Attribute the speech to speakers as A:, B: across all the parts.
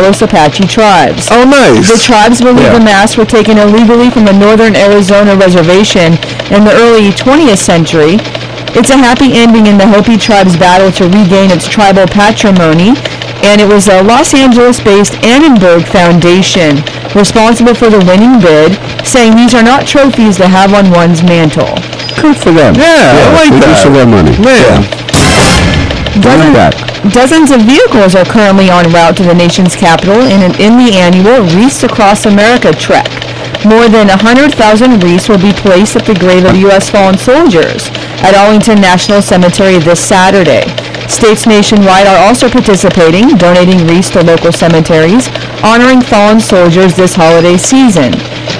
A: Los Apache tribes.
B: Oh, nice.
A: The tribes believe the masks were taken illegally from the northern Arizona reservation in the early 20th century. It's a happy ending in the Hopi tribe's battle to regain its tribal patrimony, and it was a Los Angeles-based Annenberg Foundation responsible for the winning bid, saying these are not trophies to have on one's mantle.
C: Good for them.
B: Yeah, I like
C: that. Use of their money.
B: Man.
A: Dozens of vehicles are currently en route to the nation's capital in the annual Wreaths Across America trek. More than 100,000 wreaths will be placed at the grave of U.S. fallen soldiers at Arlington National Cemetery this Saturday. States nationwide are also participating, donating wreaths to local cemeteries, honoring fallen soldiers this holiday season.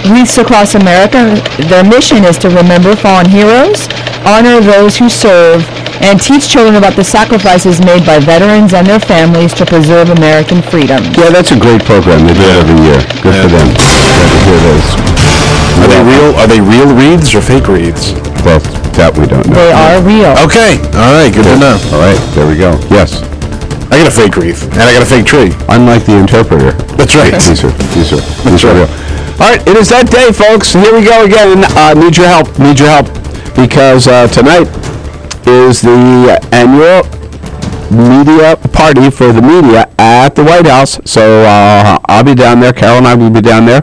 A: Wreaths Across America, their mission is to remember fallen heroes, honor those who serve, and teach children about the sacrifices made by veterans and their families to preserve American freedom.
C: Yeah, that's a great program. They do it every year. Good for them. Glad to hear those.
B: Are they real wreaths or fake wreaths?
C: Well, that we don't know.
A: They are real.
B: Okay. All right. Good to know.
C: All right. There we go. Yes.
B: I got a fake wreath, and I got a fake tree.
C: Unlike the interpreter.
B: That's right.
C: These are real. All right. It is that day, folks. Here we go again. Need your help. Because tonight is the annual media party for the media at the White House. So I'll be down there. Carol and I will be down there.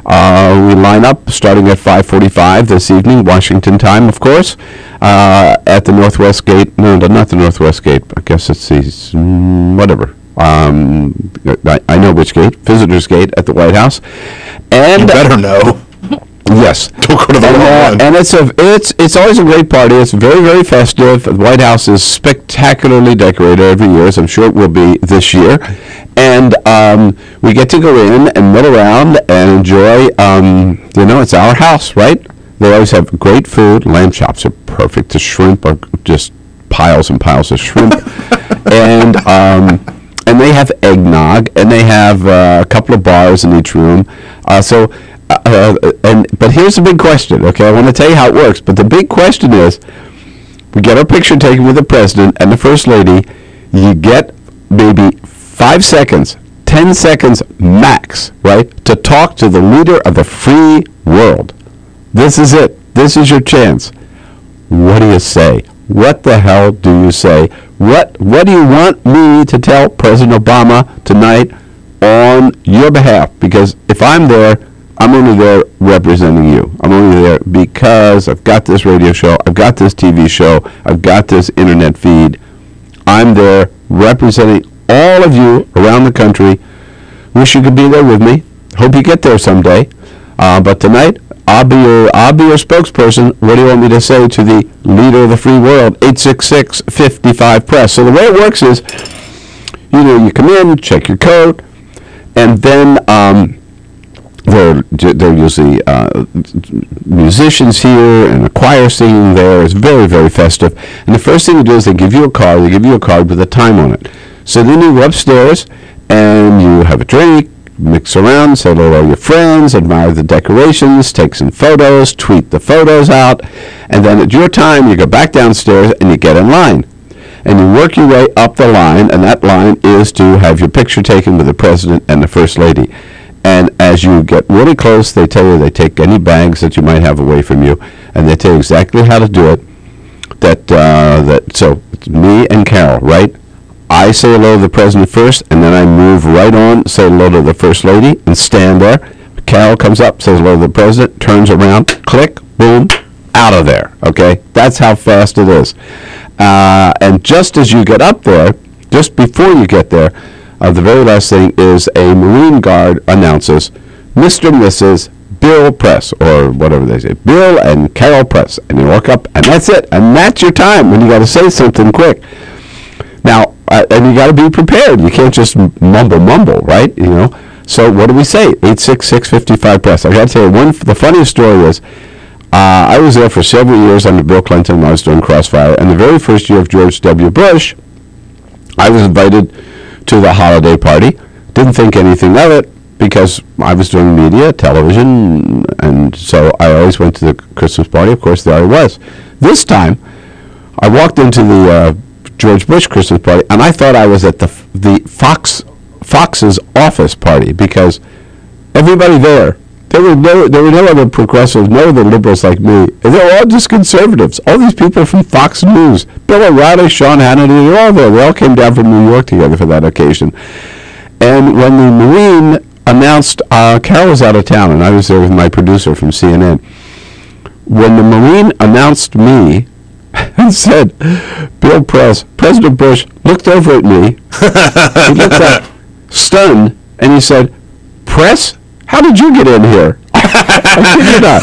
C: We line up starting at 5:45 this evening, Washington time, of course, at the Northwest Gate. No, not the Northwest Gate. I guess it's the whatever. I know which gate. Visitors Gate at the White House. And
B: you better know.
C: Yes.
B: Don't go to the wrong one.
C: And it's always a great party. It's very, very festive. The White House is spectacularly decorated every year, as I'm sure it will be this year. And we get to go in and mill around and enjoy, it's our house, right? They always have great food. Lamb chops are perfect. The shrimp are just piles and piles of shrimp. And they have eggnog, and they have a couple of bars in each room. But here's the big question, okay? I want to tell you how it works, but the big question is, we get our picture taken with the president and the first lady. You get maybe 5 seconds, 10 seconds max, right, to talk to the leader of the free world. This is it. This is your chance. What do you say? What the hell do you say? What do you want me to tell President Obama tonight on your behalf? Because if I'm there, I'm only there representing you. I'm only there because I've got this radio show, I've got this TV show, I've got this internet feed. I'm there representing all of you around the country. Wish you could be there with me. Hope you get there someday. But tonight, I'll be your spokesperson. What do you want me to say to the leader of the free world? 866-55-PRESS. So the way it works is, you come in, check your coat, and then there are usually musicians here and a choir singing there. It's very, very festive. And the first thing they do is they give you a card. They give you a card with a time on it. So then you go upstairs and you have a drink, mix around, say hello to all your friends, admire the decorations, take some photos, tweet the photos out, and then at your time you go back downstairs and you get in line. And you work your way up the line, and that line is to have your picture taken with the president and the first lady. And as you get really close, they tell you they take any bags that you might have away from you, and they tell you exactly how to do it. So it's me and Carol, right? I say hello to the president first, and then I move right on, say hello to the first lady, and stand there. Carol comes up, says hello to the president, turns around, click, boom, out of there. Okay, that's how fast it is. And just as you get up there, just before you get there, the very last thing is a Marine Guard announces, Mr. and Mrs. Bill Press, or whatever they say, Bill and Carol Press. And you walk up, and that's it. And that's your time when you got to say something quick. Now, and you got to be prepared. You can't just mumble, right? So what do we say? 866-55-PRESS. I got to tell you, the funniest story is, I was there for several years under Bill Clinton when I was doing Crossfire. And the very first year of George W. Bush, I was invited to the holiday party. Didn't think anything of it because I was doing media, television, and so I always went to the Christmas party. Of course, there I was. This time, I walked into the George Bush Christmas party, and I thought I was at the Fox's office party because everybody there were no other progressives, no other liberals like me. They were all just conservatives. All these people from Fox News, Bill O'Reilly, Sean Hannity, they're all there. We all came down from New York together for that occasion. And when the Marine announced, Carol was out of town, and I was there with my producer from CNN. When the Marine announced me and said, Bill Press, President Bush looked over at me. He looked up, stunned, and he said, Press, how did you get in here? I kid you not.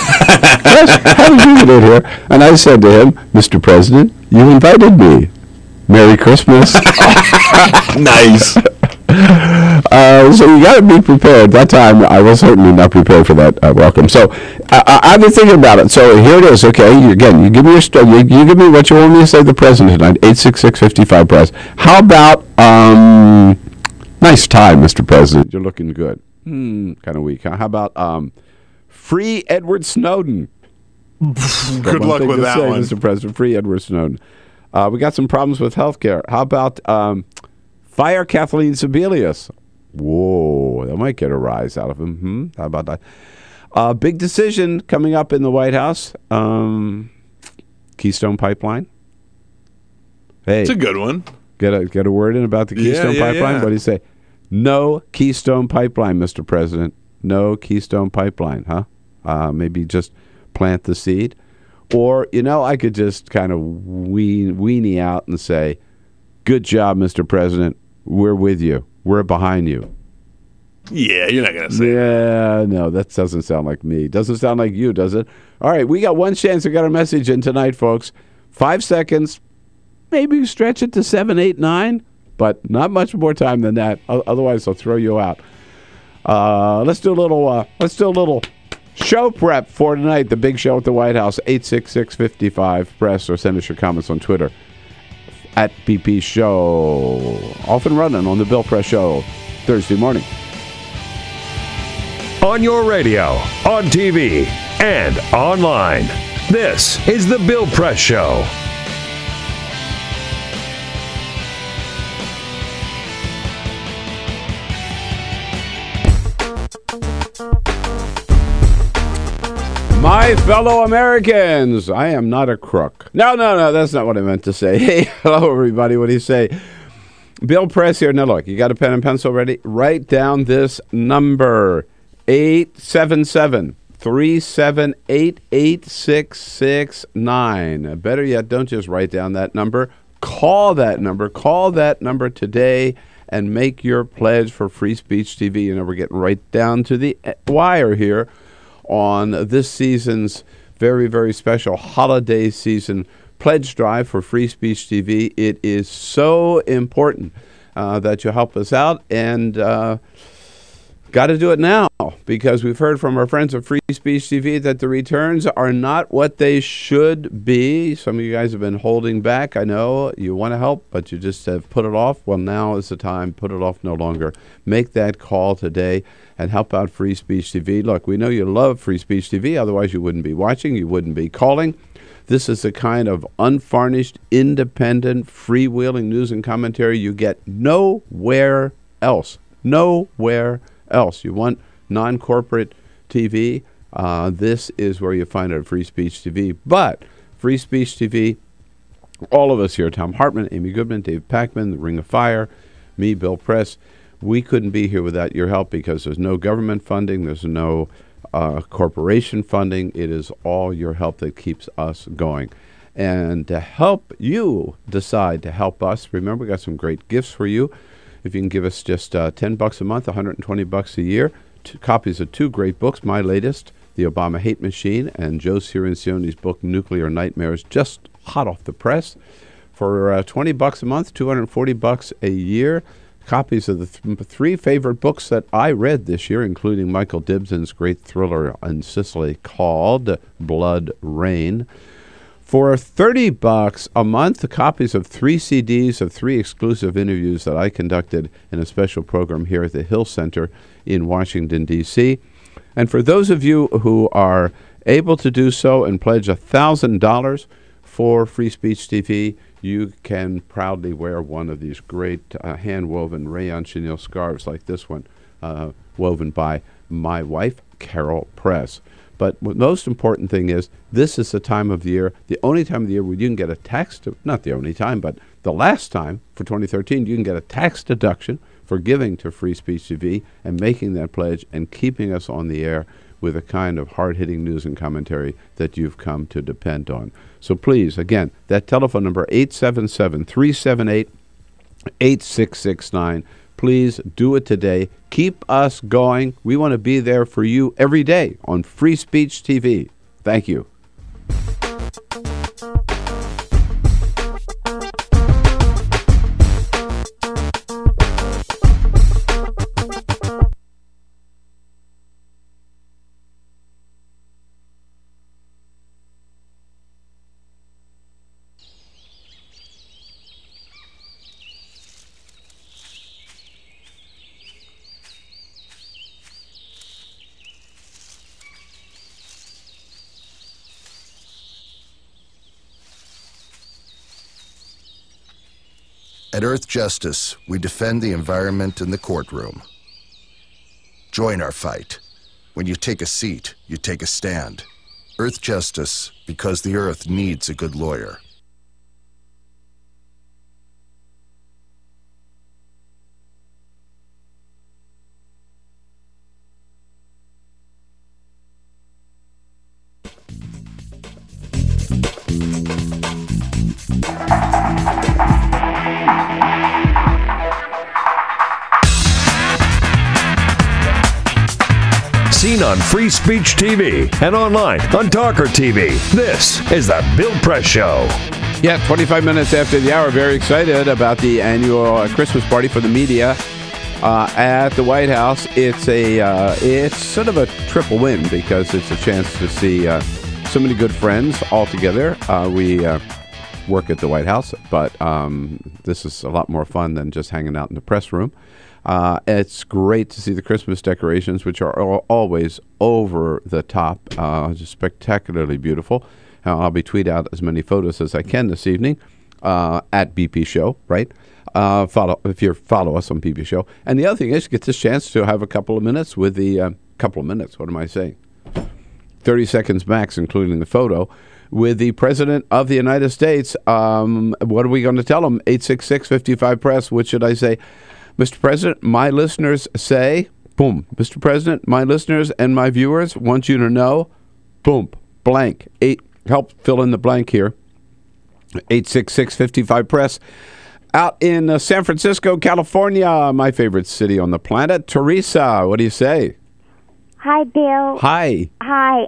C: Press, how did you get in here? And I said to him, Mr. President, you invited me. Merry Christmas.
B: Nice.
C: So you got to be prepared. That time, I was certainly not prepared for that welcome. So I've been thinking about it. So here it is. Okay, you give me your story. You give me what you want me to say to the president tonight. 866-55-PRESS. How about nice tie, Mr. President? You're looking good. Kind of weak. Huh? How about free Edward Snowden?
B: Good luck with that one,
C: Mr. President. Free Edward Snowden. We got some problems with health care. How about fire Kathleen Sebelius? Whoa, that might get a rise out of him. How about that? Big decision coming up in the White House. Keystone Pipeline. Hey,
B: it's a good one.
C: Get a word in about the Keystone Pipeline.
B: Yeah.
C: What do you say? No Keystone Pipeline, Mr. President. No Keystone Pipeline, huh? Maybe just plant the seed. Or, I could just kind of weenie out and say, good job, Mr. President. We're with you. We're behind you.
B: Yeah, you're not going to say that.
C: Yeah, no, that doesn't sound like me. Doesn't sound like you, does it? All right, we got one chance to get our message in tonight, folks. 5 seconds. Maybe stretch it to 7, 8, 9, but not much more time than that. Otherwise, I'll throw you out. Let's do a little show prep for tonight. The big show at the White House. 866-55-PRESS, or send us your comments on Twitter at BP Show. Off and running on the Bill Press Show Thursday morning.
D: On your radio, on TV, and online. This is the Bill Press Show.
C: My fellow Americans, I am not a crook. No, that's not what I meant to say. Hey, hello, everybody. What do you say? Bill Press here. Now, look, you got a pen and pencil ready? Write down this number, 877-378-8669. Better yet, don't just write down that number. Call that number. Call that number today and make your pledge for Free Speech TV. We're getting right down to the wire here on this season's very, very special holiday season pledge drive for Free Speech TV. It is so important that you help us out, and got to do it now, because we've heard from our friends at Free Speech TV that the returns are not what they should be. Some of you guys have been holding back. I know you want to help, but you just have put it off. Well, now is the time. Put it off no longer. Make that call today and help out Free Speech TV. Look, we know you love Free Speech TV. Otherwise, you wouldn't be watching. You wouldn't be calling. This is the kind of unvarnished, independent, freewheeling news and commentary you get nowhere else. Nowhere else. You want non-corporate TV? This is where you find it at Free Speech TV. But Free Speech TV, all of us here, Tom Hartman, Amy Goodman, Dave Packman, The Ring of Fire, me, Bill Press, we couldn't be here without your help, because there's no government funding, there's no corporation funding. It is all your help that keeps us going. And to help you decide to help us, remember, we got some great gifts for you. If you can give us just $10 a month, $120 a year, 2 copies of 2 great books, my latest, The Obama Hate Machine, and Joe Cirincione's book, Nuclear Nightmares, just hot off the press. For $20 a month, $240 a year, copies of the 3 favorite books that I read this year, including Michael Dibson's great thriller in Sicily called Blood Rain. For $30 a month, copies of 3 CDs of 3 exclusive interviews that I conducted in a special program here at the Hill Center in Washington, D.C. And for those of you who are able to do so and pledge $1,000 for Free Speech TV, you can proudly wear one of these great hand-woven rayon chenille scarves like this one, woven by my wife, Carol Press. But the most important thing is, this is the time of the year, the only time of the year where you can get a tax, not the only time, but the last time for 2013, you can get a tax deduction for giving to Free Speech TV and making that pledge and keeping us on the air with a kind of hard-hitting news and commentary that you've come to depend on. So please, again, that telephone number, 877-378-8669. Please do it today. Keep us going. We want to be there for you every day on Free Speech TV. Thank you.
E: At Earth Justice, we defend the environment in the courtroom. Join our fight. When you take a seat, you take a stand. Earth Justice, because the Earth needs a good lawyer.
D: Seen on Free Speech TV and online on TawkrTV. This is the Bill Press Show.
C: Yeah, 25 minutes after the hour. Very excited about the annual Christmas party for the media at the White House. It's sort of a triple win because it's a chance to see so many good friends all together. We work at the White House, but this is a lot more fun than just hanging out in the press room. It's great to see the Christmas decorations, which are always over the top, just spectacularly beautiful. I'll be tweeting out as many photos as I can this evening at BP Show, right? If you follow us on BP Show. And the other thing is, you get this chance to have a couple of minutes with the what am I saying? 30 seconds max, including the photo, with the President of the United States. What are we going to tell him? 866-55-PRESS. What should I say? Mr. President, my listeners say, boom. Mr. President, my listeners and my viewers want you to know, boom, blank. Help fill in the blank here. 866-55-PRESS. Out in San Francisco, California, my favorite city on the planet. Teresa, what do you say?
F: Hi, Bill.
C: Hi.
F: Hi.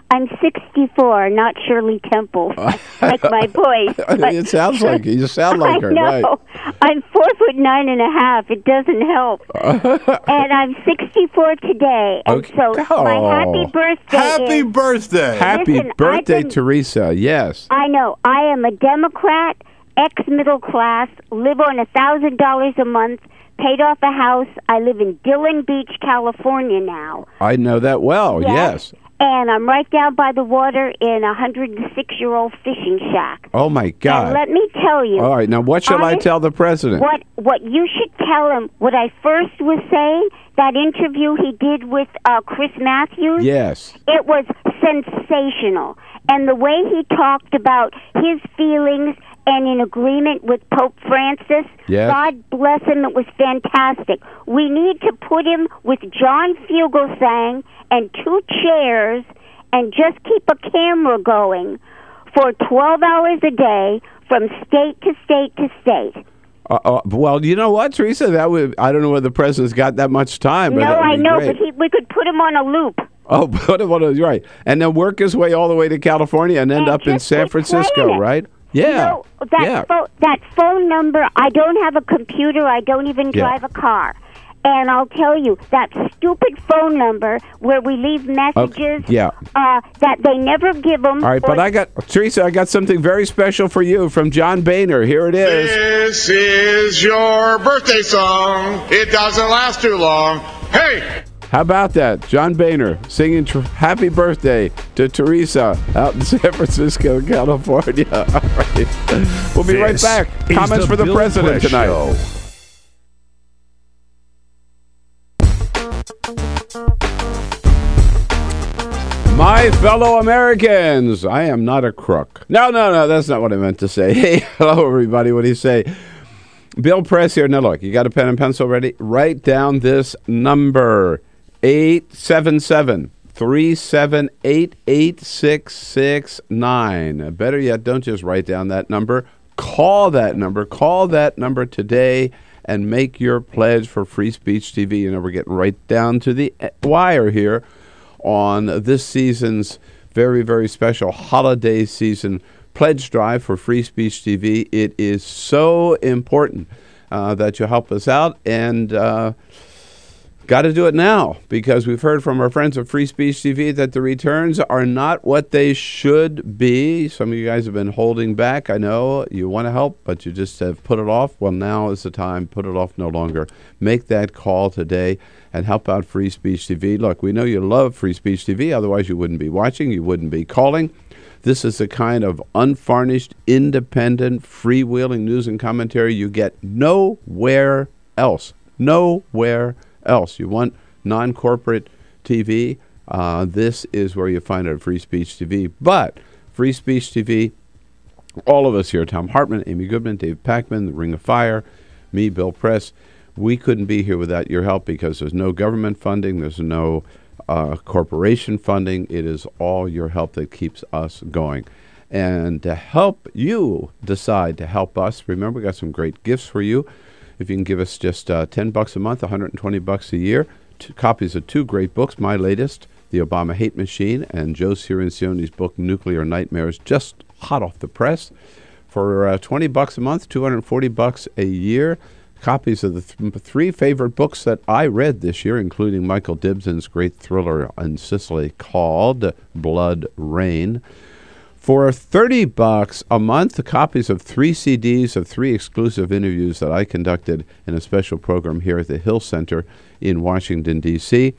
F: I'm 64, not Shirley Temple, like my voice.
C: It sounds like you. You sound like her, right?
F: I'm 4'9.5". It doesn't help. And I'm 64 today. And so my happy birthday.
B: Happy birthday.
C: Happy birthday, Teresa. Yes.
F: I know. I am a Democrat, ex-middle class, live on $1,000 a month, paid off a house. I live in Dillon Beach, California now.
C: I know that well, yes.
F: And I'm right down by the water in a 106-year-old fishing shack.
C: Oh, my God.
F: And let me tell you.
C: All right, now what shall I tell the president?
F: What you should tell him, what I first was saying, that interview he did with Chris Matthews.
C: Yes.
F: It was sensational. And the way he talked about his feelings and in agreement with Pope Francis,
C: yes.
F: God bless him, it was fantastic. We need to put him with John Fugelsang and 2 chairs and just keep a camera going for 12 hours a day from state to state to state.
C: Well, you know what, Teresa? I don't know whether the president's got that much time.
F: No,
C: I
F: know,
C: great.
F: but we could put him on a loop.
C: Oh, put him on a, right. And then work his way all the way to California and end up in San Francisco, right? Yeah.
F: That phone number, I don't have a computer. I don't even drive a car. And I'll tell you, that stupid phone number where we leave messages that they never give them.
C: All right, but Teresa, I got something very special for you from John Boehner. Here it is.
G: This is your birthday song. It doesn't last too long. Hey!
C: How about that? John Boehner singing Happy Birthday to Teresa out in San Francisco, California. All right. We'll be right back. Comments for the
D: Bill
C: president
D: Press
C: tonight.
D: Show.
C: My fellow Americans, I am not a crook. No, that's not what I meant to say. Hey, hello, everybody. What do you say? Bill Press here. Now, look, you got a pen and pencil ready? Write down this number, 877-378-8669. Better yet, don't just write down that number. Call that number. Call that number today and make your pledge for Free Speech TV. You know, we're getting right down to the wire here on this season's very, very special holiday season pledge drive for Free Speech TV. It is so important that you help us out, and got to do it now, because we've heard from our friends at Free Speech TV that the returns are not what they should be. Some of you guys have been holding back. I know you want to help, but you just have put it off. Well, now is the time. Put it off no longer. Make that call today and help out Free Speech TV. Look, we know you love Free Speech TV. Otherwise, you wouldn't be watching. You wouldn't be calling. This is the kind of unvarnished, independent, freewheeling news and commentary you get nowhere else. Nowhere else. You want non-corporate TV? This is where you find it at Free Speech TV. But Free Speech TV, all of us here, Tom Hartman, Amy Goodman, Dave Packman, The Ring of Fire, me, Bill Press, we couldn't be here without your help, because there's no government funding, there's no corporation funding. It is all your help that keeps us going. And to help you decide to help us, remember, we got some great gifts for you. If you can give us just $10 a month, $120 a year, 2 copies of 2 great books, my latest, The Obama Hate Machine, and Joe Cirincioni's book, Nuclear Nightmares, just hot off the press. For $20 a month, $240 a year, copies of the 3 favorite books that I read this year, including Michael Dibson's great thriller in Sicily called Blood Rain. For $30 a month, the copies of 3 CDs of 3 exclusive interviews that I conducted in a special program here at the Hill Center in Washington, D.C.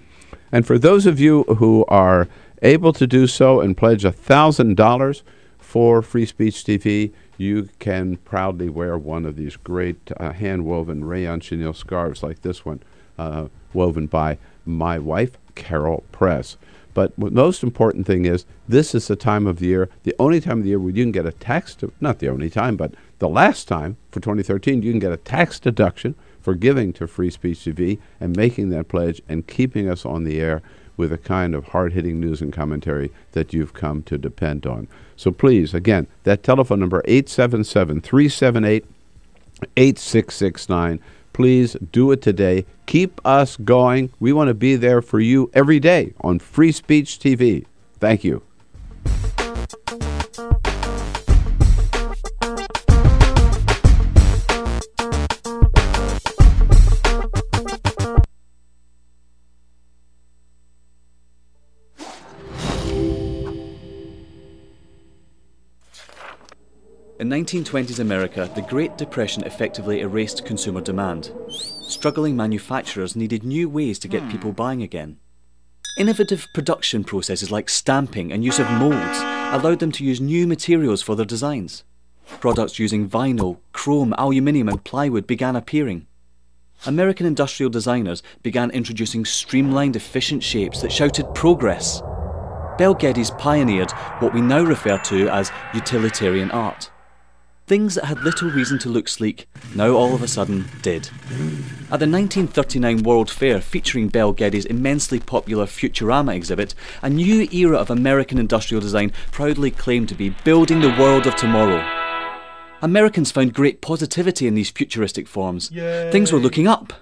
C: And for those of you who are able to do so and pledge $1,000 for Free Speech TV, you can proudly wear one of these great hand-woven rayon chenille scarves like this one, woven by my wife, Carol Press. But the most important thing is, this is the time of the year, the only time of the year where you can get a tax, not the only time, but the last time for 2013, you can get a tax deduction for giving to Free Speech TV and making that pledge and keeping us on the air with the kind of hard-hitting news and commentary that you've come to depend on. So please, again, that telephone number, 877-378-8669. Please do it today. Keep us going. We want to be there for you every day on Free Speech TV. Thank you.
H: In 1920s America, the Great Depression effectively erased consumer demand. Struggling manufacturers needed new ways to get people buying again. Innovative production processes like stamping and use of molds allowed them to use new materials for their designs. Products using vinyl, chrome, aluminium and plywood began appearing. American industrial designers began introducing streamlined, efficient shapes that shouted progress. Bel Geddes pioneered what we now refer to as utilitarian art. Things that had little reason to look sleek, now all of a sudden did. At the 1939 World Fair, featuring Bel Geddes' immensely popular Futurama exhibit, a new era of American industrial design proudly claimed to be building the world of tomorrow. Americans found great positivity in these futuristic forms. Yay. Things were looking up.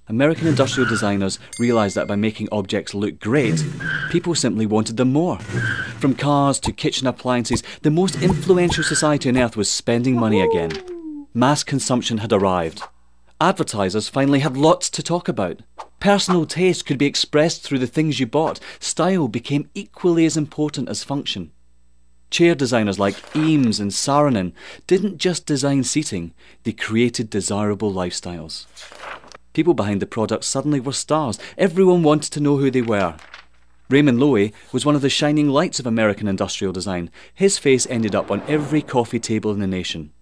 H: American industrial designers realised that by making objects look great, people simply wanted them more. From cars to kitchen appliances, the most influential society on earth was spending money again. Mass consumption had arrived. Advertisers finally had lots to talk about. Personal taste could be expressed through the things you bought. Style became equally as important as function. Chair designers like Eames and Saarinen didn't just design seating, they created desirable lifestyles. People behind the products suddenly were stars. Everyone wanted to know who they were. Raymond Loewy was one of the shining lights of American industrial design. His face ended up on every coffee table in the nation.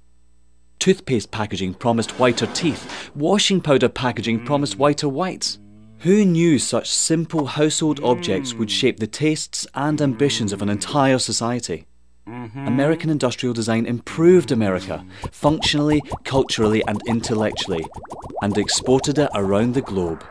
H: Toothpaste packaging promised whiter teeth. Washing powder packaging promised whiter whites. Who knew such simple household objects would shape the tastes and ambitions of an entire society? American industrial design improved America, functionally, culturally and intellectually, and exported it around the globe.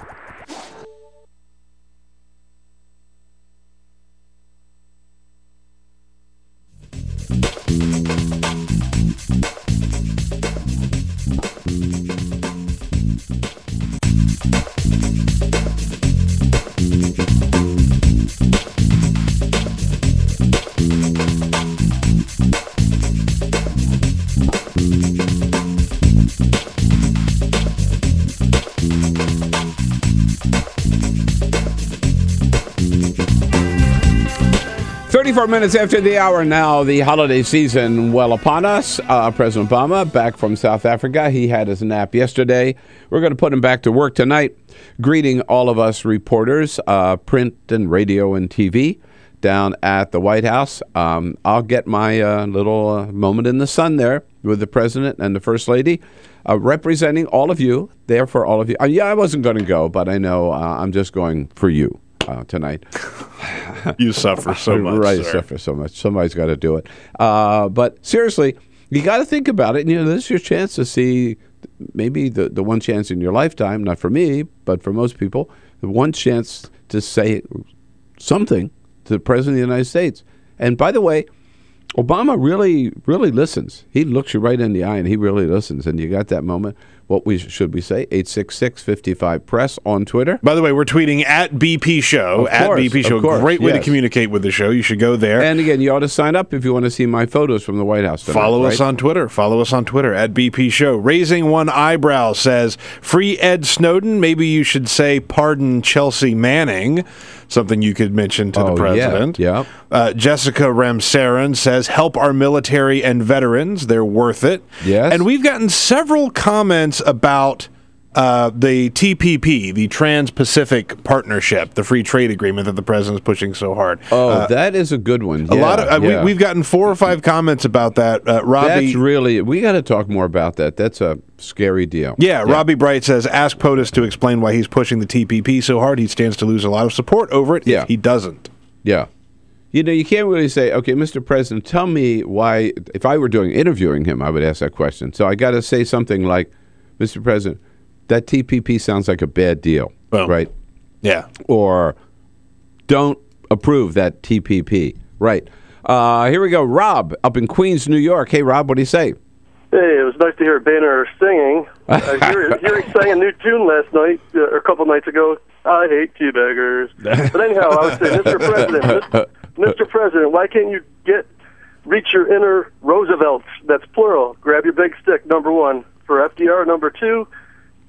C: Minutes after the hour now, the holiday season well upon us. President Obama back from South Africa. He had his nap yesterday. We're going to put him back to work tonight, greeting all of us reporters, print and radio and TV down at the White House. I'll get my little moment in the sun there with the President and the First Lady, representing all of you, there for all of you. Yeah, I wasn't going to go, but I know I'm just going for you tonight.
B: You suffer so much.
C: Right,
B: sir.
C: suffer so much. Somebody's got to do it. But seriously, you got to think about it. You know, this is your chance to see maybe the one chance in your lifetime, not for me, but for most people, the one chance to say something to the President of the United States. And by the way, Obama really listens. He looks you right in the eye, and he really listens. And you got that moment. What should we say? 866-55-PRESS on Twitter.
B: By the way, we're tweeting at BP Show. At BP Show. Great way to communicate with the show. You should go there.
C: And again, you ought to sign up if you want to see my photos from the White House tonight.
B: Follow us on Twitter. Follow us on Twitter at BP Show. Raising One Eyebrow says, free Ed Snowden. Maybe you should say pardon Chelsea Manning. Something you could mention to the president.
C: Yeah.
B: Jessica Ramsaran says, help our military and veterans. They're worth it.
C: Yes.
B: And we've gotten several comments about the TPP, the Trans-Pacific Partnership, the free trade agreement that the president is pushing so hard.
C: Oh, that is a good one.
B: A lot of we've gotten 4 or 5 comments about that. Robbie,
C: that's really, we got to talk more about that. That's a scary deal.
B: Yeah, Robbie Bright says, ask POTUS to explain why he's pushing the TPP so hard. He stands to lose a lot of support over it if he doesn't.
C: Yeah. You know, you can't really say, okay, Mr. President, tell me why. If I were interviewing him, I would ask that question. So I got to say something like, Mr. President, that TPP sounds like a bad deal, right?
B: Yeah.
C: Or don't approve that TPP, right? Here we go. Rob, up in Queens, New York. Hey, Rob, what do you say?
I: Hey, it was nice to hear Boehner singing. Here he sang a new tune last night, or a couple nights ago. I hate tea beggars. But anyhow, I would say, Mr. President, Mr. President, why can't you reach your inner Roosevelts? That's plural. Grab your big stick, number 1. For FDR, number 2,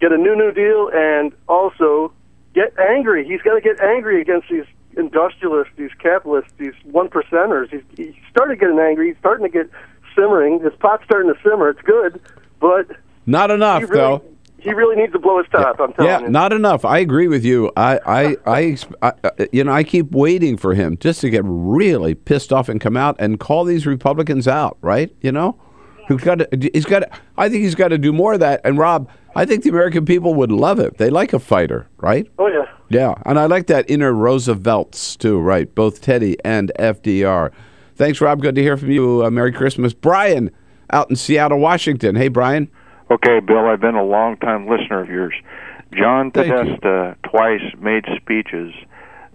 I: get a new Deal, and also get angry. He's got to get angry against these industrialists, these capitalists, these one-percenters. He started getting angry. He's starting to get simmering. His pot's starting to simmer. It's good, but
C: not enough, though.
I: He really needs to blow his top. I'm telling you.
C: Yeah, not enough. I agree with you. I keep waiting for him just to get really pissed off and come out and call these Republicans out. Right? You know, I think he's got to do more of that. And Rob, I think the American people would love it. They like a fighter, right?
I: Oh yeah.
C: Yeah, and I like that inner Roosevelts too. Right? Both Teddy and FDR. Thanks, Rob. Good to hear from you. Merry Christmas, Brian, out in Seattle, Washington. Hey, Brian.
J: Okay, Bill, I've been a long-time listener of yours. John Podesta twice made speeches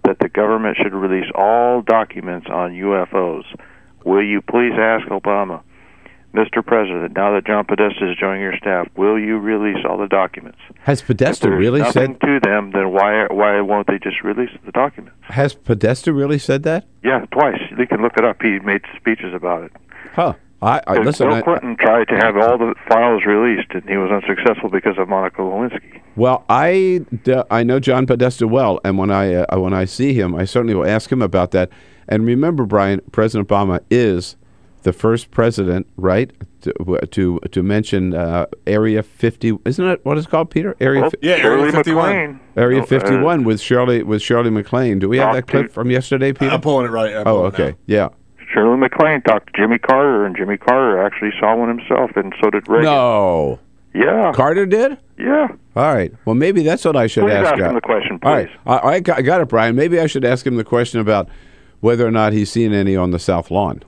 J: that the government should release all documents on UFOs. Will you please ask Obama, Mr. President, now that John Podesta is joining your staff, will you release all the documents?
C: Has Podesta really said...
J: If there's nothing to them, then why won't they just release the documents?
C: Has Podesta really said that?
J: Yeah, twice. You can look it up. He made speeches about it.
C: Huh.
J: Bill Clinton tried to have all the files released, and he was unsuccessful because of Monica Lewinsky.
C: Well, I know John Podesta well, and when I see him, I certainly will ask him about that. And remember, Brian, President Obama is the first president, right, to mention Area 50. Isn't it what it's called, Peter? Area
B: 51.
C: Area 51 with Shirley MacLaine. Do we have that clip from yesterday, Peter?
B: I'm pulling it right.
C: Okay. Yeah.
J: Shirley MacLaine talked to Jimmy Carter, and Jimmy Carter actually saw one himself, and so did Reagan.
C: No.
J: Yeah.
C: Carter did?
J: Yeah.
C: All right. Well, maybe that's what I should ask
J: him the question, please.
C: All right. I got it, Brian. Maybe I should ask him the question about whether or not he's seen any on the South Lawn.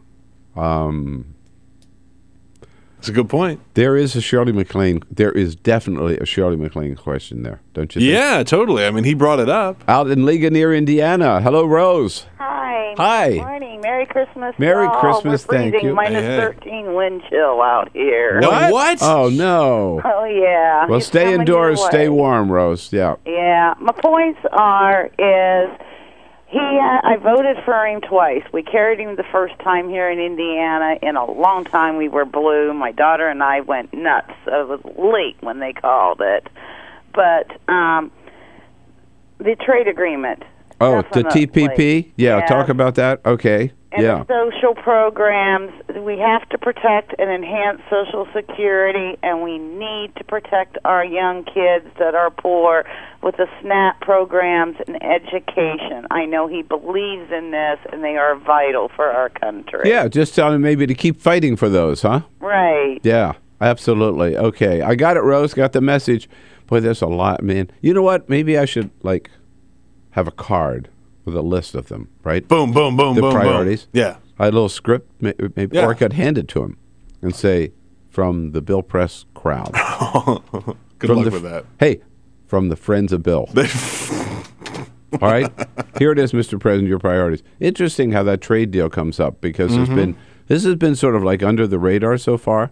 B: That's a good point.
C: There is a Shirley MacLaine. There is definitely a Shirley MacLaine question there, don't you think?
B: Yeah, totally. I mean, he brought it up.
C: Out in Ligonier, Indiana. Hello, Rose.
K: Hi.
C: Hi.
K: Good morning. Merry Christmas.
C: Merry Christmas.
K: We're
C: Thank you.
K: Minus 13 wind chill out here.
B: What?
C: Oh, no.
K: Oh, yeah.
C: Well, stay indoors. Stay warm, Rose. Yeah.
K: Yeah. My points is I voted for him twice. We carried him the first time here in Indiana. In a long time, we were blue. My daughter and I went nuts. It was late when they called it. But the trade agreement.
C: Oh, the
K: definitely.
C: TPP? Yeah, talk about that. Okay.
K: And the social programs, we have to protect and enhance Social Security, and we need to protect our young kids that are poor with the SNAP programs and education. I know he believes in this, and they are vital for our country.
C: Yeah, just tell him maybe to keep fighting for those, huh?
K: Right.
C: Yeah, absolutely. Okay, I got it, Rose. Got the message. Boy, there's a lot, man. You know what? Maybe I should, have a card with a list of them, right?
B: Boom, boom, boom,
C: the
B: boom,
C: priorities.
B: Boom. Yeah.
C: I had a little script, maybe, or I could hand it to him and say, from the Bill Press crowd.
B: Good luck with that.
C: Hey, from the Friends of Bill. All right? Here it is, Mr. President, your priorities. Interesting how that trade deal comes up, because this has been sort of like under the radar so far,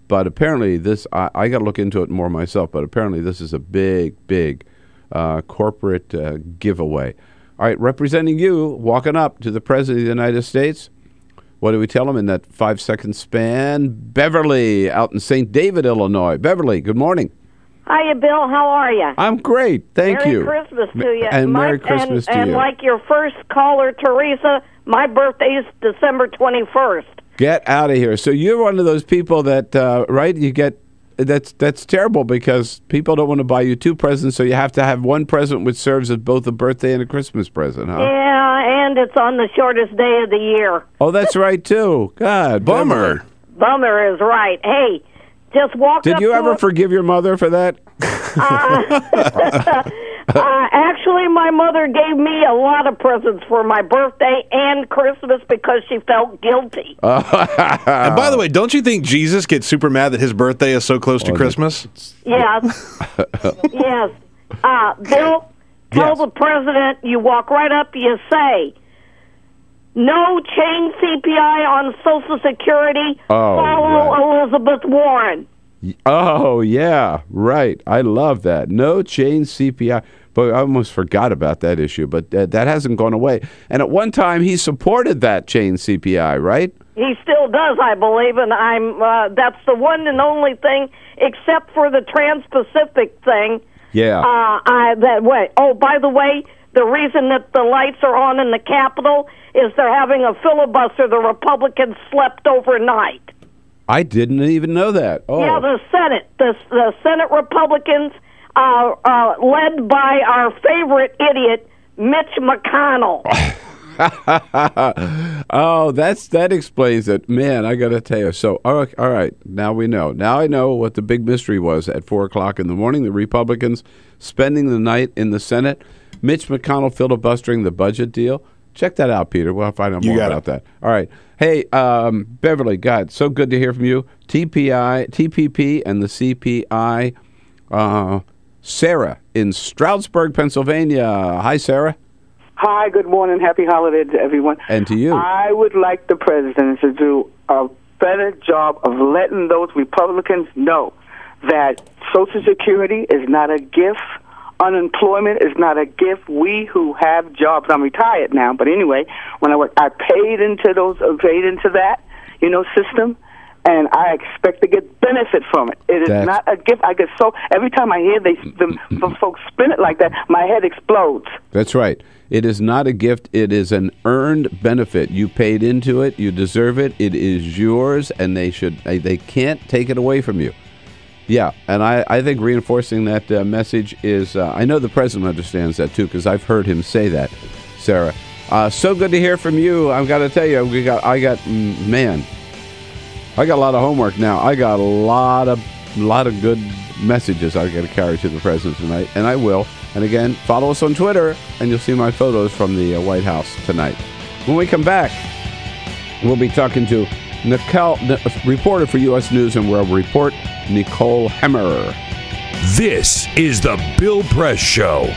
C: but apparently this, I got to look into it more myself, but apparently this is a big, big corporate giveaway. All right, representing you, walking up to the President of the United States. What do we tell him in that 5-second span? Beverly, out in St. David, Illinois. Beverly, good morning.
L: Hiya, Bill. How are you?
C: I'm great. Thank you.
L: Merry Christmas to you.
C: And Merry Christmas to you.
L: And like your first caller, Teresa, my birthday is December 21st.
C: Get out of here. So you're one of those people that, right, you get... That's terrible, because people don't want to buy you two presents, so you have to have one present which serves as both a birthday and a Christmas present, huh?
L: Yeah, and it's on the shortest day of the year.
C: Oh, that's right, too. God,
B: bummer.
L: Bummer is right. Hey, just walk up.
C: Did you ever forgive your mother for that?
L: Actually, my mother gave me a lot of presents for my birthday and Christmas because she felt guilty.
B: And by the way, don't you think Jesus gets super mad that his birthday is so close to Christmas?
L: Yes. Yes. Bill, tell the president, you walk right up, you say, no change CPI on Social Security, follow Elizabeth Warren.
C: Oh, yeah, right. I love that. No change CPI. But I almost forgot about that issue, but that hasn't gone away. And at one time, he supported that change CPI, right?
L: He still does, I believe, and that's the one and only thing, except for the Trans-Pacific thing.
C: Yeah.
L: Oh, by the way, the reason that the lights are on in the Capitol is they're having a filibuster. The Republicans slept overnight.
C: I didn't even know that. Oh.
L: Yeah, the Senate. The Senate Republicans, led by our favorite idiot, Mitch McConnell.
C: Oh, that explains it. Man, I got to tell you. So, all right, now we know. Now I know what the big mystery was at 4 o'clock in the morning. The Republicans spending the night in the Senate. Mitch McConnell filibustering the budget deal. Check that out, Peter. We'll find out more about that. All right. Hey, Beverly, God, so good to hear from you. TPP, and the CPI. Sarah in Stroudsburg, Pennsylvania. Hi, Sarah.
M: Hi, good morning. Happy holidays to everyone.
C: And to you.
M: I would like the president to do a better job of letting those Republicans know that Social Security is not a gift. Unemployment is not a gift. We who have jobs, I'm retired now, but anyway, when I worked, I paid into that, system, and I expect to get benefit from it. It is not a gift. I get so every time I hear the folks spin it like that, my head explodes.
C: That's right. It is not a gift. It is an earned benefit. You paid into it. You deserve it. It is yours, and they can't take it away from you. Yeah, and I think reinforcing that message is. I know the president understands that too, because I've heard him say that, Sarah. So good to hear from you. I've got to tell you, I got a lot of homework now. I got a lot of good messages I got to carry to the president tonight, and I will. And again, follow us on Twitter, and you'll see my photos from the White House tonight. When we come back, we'll be talking to Nicole, reporter for U.S. News and World Report, Nicole Hemmer.
D: This is the Bill Press Show.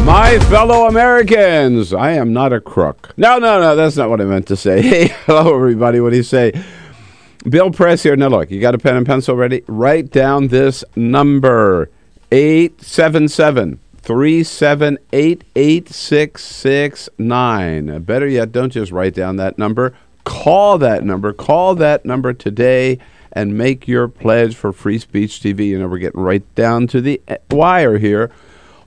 C: My fellow Americans, I am not a crook. No, that's not what I meant to say. Hey, hello, everybody. What do you say? Bill Press here. Now, look, you got a pen and pencil ready? Write down this number, 877-378-8669. Better yet, don't just write down that number. Call that number. Call that number today and make your pledge for Free Speech TV. You know, we're getting right down to the wire here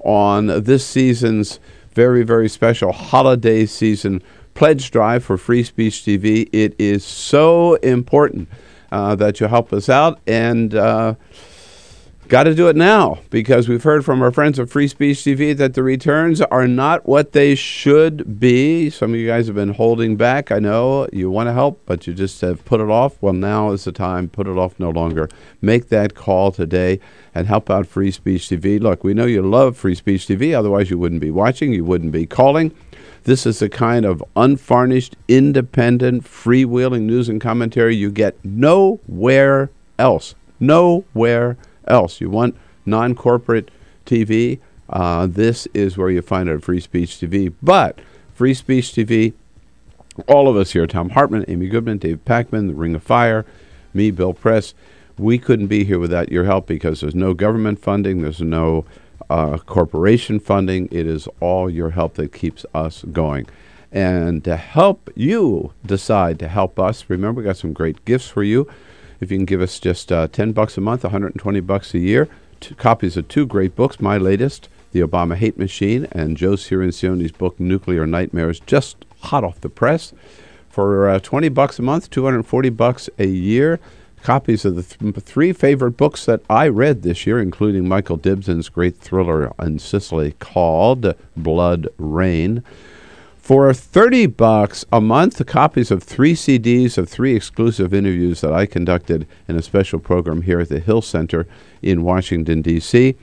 C: on this season's very, very special holiday season pledge drive for Free Speech TV. It is so important that you help us out, and got to do it now, because we've heard from our friends at Free Speech TV that the returns are not what they should be. Some of you guys have been holding back. I know you want to help, but you just have put it off. Well, now is the time. Put it off no longer. Make that call today and help out Free Speech TV. Look, we know you love Free Speech TV. Otherwise, you wouldn't be watching. You wouldn't be calling. This is the kind of unvarnished, independent, freewheeling news and commentary you get nowhere else. Nowhere else. You want non-corporate TV? This is where you find it at Free Speech TV. But Free Speech TV, all of us here, Tom Hartman, Amy Goodman, Dave Packman, The Ring of Fire, me, Bill Press, we couldn't be here without your help, because there's no government funding, there's no corporation funding. It is all your help that keeps us going. And to help you decide to help us, remember, we got some great gifts for you. If you can give us just $10 a month, $120 a year, copies of two great books, my latest, The Obama Hate Machine, and Joe Cirincioni's book, Nuclear Nightmares, just hot off the press. For $20 a month, $240 a year, copies of the three favorite books that I read this year, including Michael Dibson's great thriller in Sicily called Blood Rain. For $30 a month, the copies of 3 CDs of 3 exclusive interviews that I conducted in a special program here at the Hill Center in Washington, D.C.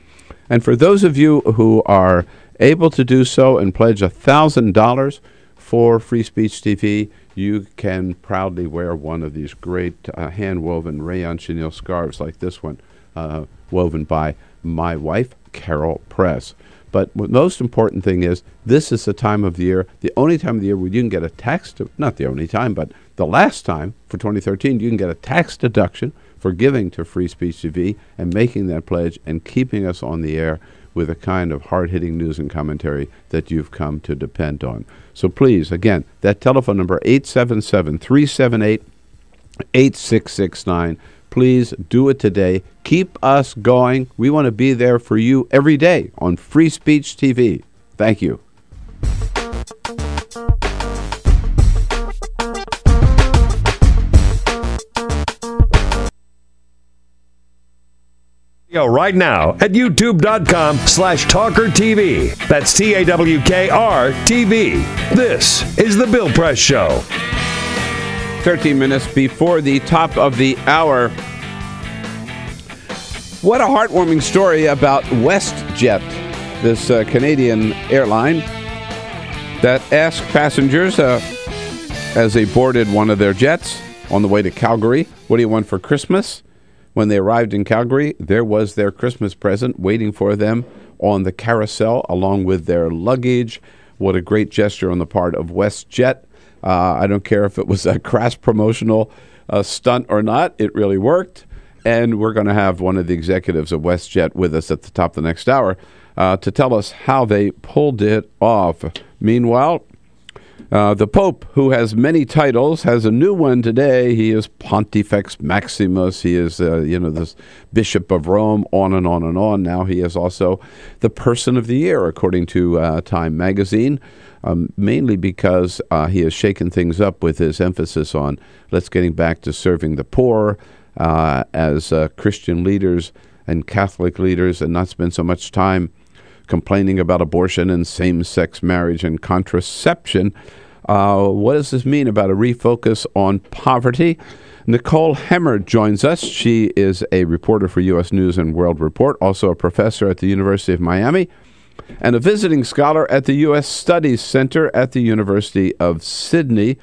C: And for those of you who are able to do so and pledge $1,000 for Free Speech TV, you can proudly wear one of these great hand-woven rayon chenille scarves like this one, woven by my wife, Carol Press. But the most important thing is, this is the time of the year, the only time of the year where you can get a tax, not the only time, but the last time for 2013, you can get a tax deduction for giving to Free Speech TV and making that pledge and keeping us on the air with the kind of hard-hitting news and commentary that you've come to depend on. So please, again, that telephone number, 877-378-8669. Please do it today. Keep us going. We want to be there for you every day on Free Speech TV. Thank you.
D: Right now at youtube.com/TawkrTV. That's TAWKR-TV. This is the Bill Press Show.
C: 13 minutes before the top of the hour. What a heartwarming story about WestJet, this Canadian airline that asked passengers as they boarded one of their jets on the way to Calgary, what do you want for Christmas? When they arrived in Calgary, there was their Christmas present waiting for them on the carousel along with their luggage. What a great gesture on the part of WestJet. I don't care if it was a crass promotional stunt or not. It really worked. And we're going to have one of the executives of WestJet with us at the top of the next hour to tell us how they pulled it off. Meanwhile, the Pope, who has many titles, has a new one today. He is Pontifex Maximus. He is, this Bishop of Rome, on and on and on. Now he is also the Person of the Year, according to Time magazine, mainly because he has shaken things up with his emphasis on let's getting back to serving the poor as Christian leaders and Catholic leaders and not spend so much time complaining about abortion and same-sex marriage and contraception. What does this mean about a refocus on poverty? Nicole Hemmer joins us. She is a reporter for U.S. News and World Report, also a professor at the University of Miami, and a visiting scholar at the U.S. Studies Center at the University of Sydney.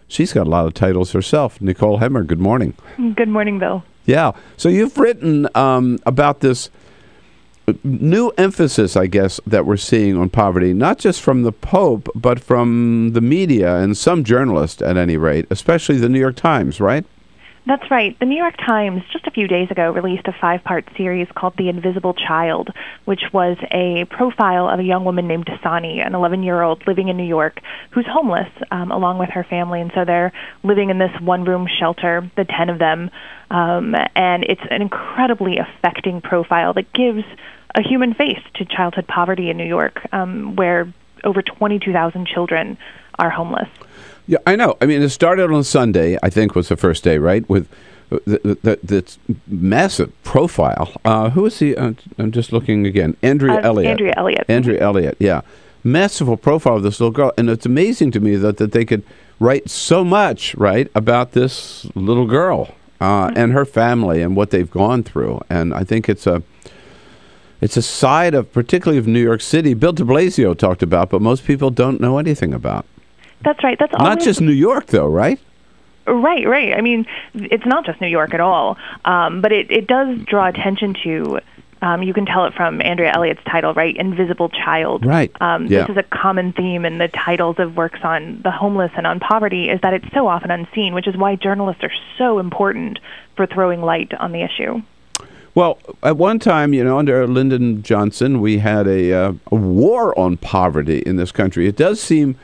C: She's got a lot of titles herself. Nicole Hemmer, good morning.
N: Good morning, Bill.
C: Yeah. So you've written about this new emphasis, I guess, that we're seeing on poverty, not just from the Pope, but from the media and some journalists at any rate, especially the New York Times, right?
N: That's right. The New York Times just a few days ago released a 5-part series called The Invisible Child, which was a profile of a young woman named Dasani, an 11-year-old living in New York who's homeless along with her family. And so they're living in this one-room shelter, the 10 of them, and it's an incredibly affecting profile that gives a human face to childhood poverty in New York, where over 22,000 children are homeless.
C: Yeah, I know. I mean, it started on Sunday, I think was the first day, right, with the massive profile. Who is he? I'm just looking again. Andrea Elliott. Andrea Elliott, yeah. Massive profile of this little girl. And it's amazing to me that they could write so much, right, about this little girl and her family and what they've gone through. And I think it's a side of, particularly of New York City, Bill de Blasio talked about, but most people don't know anything about.
N: That's right. That's
C: not just New York, though, right?
N: Right. I mean, it's not just New York at all, but it does draw attention to, you can tell it from Andrea Elliott's title, right, Invisible Child.
C: Right.
N: This is a common theme in the titles of works on the homeless and on poverty, is that it's so often unseen, which is why journalists are so important for throwing light on the issue.
C: Well, at one time, under Lyndon Johnson, we had a war on poverty in this country. It does seem,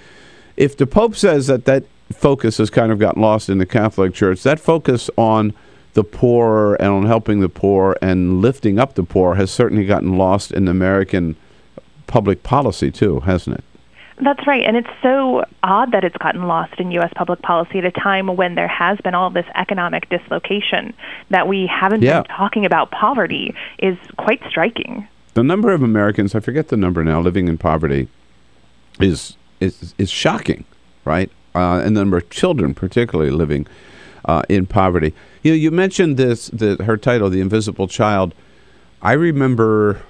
C: if the Pope says that focus has kind of gotten lost in the Catholic Church, that focus on the poor and on helping the poor and lifting up the poor has certainly gotten lost in American public policy too, hasn't it?
N: That's right, and it's so odd that it's gotten lost in U.S. public policy at a time when there has been all this economic dislocation. That we haven't been talking about poverty is quite striking.
C: The number of Americans, I forget the number now, living in poverty is shocking, right? And the number of children particularly living in poverty. You mentioned her title, The Invisible Child. I remember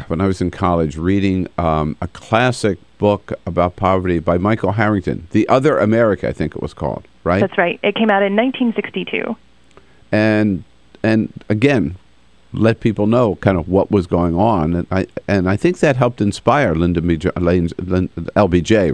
C: when I was in college reading a classic book about poverty by Michael Harrington, The Other America, I think it was called, right?
N: That's right. It came out in 1962. And
C: again, let people know kind of what was going on, and I think that helped inspire LBJ,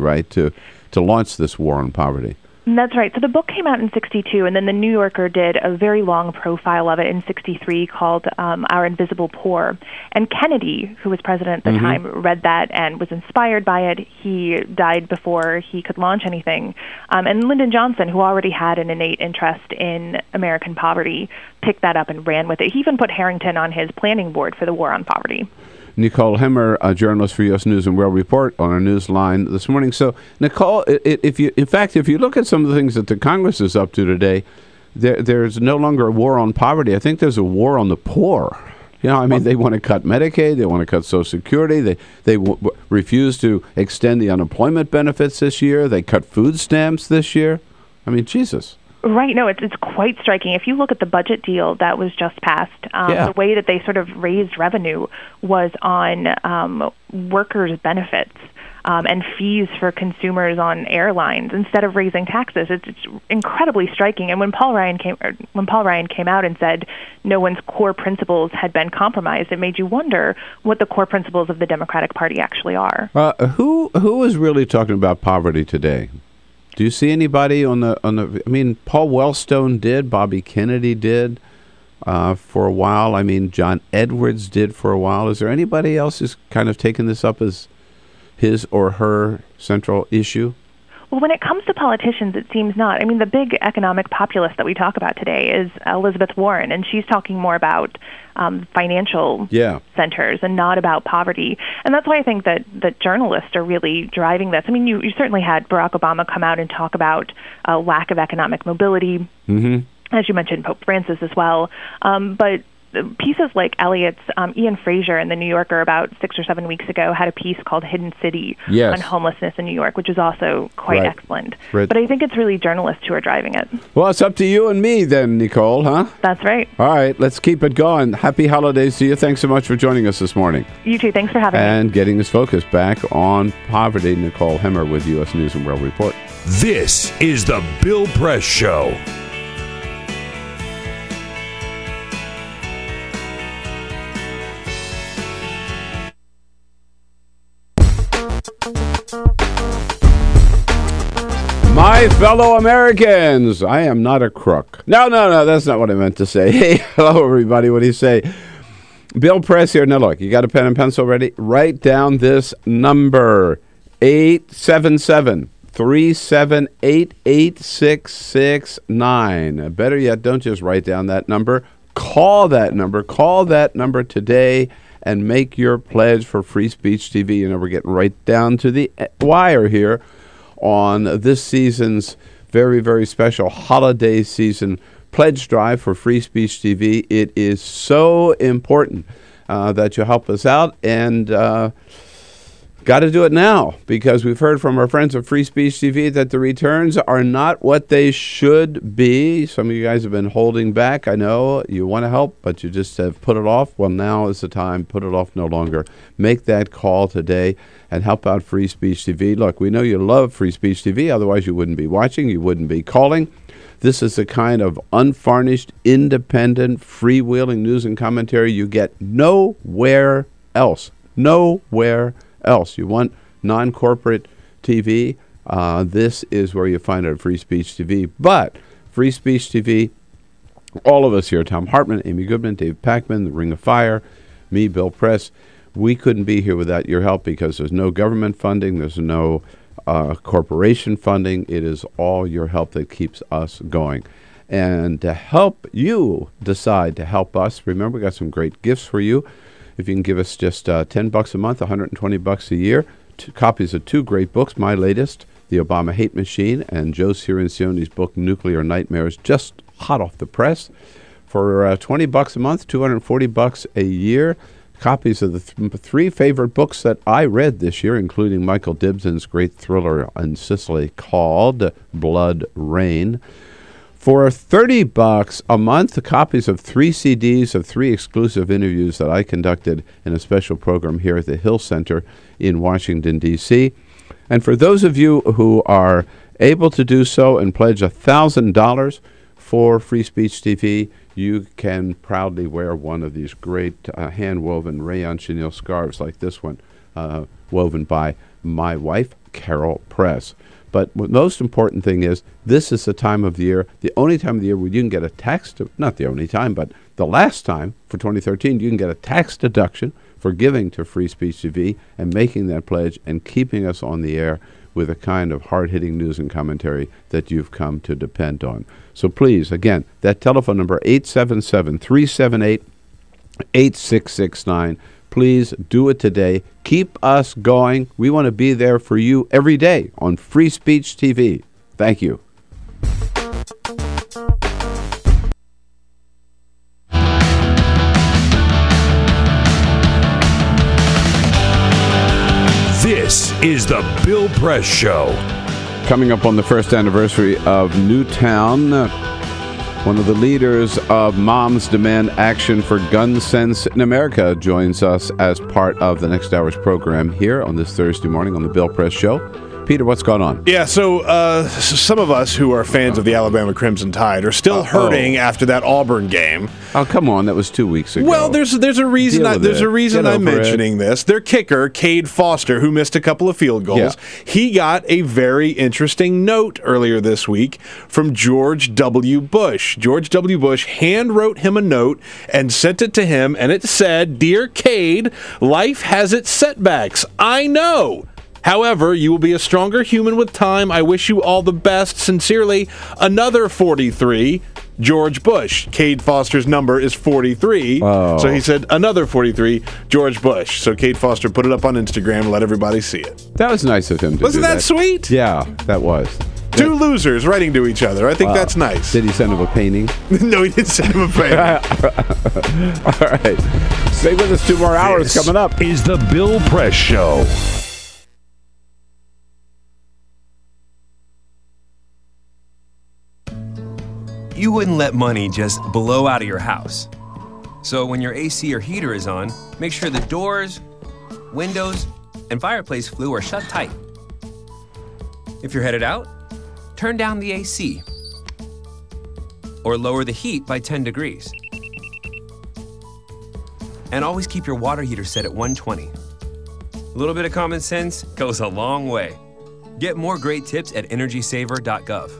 C: right, to launch this war on poverty.
N: That's right. So the book came out in 62, and then the New Yorker did a very long profile of it in 63 called Our Invisible Poor. And Kennedy, who was president at the time, read that and was inspired by it. He died before he could launch anything. And Lyndon Johnson, who already had an innate interest in American poverty, picked that up and ran with it. He even put Harrington on his planning board for the war on poverty.
C: Nicole Hemmer, a journalist for U.S. News and World Report, on our news line this morning. So, Nicole, if you look at some of the things that the Congress is up to today, there's no longer a war on poverty. I think there's a war on the poor. They want to cut Medicaid, they want to cut Social Security, they refuse to extend the unemployment benefits this year, they cut food stamps this year. I mean, Jesus.
N: Right. No, it's quite striking. If you look at the budget deal that was just passed, the way that they sort of raised revenue was on workers' benefits and fees for consumers on airlines instead of raising taxes. It's incredibly striking. And when Paul Ryan came out and said no one's core principles had been compromised, it made you wonder what the core principles of the Democratic Party actually are.
C: Who is really talking about poverty today? Do you see anybody on the? I mean, Paul Wellstone did. Bobby Kennedy did. for a while. I mean, John Edwards did for a while. Is there anybody else who's kind of taken this up as his or her central issue?
N: Well, when it comes to politicians, it seems not. I mean, the big economic populist that we talk about today is Elizabeth Warren, and she's talking more about financial centers and not about poverty. And that's why I think that journalists are really driving this. I mean, you certainly had Barack Obama come out and talk about a lack of economic mobility, as you mentioned, Pope Francis as well. But pieces like Elliot's, Ian Fraser in The New Yorker about 6 or 7 weeks ago had a piece called Hidden City on homelessness in New York, which is also quite excellent. But I think it's really journalists who are driving it.
C: Well, it's up to you and me then, Nicole, huh?
N: That's right.
C: All right, let's keep it going. Happy holidays to you. Thanks so much for joining us this morning.
N: You too. Thanks for having me.
C: And getting us focused back on poverty, Nicole Hemmer with U.S. News and World Report.
D: This is the Bill Press Show.
C: My fellow Americans, I am not a crook. No, that's not what I meant to say. Hey, hello, everybody. What do you say? Bill Press here. Now, look, you got a pen and pencil ready? Write down this number, 877-378-8669. Better yet, don't just write down that number. Call that number. Call that number today and make your pledge for Free Speech TV. You know, we're getting right down to the wire here on this season's very, very special holiday season pledge drive for Free Speech TV. It is so important that you help us out, and got to do it now, because we've heard from our friends at Free Speech TV that the returns are not what they should be. Some of you guys have been holding back. I know you want to help, but you just have put it off. Well, now is the time. Put it off no longer. Make that call today and help out Free Speech TV. Look, we know you love Free Speech TV. Otherwise, you wouldn't be watching. You wouldn't be calling. This is the kind of unvarnished, independent, freewheeling news and commentary you get nowhere else. Nowhere else. You want non-corporate TV? This is where you find it at Free Speech TV. But Free Speech TV, all of us here, Tom Hartman, Amy Goodman, Dave Packman, The Ring of Fire, me, Bill Press, we couldn't be here without your help, because there's no government funding, there's no corporation funding. It is all your help that keeps us going. And to help you decide to help us, remember, we got some great gifts for you. If you can give us just $10 a month, $120 a year, 2 copies of 2 great books, my latest, The Obama Hate Machine, and Joe Cirincioni's book, Nuclear Nightmares, just hot off the press. For $20 a month, $240 a year, copies of the 3 favorite books that I read this year, including Michael Dibson's great thriller in Sicily called Blood Rain. For $30 a month, the copies of 3 CDs of 3 exclusive interviews that I conducted in a special program here at the Hill Center in Washington, D.C. And for those of you who are able to do so and pledge $1,000 for Free Speech TV, you can proudly wear one of these great hand-woven rayon chenille scarves like this one, woven by my wife, Carol Press. But the most important thing is, this is the time of the year, the only time of the year where you can get a tax, not the only time, but the last time for 2013, you can get a tax deduction for giving to Free Speech TV and making that pledge and keeping us on the air with the kind of hard-hitting news and commentary that you've come to depend on. So please, again, that telephone number, 877-378-8669. Please do it today. Keep us going. We want to be there for you every day on Free Speech TV. Thank you.
D: This is the Bill Press Show.
C: Coming up on the first anniversary of Newtown, one of the leaders of Moms Demand Action for Gun Sense in America joins us as part of the next hour's program here on this Thursday morning on the Bill Press Show. Peter, what's going on?
B: Yeah, so some of us who are fans of the Alabama Crimson Tide are still hurting after that Auburn game.
C: Oh, come on, that was 2 weeks ago.
B: Well, there's a reason I'm mentioning this. Their kicker, Cade Foster, who missed a couple of field goals, he got a very interesting note earlier this week from George W. Bush. George W. Bush hand-wrote him a note and sent it to him, and it said, "Dear Cade, life has its setbacks. I know. However, you will be a stronger human with time. I wish you all the best. Sincerely, another 43, George Bush." Cade Foster's number is 43. Oh. So he said, another 43, George Bush. So Cade Foster put it up on Instagram and let everybody see it.
C: That was nice of him to do that.
B: Wasn't that sweet?
C: Yeah, that was.
B: Two losers writing to each other. I think that's nice.
C: Did he send him a painting?
B: No, he didn't send him a painting.
C: All right. Stay with us. 2 more hours coming up.
D: Is the Bill Press Show.
O: You wouldn't let money just blow out of your house. So when your AC or heater is on, make sure the doors, windows, and fireplace flue are shut tight. If you're headed out, turn down the AC or lower the heat by 10 degrees. And always keep your water heater set at 120. A little bit of common sense goes a long way. Get more great tips at energysaver.gov.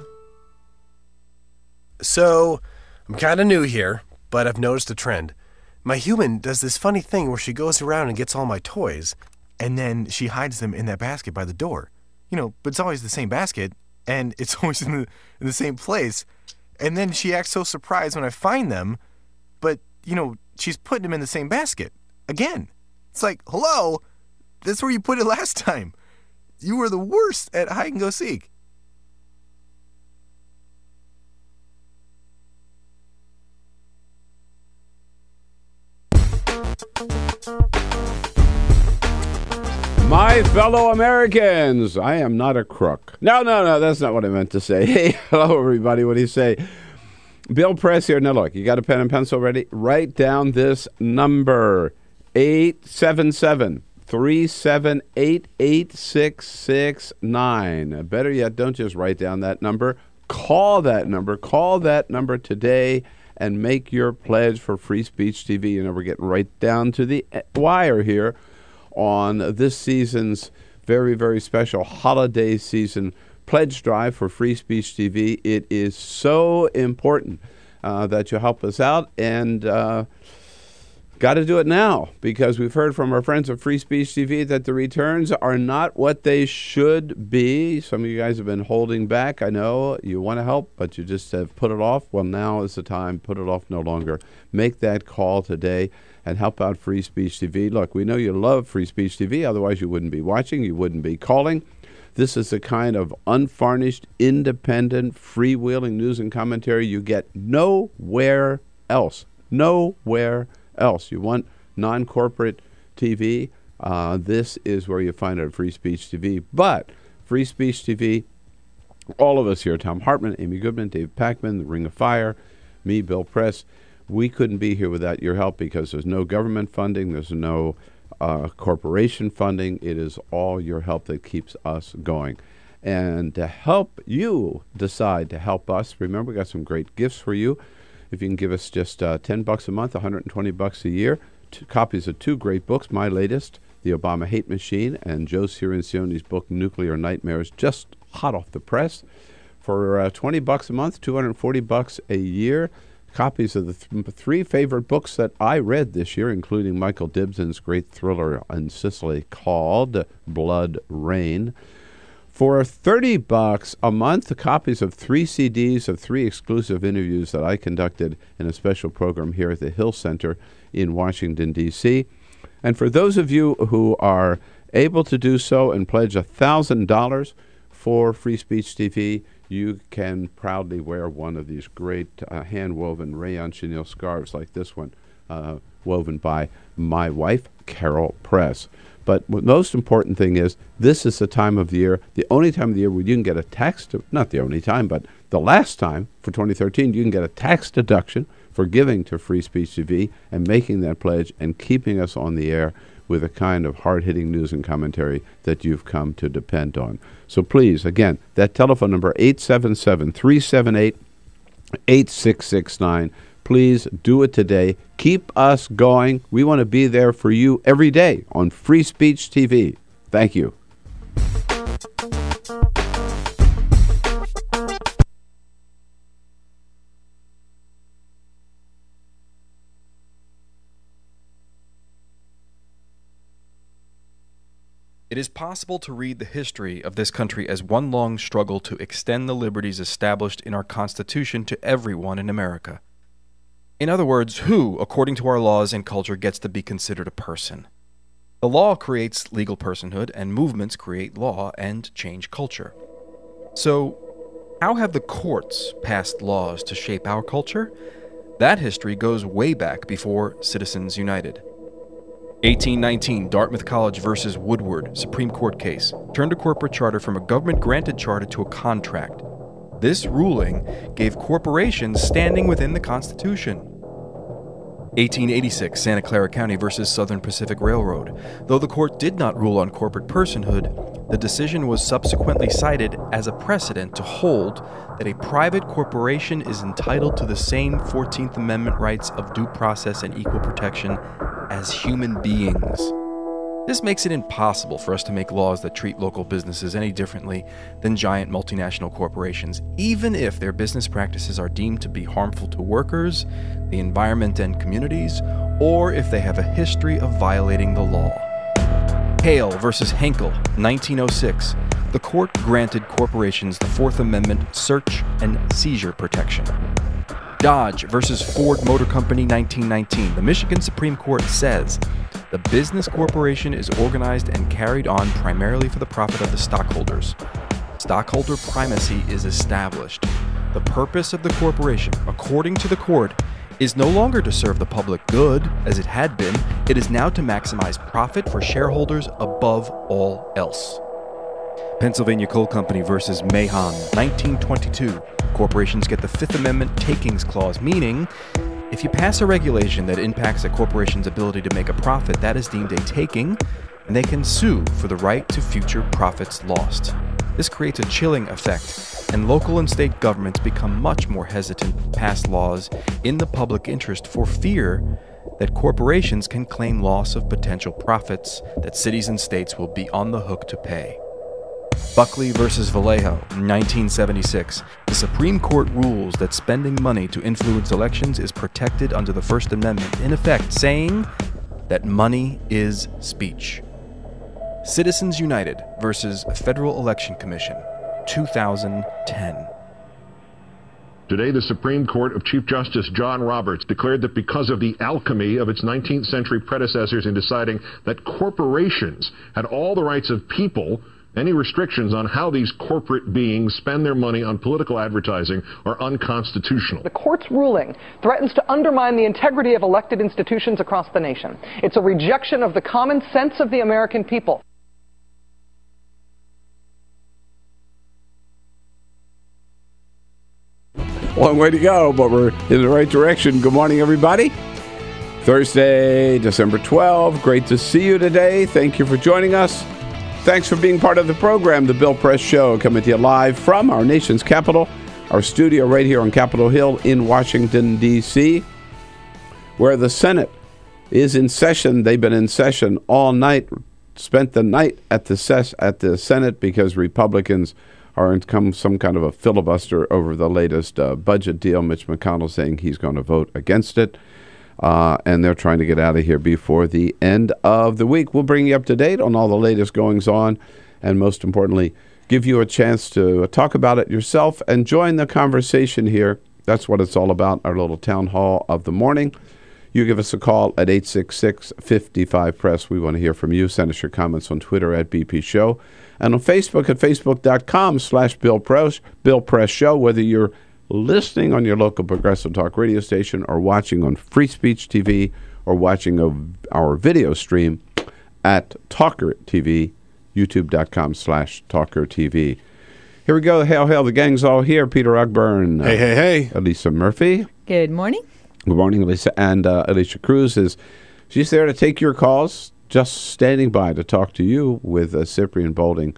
P: So, I'm kind of new here, but I've noticed a trend. My human does this funny thing where she goes around and gets all my toys, and then she hides them in that basket by the door. You know, but it's always the same basket, and it's always in the same place. And then she acts so surprised when I find them, but, you know, she's putting them in the same basket. Again. It's like, hello? That's where you put it last time. You were the worst at hide and go seek.
C: My fellow Americans, I am not a crook. No, that's not what I meant to say. Hey, hello, everybody. What do you say? Bill Press here. Now, look, you got a pen and pencil ready? Write down this number, 877-378-8669. Better yet, don't just write down that number. Call that number. Call that number today and make your pledge for Free Speech TV. You know, we're getting right down to the wire here on this season's very, very special holiday season pledge drive for Free Speech TV. It is so important that you help us out, and got to do it now, because we've heard from our friends at Free Speech TV that the returns are not what they should be. Some of you guys have been holding back. I know you want to help, but you just have put it off. Well, now is the time. Put it off no longer. Make that call today and help out Free Speech TV. Look, we know you love Free Speech TV. Otherwise, you wouldn't be watching. You wouldn't be calling. This is the kind of unvarnished, independent, freewheeling news and commentary you get nowhere else. Nowhere else. You want non-corporate TV? This is where you find it at Free Speech TV. But Free Speech TV, all of us here, Tom Hartman, Amy Goodman, Dave Packman, The Ring of Fire, me, Bill Press, we couldn't be here without your help, because there's no government funding, there's no corporation funding. It is all your help that keeps us going. And to help you decide to help us, remember, we got some great gifts for you. If you can give us just $10 a month, $120 a year, 2 copies of 2 great books, my latest, The Obama Hate Machine, and Joe Cirincione's book, Nuclear Nightmares, just hot off the press. For $20 a month, $240 a year, copies of the 3 favorite books that I read this year, including Michael Dibson's great thriller in Sicily called Blood Rain. For $30 a month, the copies of 3 CDs of 3 exclusive interviews that I conducted in a special program here at the Hill Center in Washington, D.C. And for those of you who are able to do so and pledge $1,000 for Free Speech TV, you can proudly wear one of these great hand-woven rayon chenille scarves like this one, woven by my wife, Carol Press. But the most important thing is, this is the time of the year, the only time of the year where you can get a tax, not the only time, but the last time for 2013, you can get a tax deduction for giving to Free Speech TV and making that pledge and keeping us on the air with the kind of hard-hitting news and commentary that you've come to depend on. So please, again, that telephone number, 877-378-8669. Please do it today. Keep us going. We want to be there for you every day on Free Speech TV. Thank you.
Q: It is possible to read the history of this country as one long struggle to extend the liberties established in our Constitution to everyone in America. In other words, who, according to our laws and culture, gets to be considered a person? The law creates legal personhood, and movements create law and change culture. So, how have the courts passed laws to shape our culture? That history goes way back before Citizens United. 1819, Dartmouth College versus Woodward, Supreme Court case, turned a corporate charter from a government-granted charter to a contract. This ruling gave corporations standing within the Constitution. 1886, Santa Clara County versus Southern Pacific Railroad. Though the court did not rule on corporate personhood, the decision was subsequently cited as a precedent to hold that a private corporation is entitled to the same 14th Amendment rights of due process and equal protection as human beings. This makes it impossible for us to make laws that treat local businesses any differently than giant multinational corporations, even if their business practices are deemed to be harmful to workers, the environment and communities, or if they have a history of violating the law. Hale versus Henkel, 1906. The court granted corporations the Fourth Amendment search and seizure protection. Dodge versus Ford Motor Company, 1919. The Michigan Supreme Court says the business corporation is organized and carried on primarily for the profit of the stockholders. Stockholder primacy is established. The purpose of the corporation, according to the court, is no longer to serve the public good, as it had been. It is now to maximize profit for shareholders above all else. Pennsylvania Coal Company versus Meghan, 1922. Corporations get the Fifth Amendment takings clause, meaning if you pass a regulation that impacts a corporation's ability to make a profit, that is deemed a taking, and they can sue for the right to future profits lost. This creates a chilling effect, and local and state governments become much more hesitant to pass laws in the public interest for fear that corporations can claim loss of potential profits that cities and states will be on the hook to pay. Buckley versus Vallejo, 1976. The Supreme Court rules that spending money to influence elections is protected under the First Amendment, in effect saying that money is speech. Citizens United versus Federal Election Commission, 2010.
R: Today, the Supreme Court of Chief Justice John Roberts declared that because of the alchemy of its 19th century predecessors in deciding that corporations had all the rights of people, any restrictions on how these corporate beings spend their money on political advertising are unconstitutional.
S: The court's ruling threatens to undermine the integrity of elected institutions across the nation. It's a rejection of the common sense of the American people.
C: Long way to go, but we're in the right direction. Good morning, everybody. Thursday, December 12th. Great to see you today. Thank you for joining us. Thanks for being part of the program, The Bill Press Show, coming to you live from our nation's capital, our studio right here on Capitol Hill in Washington, D.C., where the Senate is in session. They've been in session all night, spent the night at the Senate because Republicans are in some kind of a filibuster over the latest budget deal. Mitch McConnell saying he's going to vote against it. And they're trying to get out of here before the end of the week. We'll bring you up to date on all the latest goings on, and most importantly, give you a chance to talk about it yourself and join the conversation here. That's what it's all about, our little town hall of the morning. You give us a call at 866-55-PRESS. We want to hear from you. Send us your comments on Twitter at BP Show, and on Facebook at facebook.com/Bill Press Show, whether you're listening on your local Progressive Talk radio station or watching on Free Speech TV or watching our video stream at TawkrTV, youtube.com/TawkrTV. Here we go. Hail, hail. The gang's all here. Peter Ogburn.
B: Hey, hey, hey.
C: Elisa Murphy.
A: Good morning.
C: Good morning, Elisa. And Alicia Cruz she's there to take your calls, just standing by to talk to you with Cyprian Bolding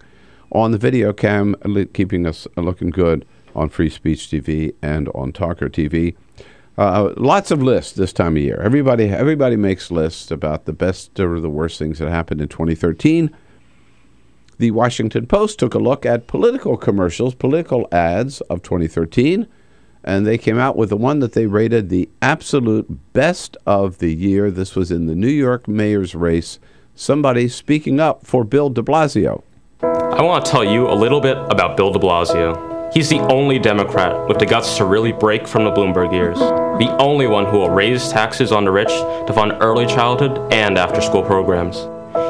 C: on the video cam, keeping us looking good on Free Speech TV and on TawkrTV. Lots of lists this time of year. Everybody makes lists about the best or the worst things that happened in 2013. The Washington Post took a look at political commercials, political ads of 2013, and they came out with the one that they rated the absolute best of the year. This was in the New York mayor's race. Somebody speaking up for Bill de Blasio.
T: I want to tell you a little bit about Bill de Blasio. He's the only Democrat with the guts to really break from the Bloomberg years. The only one who will raise taxes on the rich to fund early childhood and after-school programs.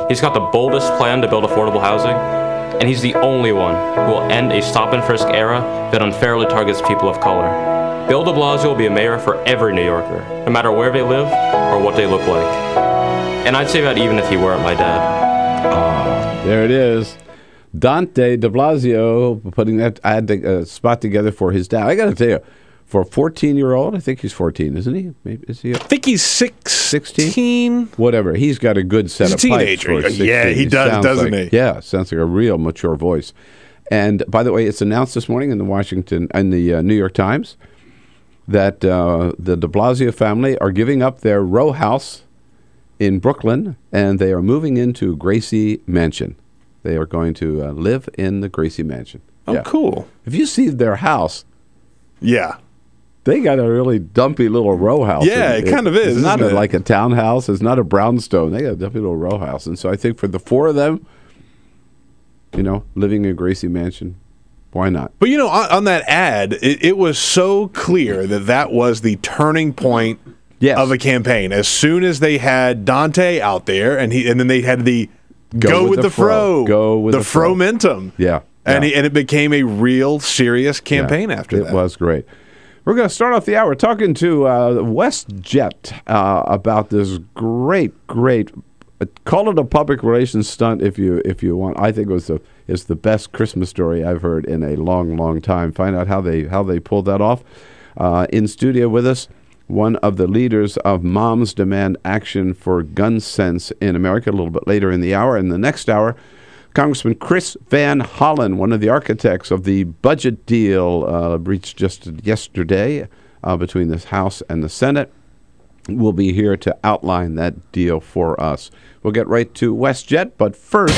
T: He's got the boldest plan to build affordable housing, and he's the only one who will end a stop-and-frisk era that unfairly targets people of color. Bill de Blasio will be a mayor for every New Yorker, no matter where they live or what they look like. And I'd say that even if he weren't my dad.
C: There it is. Dante de Blasio putting that ad spot together for his dad. I got to tell you, for a 14-year-old, I think he's 14, isn't he? Maybe, is he?
B: I think he's 16.
C: Whatever. He's got a good set of pipes for 16.
B: Yeah, he does, doesn't he?
C: Yeah, sounds like a real mature voice. And by the way, it's announced this morning in the New York Times that the de Blasio family are giving up their row house in Brooklyn, and they are moving into Gracie Mansion. They are going to live in the Gracie Mansion.
B: Oh, cool.
C: If you see their house,
B: yeah,
C: they got a really dumpy little row house.
B: Yeah, it kind of is.
C: It's not
B: isn't it?
C: like a townhouse. It's not a brownstone. They got a dumpy little row house. And so I think for the four of them, living in Gracie Mansion, why not?
B: But, on that ad, it was so clear that was the turning point of a campaign. As soon as they had Dante out there, and then they had the Go with the fro.
C: Go with the
B: fromentum.
C: Yeah.
B: And it became a real serious campaign after that.
C: It was great. We're going to start off the hour talking to WestJet about this great, call it a public relations stunt if you want. I think it's the best Christmas story I've heard in a long, long time. Find out how they pulled that off. In studio with us, one of the leaders of Moms Demand Action for Gun Sense in America, a little bit later in the hour. In the next hour, Congressman Chris Van Hollen, one of the architects of the budget deal reached just yesterday between this House and the Senate, will be here to outline that deal for us. We'll get right to WestJet, but first...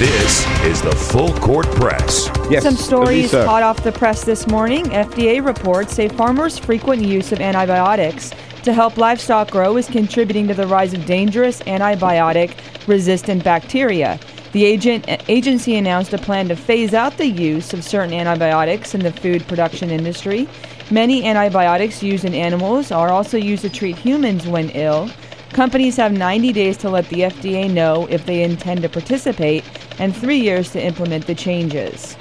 D: This is the Full Court Press.
C: Yes,
A: some stories
C: Elisa.
A: hot off the press this morning. FDA reports say farmers' frequent use of antibiotics to help livestock grow is contributing to the rise of dangerous antibiotic-resistant bacteria. The agency announced a plan to phase out the use of certain antibiotics in the food production industry. Many antibiotics used in animals are also used to treat humans when ill. Companies have 90 days to let the FDA know if they intend to participate and 3 years to implement the changes.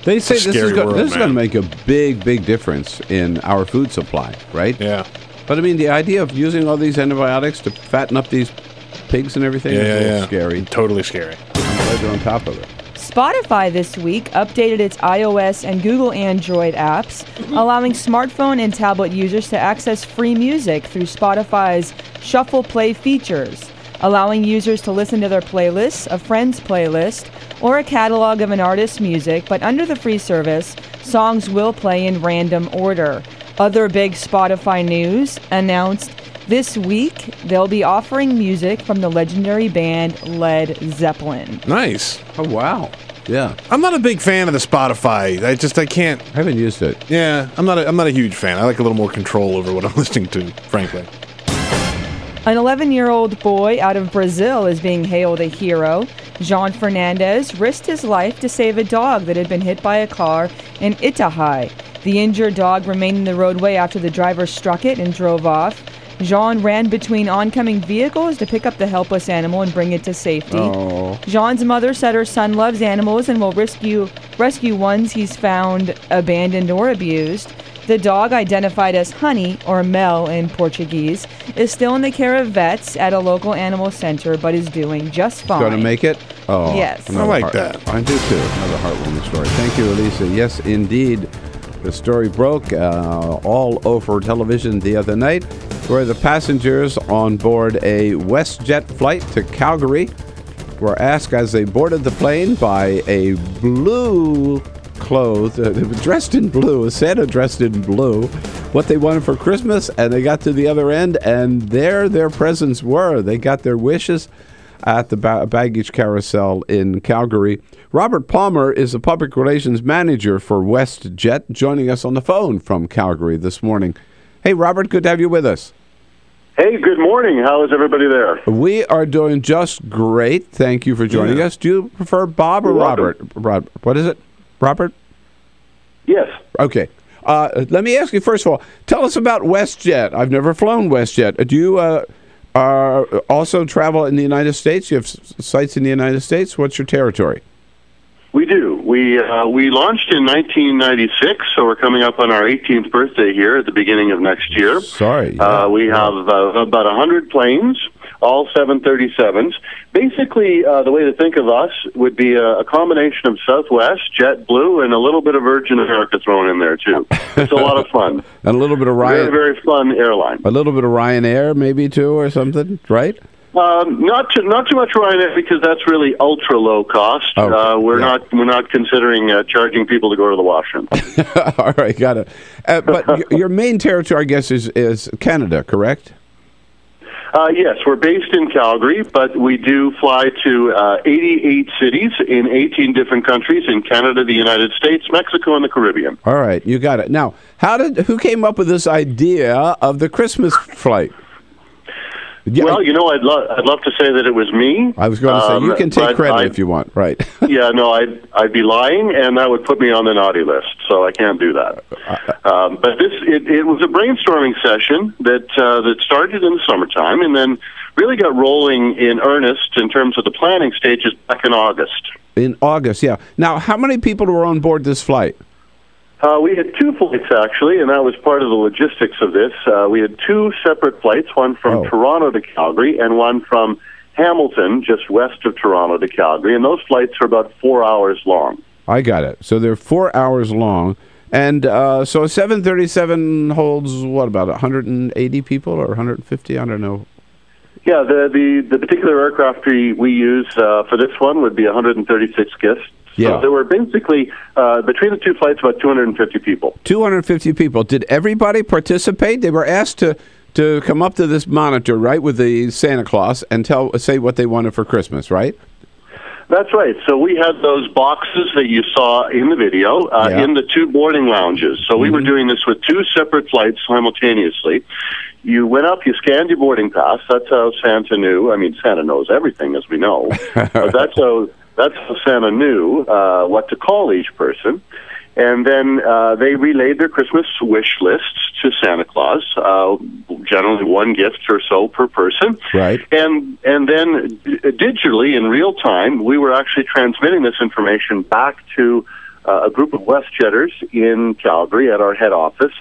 C: They say this is going to make a big difference in our food supply, right?
B: Yeah.
C: But I mean, the idea of using all these antibiotics to fatten up these pigs and everything is a little scary.
B: Totally scary.
C: I'm glad they're on top of it.
A: Spotify this week updated its iOS and Google Android apps, allowing smartphone and tablet users to access free music through Spotify's Shuffle Play features, allowing users to listen to their playlists, a friend's playlist, or a catalog of an artist's music, but under the free service, songs will play in random order. Other big Spotify news announced this week they'll be offering music from the legendary band Led Zeppelin.
B: Nice.
C: Oh, wow. Yeah.
B: I'm not a big fan of the Spotify. I can't.
C: I haven't used it.
B: Yeah, I'm not a huge fan. I like a little more control over what I'm listening to, frankly.
A: An 11-year-old boy out of Brazil is being hailed a hero. Jean Fernandez risked his life to save a dog that had been hit by a car in Itajaí. The injured dog remained in the roadway after the driver struck it and drove off. Jean ran between oncoming vehicles to pick up the helpless animal and bring it to safety.
C: Oh.
A: Jean's mother said her son loves animals and will rescue ones he's found abandoned or abused. The dog, identified as Honey, or Mel in Portuguese, is still in the care of vets at a local animal center, but is doing just fine.
C: Going to make it? Oh,
A: yes.
B: I like that.
C: I do too. Another heartwarming story. Thank you, Elisa. Yes, indeed. The story broke all over television the other night. where the passengers on board a WestJet flight to Calgary were asked as they boarded the plane by a dressed in blue, a Santa dressed in blue, what they wanted for Christmas, and they got to the other end, and there their presents were. They got their wishes at the baggage carousel in Calgary. Robert Palmer is the public relations manager for WestJet, joining us on the phone from Calgary this morning. Hey, Robert, good to have you with us.
U: Hey, good morning. How is everybody there?
C: We are doing just great. Thank you for joining us. Do you prefer Bob or Robert? What is it? Robert?
U: Yes.
C: Okay. Let me ask you, first of all, tell us about WestJet. I've never flown WestJet. Do you also travel in the United States? You have sites in the United States? What's your territory?
U: We do. We launched in 1996, so we're coming up on our 18th birthday here at the beginning of next year.
C: Sorry.
U: We have about 100 planes, all 737s. Basically, the way to think of us would be a combination of Southwest, JetBlue, and a little bit of Virgin America thrown in there, too. It's a lot of fun.
C: And a little bit of Ryanair.
U: Very, very fun airline.
C: A little bit of Ryanair, maybe, too, or something, right?
U: Not too much Ryanair, because that's really ultra low cost. We're not considering charging people to go to the washroom.
C: All right, got it. But your main territory, I guess, is Canada, correct?
U: Yes, we're based in Calgary, but we do fly to 88 cities in 18 different countries in Canada, the United States, Mexico, and the Caribbean.
C: All right, you got it. Now, who came up with this idea of the Christmas flight?
U: Well, I'd love to say that it was me.
C: I was going to say, you can take credit if you want, right?
U: Yeah, no, I'd be lying, and that would put me on the naughty list, so I can't do that. But it was a brainstorming session that started in the summertime, and then really got rolling in earnest in terms of the planning stages back in August.
C: In August, yeah. Now, how many people were on board this flight?
U: We had 2 flights, actually, and that was part of the logistics of this. We had 2 separate flights, one from Toronto to Calgary and one from Hamilton, just west of Toronto to Calgary, and those flights are about 4 hours long.
C: I got it. So they're 4 hours long, and so a 737 holds, what, about 180 people or 150? I don't know. Yeah,
U: the particular aircraft we use for this one would be 136 guests. So there were basically, between the 2 flights, about 250 people.
C: 250 people. Did everybody participate? They were asked to come up to this monitor, right, with the Santa Claus and say what they wanted for Christmas, right?
U: That's right. So we had those boxes that you saw in the video in the 2 boarding lounges. So we were doing this with 2 separate flights simultaneously. You went up, you scanned your boarding pass. That's how Santa knew. I mean, Santa knows everything, as we know. But that's how Santa knew what to call each person. And then they relayed their Christmas wish lists to Santa Claus, generally 1 gift or so per person.
C: Right.
U: And then digitally, in real time, we were actually transmitting this information back to a group of WestJetters in Calgary at our head office,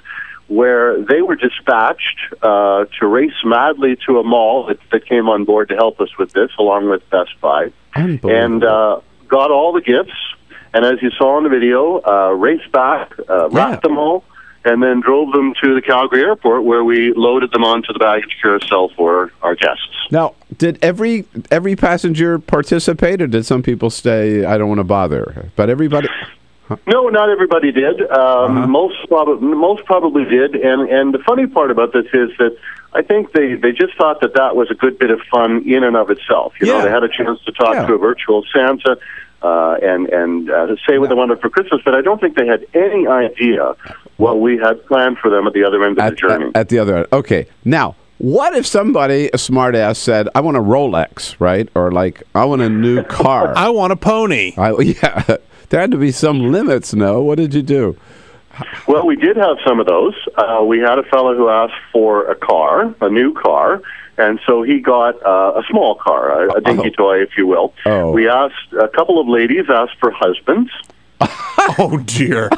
U: where they were dispatched to race madly to a mall that came on board to help us with this, along with Best Buy, and got all the gifts. And as you saw in the video, raced back, wrapped them all, and then drove them to the Calgary airport, where we loaded them onto the baggage carousel for our guests.
C: Now, did every passenger participate, or did some people say, I don't want to bother? But everybody...
U: No, not everybody did. Most probably did. And the funny part about this is that I think they just thought that was a good bit of fun in and of itself. You know, they had a chance to talk to a virtual Santa and say what they wanted for Christmas, but I don't think they had any idea what we had planned for them at the other end of the journey.
C: At the other end. Okay. Now, what if somebody, a smartass, said, I want a Rolex, right? Or like, I want a new car.
B: I want a pony.
C: There had to be some limits, no? What did you do?
U: Well, we did have some of those. We had a fellow who asked for a new car, and so he got a small car, a dinky toy, if you will. We asked, a couple of ladies asked for husbands.
B: Oh, dear.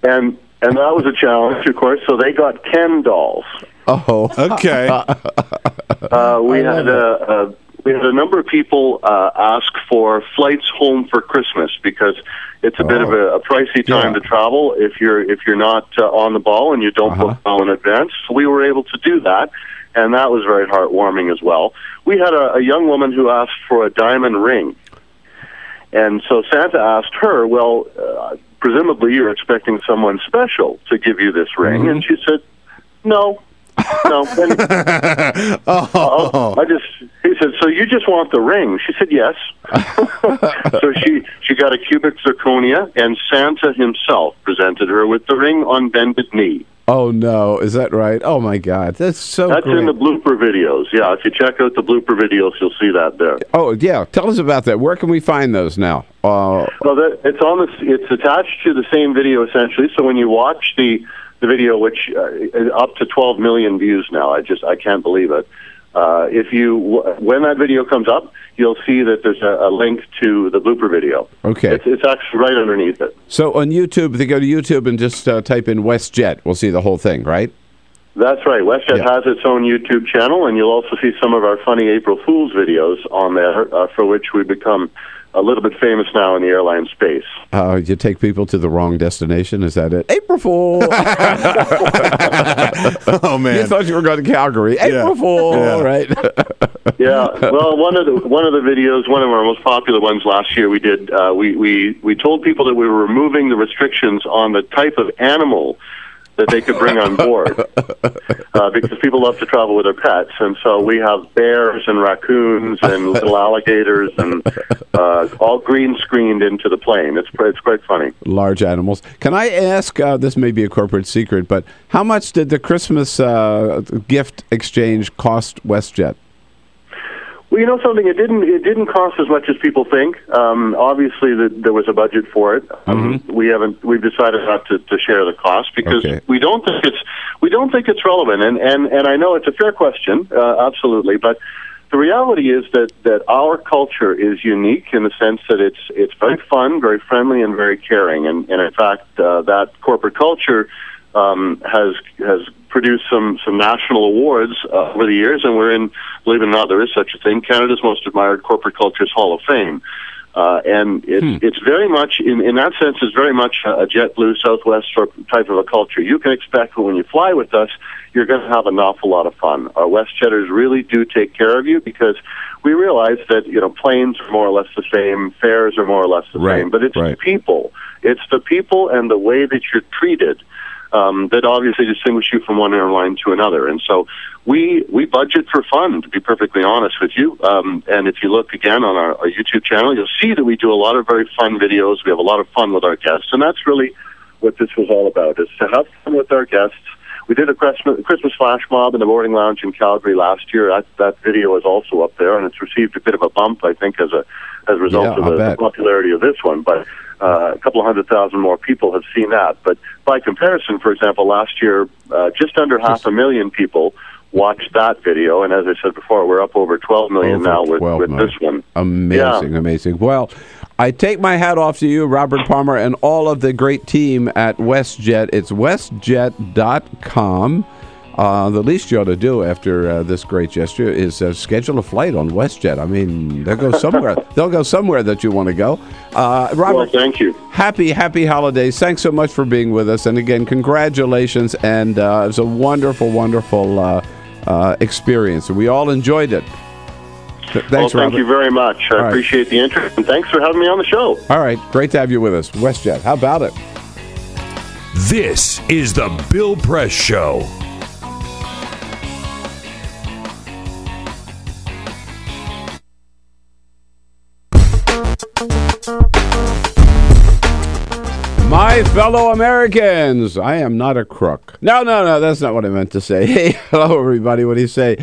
U: And that was a challenge, of course, so they got Ken dolls.
B: Okay.
U: We had a number of people ask for flights home for Christmas, because it's a bit of a pricey time to travel if you're not on the ball and you don't book well in advance. So we were able to do that, and that was very heartwarming as well. We had a young woman who asked for a diamond ring. And so Santa asked her, well, presumably you're expecting someone special to give you this ring. And she said, no. He said, so you just want the ring? She said, yes. So she got a cubic zirconia, and Santa himself presented her with the ring on bended knee.
C: Oh, no. Is that right? Oh, my God. That's great.
U: In the blooper videos. Yeah, if you check out the blooper videos, you'll see that there.
C: Oh, yeah. Tell us about that. Where can we find those now?
U: Well, it's attached to the same video, essentially. So when you watch the video, which is up to 12 million views now, I can't believe it. When that video comes up, you'll see that there's a link to the blooper video.
C: Okay.
U: It's actually right underneath it.
C: So on YouTube, they go to YouTube and just type in WestJet. We'll see the whole thing, right?
U: That's right. WestJet has its own YouTube channel, and you'll also see some of our funny April Fool's videos on there, for which we've become a little bit famous now in the airline space.
C: You take people to the wrong destination, is that it? April Fool!
B: Oh, man.
C: You thought you were going to Calgary. April Fool, right?
U: Yeah. Well, one of the videos, one of our most popular ones last year, we did. We told people that we were removing the restrictions on the type of animal that they could bring on board, because people love to travel with their pets, and so we have bears and raccoons and little alligators and all green screened into the plane. It's quite funny.
C: Large animals. Can I ask? This may be a corporate secret, but how much did the Christmas gift exchange cost WestJet?
U: Well, you know something, it didn't cost as much as people think. Obviously, there was a budget for it. We've decided not to share the cost because we don't think it's relevant. And I know it's a fair question, absolutely, but the reality is that our culture is unique in the sense that it's very fun, very friendly, and very caring. And in fact, that corporate culture has produced some national awards over the years, and we're in, believe it or not, there is such a thing, Canada's Most Admired Corporate Cultures Hall of Fame. And it's very much, in that sense, it's very much a JetBlue, Southwest type of a culture. You can expect that when you fly with us, you're going to have an awful lot of fun. Our WestJetters really do take care of you because we realize that, planes are more or less the same, fares are more or less the same, but it's the people. It's the people and the way that you're treated that obviously distinguish you from one airline to another. And so we budget for fun, to be perfectly honest with you. And if you look again on our YouTube channel, you'll see that we do a lot of very fun videos. We have a lot of fun with our guests. And that's really what this was all about, is to have fun with our guests. We did a Christmas flash mob in the boarding lounge in Calgary last year. That video is also up there, and it's received a bit of a bump, I think, as a result of the popularity of this one. But a couple of 100,000 more people have seen that. But by comparison, for example, last year, just under 500,000 people watched that video. And as I said before, we're up over 12 million now with this one.
C: Amazing, amazing. Well, I take my hat off to you, Robert Palmer, and all of the great team at WestJet. It's westjet.com. The least you ought to do after this great gesture is schedule a flight on WestJet. I mean, they'll go somewhere. They'll go somewhere that you want to go. Robert,
U: well, thank you.
C: Happy holidays. Thanks so much for being with us. And again, congratulations. And it was a wonderful, wonderful experience. We all enjoyed it. Thanks,
U: thank you very much. I appreciate the interest, and thanks for having me on the show.
C: All right. Great to have you with us. WestJet, how about it?
D: This is the Bill Press Show.
C: My fellow Americans, I am not a crook. No, that's not what I meant to say. Hey, hello, everybody. What do you say?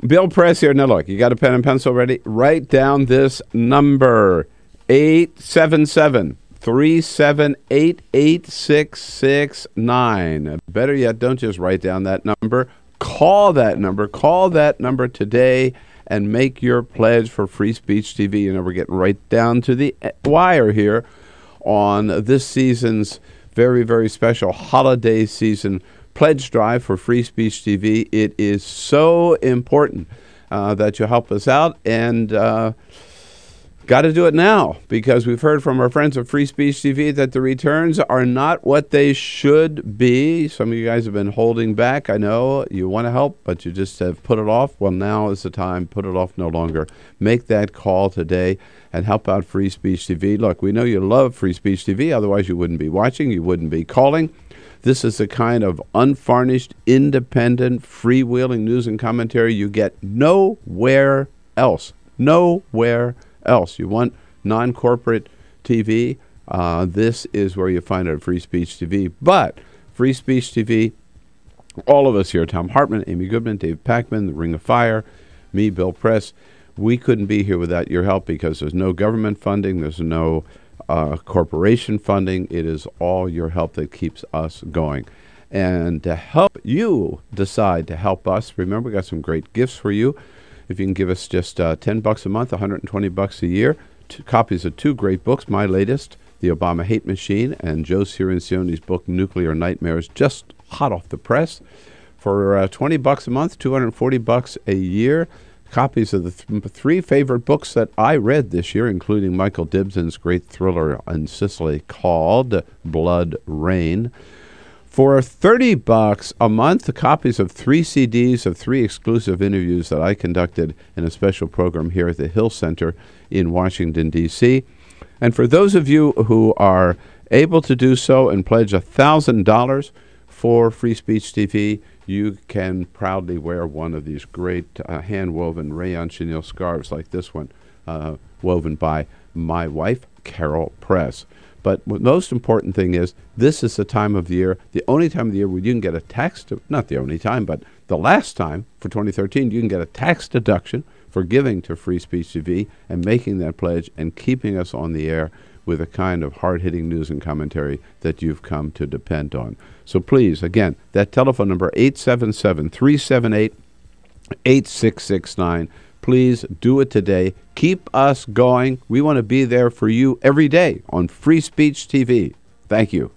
C: Bill Press here. Now, look, you got a pen and pencil ready? Write down this number, 877-378-8669. Better yet, don't just write down that number. Call that number. Call that number today and make your pledge for Free Speech TV. You know, we're getting right down to the wire here on this season's very, very special holiday season pledge drive for Free Speech TV. It is so important that you help us out. And got to do it now, because we've heard from our friends at Free Speech TV that the returns are not what they should be. Some of you guys have been holding back. I know you want to help, but you just have put it off. Well, now is the time. Put it off no longer. Make that call today and help out Free Speech TV. Look, we know you love Free Speech TV. Otherwise, you wouldn't be watching. You wouldn't be calling. This is the kind of unvarnished, independent, freewheeling news and commentary you get nowhere else. Nowhere else. You want non-corporate TV? This is where you find it at Free Speech TV. But Free Speech TV, all of us here, Tom Hartman, Amy Goodman, Dave Packman, The Ring of Fire, me, Bill Press, we couldn't be here without your help, because there's no government funding, there's no corporation funding. It is all your help that keeps us going. And to help you decide to help us, remember, we got some great gifts for you. If you can give us just $10 a month, $120 a year, 2 copies of 2 great books, my latest, The Obama Hate Machine, and Joe Cirincione's book, Nuclear Nightmares, just hot off the press. For $20 a month, $240 a year, copies of the 3 favorite books that I read this year, including Michael Dibson's great thriller in Sicily called Blood Rain. For $30 a month, the copies of 3 CDs of 3 exclusive interviews that I conducted in a special program here at the Hill Center in Washington, D.C. And for those of you who are able to do so and pledge $1,000 for Free Speech TV, you can proudly wear one of these great hand-woven rayon chenille scarves like this one, woven by my wife, Carol Press. But the most important thing is, this is the time of the year, the only time of the year where you can get a tax, not the only time, but the last time for 2013, you can get a tax deduction for giving to Free Speech TV and making that pledge and keeping us on the air with a kind of hard-hitting news and commentary that you've come to depend on. So please, again, that telephone number, 877-378-8669. Please do it today. Keep us going. We want to be there for you every day on Free Speech TV. Thank you.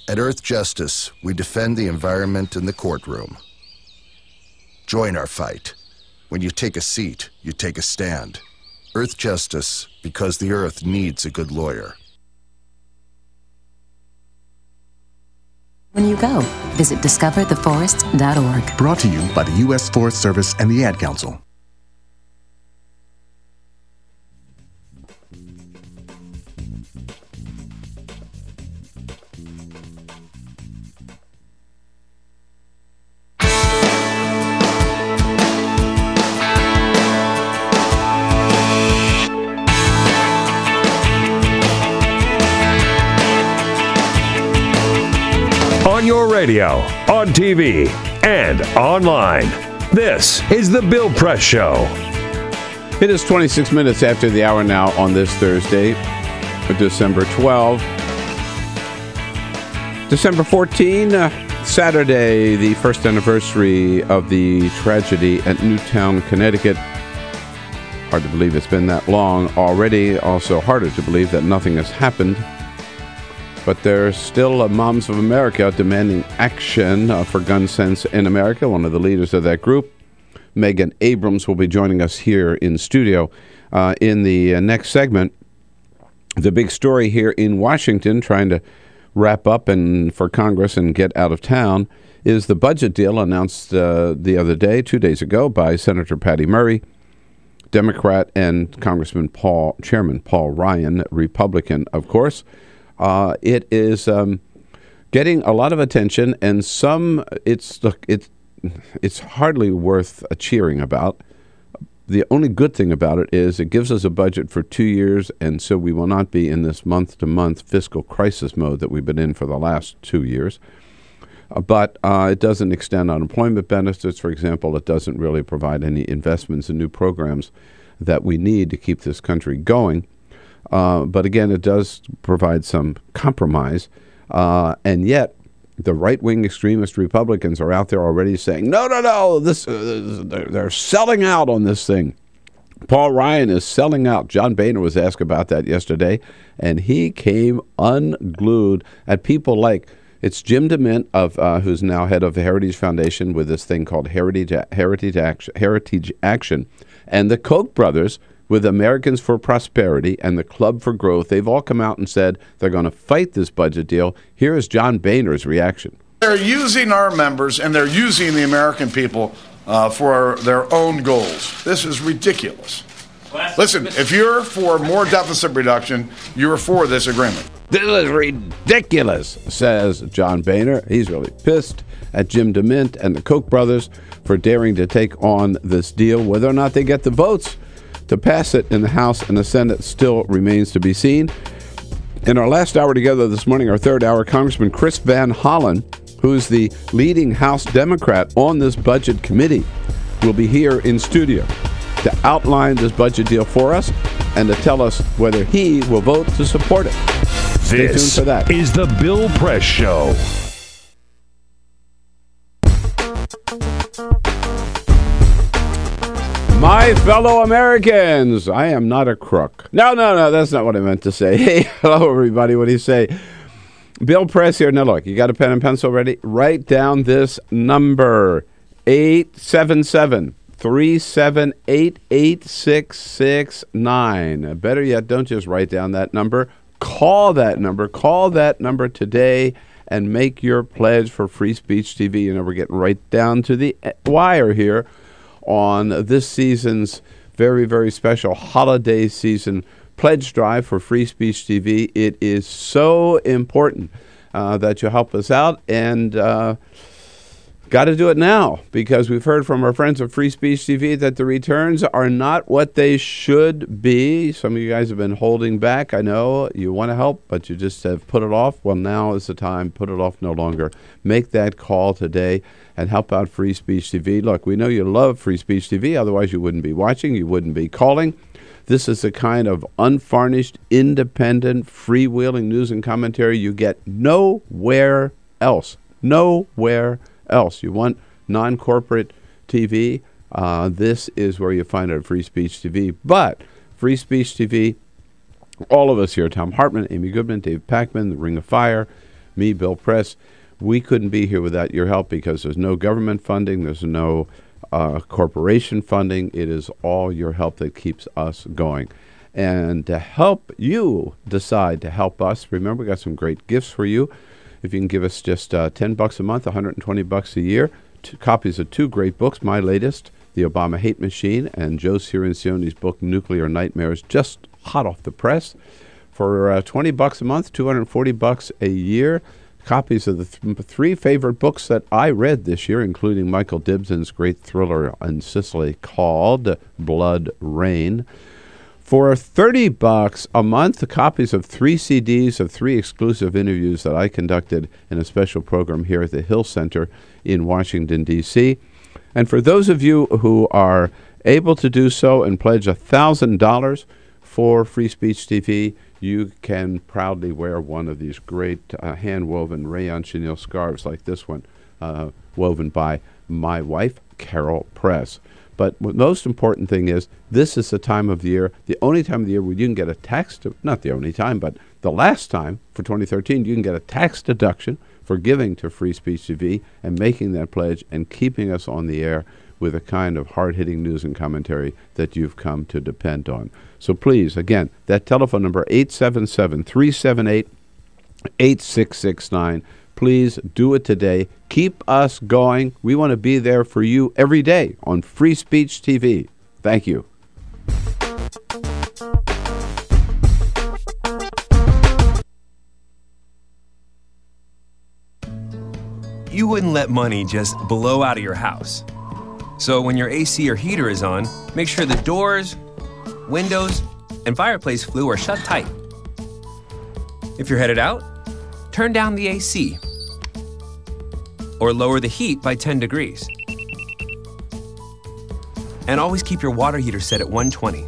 E: At Earth Justice, we defend the environment in the courtroom. Join our fight. When you take a seat, you take a stand. Earth Justice, because the Earth needs a good lawyer.
V: When you go, visit discovertheforest.org.
W: Brought to you by the U.S. Forest Service and the Ad Council.
D: On your radio, on TV, and online. This is The Bill Press Show.
C: It is 26 minutes after the hour now on this Thursday, December 12. December 14, Saturday, the first anniversary of the tragedy at Newtown, Connecticut. Hard to believe it's been that long already. Also harder to believe that nothing has happened. But there's still Moms of America demanding action for gun sense in America. One of the leaders of that group, Meghan Abrams, will be joining us here in studio in the next segment. The big story here in Washington, trying to wrap up and for Congress and get out of town, is the budget deal announced the other day, 2 days ago, by Senator Patty Murray, Democrat, and Chairman Paul Ryan, Republican, of course. It is getting a lot of attention, and it's hardly worth cheering about. The only good thing about it is it gives us a budget for 2 years, and so we will not be in this month-to-month fiscal crisis mode that we've been in for the last 2 years. But it doesn't extend unemployment benefits, for example. It doesn't really provide any investments in new programs that we need to keep this country going. But again, it does provide some compromise. And yet, the right-wing extremist Republicans are out there already saying, no, they're selling out on this thing. Paul Ryan is selling out. John Boehner was asked about that yesterday, and he came unglued at people like, it's Jim DeMint, who's now head of the Heritage Foundation with this thing called Heritage Action, and the Koch brothers with Americans for Prosperity and the Club for Growth. They've all come out and said they're going to fight this budget deal. Here is John Boehner's reaction.
F: They're using our members and they're using the American people for their own goals. This is ridiculous. Listen, if you're for more deficit reduction, you're for this agreement.
C: This is ridiculous, says John Boehner. He's really pissed at Jim DeMint and the Koch brothers for daring to take on this deal. Whether or not they get the votes to pass it in the House and the Senate still remains to be seen. In our last hour together this morning, our third hour, Congressman Chris Van Hollen, who's the leading House Democrat on this budget committee, will be here in studio to outline this budget deal for us and to tell us whether he will vote to support it. Stay tuned for that.
D: This is the Bill Press Show.
C: My fellow Americans, I am not a crook. No, that's not what I meant to say. Hey, hello, everybody. What do you say? Bill Press here. Now, look, you got a pen and pencil ready? Write down this number, 877-378-8669. Better yet, don't just write down that number. Call that number. Call that number today and make your pledge for Free Speech TV. You know, we're getting right down to the wire here on this season's very, very special holiday season pledge drive for Free Speech TV. It is so important that you help us out, and got to do it now, because we've heard from our friends at Free Speech TV that the returns are not what they should be. Some of you guys have been holding back. I know you want to help, but you just have put it off. Well, now is the time. Put it off no longer. Make that call today and help out Free Speech TV. Look, we know you love Free Speech TV. Otherwise, you wouldn't be watching. You wouldn't be calling. This is the kind of unvarnished, independent, freewheeling news and commentary you get nowhere else. Nowhere else. You want non-corporate TV? This is where you find it at Free Speech TV. But Free Speech TV, all of us here, Tom Hartman, Amy Goodman, Dave Packman, The Ring of Fire, me, Bill Press, we couldn't be here without your help, because there's no government funding, there's no corporation funding. It is all your help that keeps us going. And to help you decide to help us, remember, we got some great gifts for you. If you can give us just $10 a month, $120 a year, 2 copies of 2 great books, my latest, The Obama Hate Machine, and Joe Cirincioni's book, Nuclear Nightmares, just hot off the press. For $20 a month, $240 a year, copies of the 3 favorite books that I read this year, including Michael Dibson's great thriller in Sicily called Blood Rain. For $30 a month, the copies of 3 CDs of 3 exclusive interviews that I conducted in a special program here at the Hill Center in Washington, D.C. And for those of you who are able to do so and pledge $1,000 for Free Speech TV, you can proudly wear one of these great hand-woven rayon chenille scarves like this one, woven by my wife, Carol Press. But the most important thing is, this is the time of the year, the only time of the year where you can get a tax, not the only time, but the last time for 2013, you can get a tax deduction for giving to Free Speech TV and making that pledge and keeping us on the air with the kind of hard-hitting news and commentary that you've come to depend on. So please, again, that telephone number, 877-378-8669. Please do it today. Keep us going. We want to be there for you every day on Free Speech TV. Thank you.
O: You wouldn't let money just blow out of your house. So when your AC or heater is on, make sure the doors, windows, and fireplace flue are shut tight. If you're headed out, turn down the AC or lower the heat by 10 degrees. And always keep your water heater set at 120.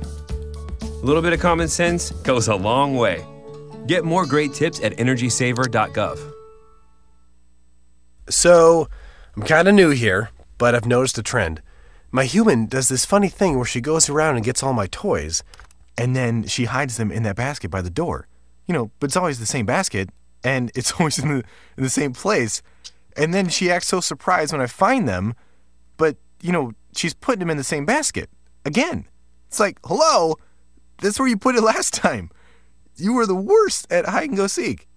O: A little bit of common sense goes a long way. Get more great tips at energysaver.gov.
P: So, I'm kind of new here, but I've noticed a trend. My human does this funny thing where she goes around and gets all my toys, and then she hides them in that basket by the door. But it's always the same basket, and it's always in the same place. And then she acts so surprised when I find them, but, she's putting them in the same basket. Again. It's like, hello? That's where you put it last time. You were the worst at hide and go seek.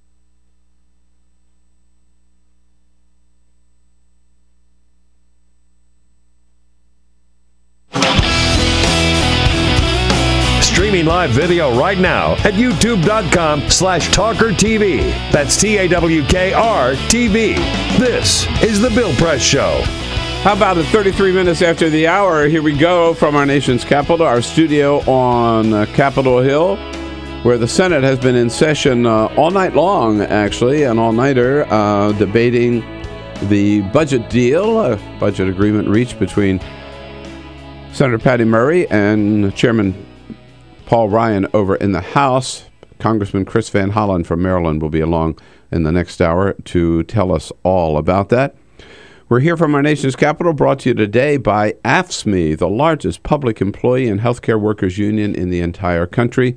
D: Streaming live video right now at youtube.com/TawkrTV. That's TAWKR-TV. This is The Bill Press Show.
C: How about it? 33 minutes after the hour, here we go from our nation's capital, our studio on Capitol Hill, where the Senate has been in session all night long, actually, an all-nighter, debating the budget deal, a budget agreement reached between Senator Patty Murray and Chairman Paul Ryan over in the House. Congressman Chris Van Hollen from Maryland will be along in the next hour to tell us all about that. We're here from our nation's capital, brought to you today by AFSCME, the largest public employee and healthcare workers union in the entire country.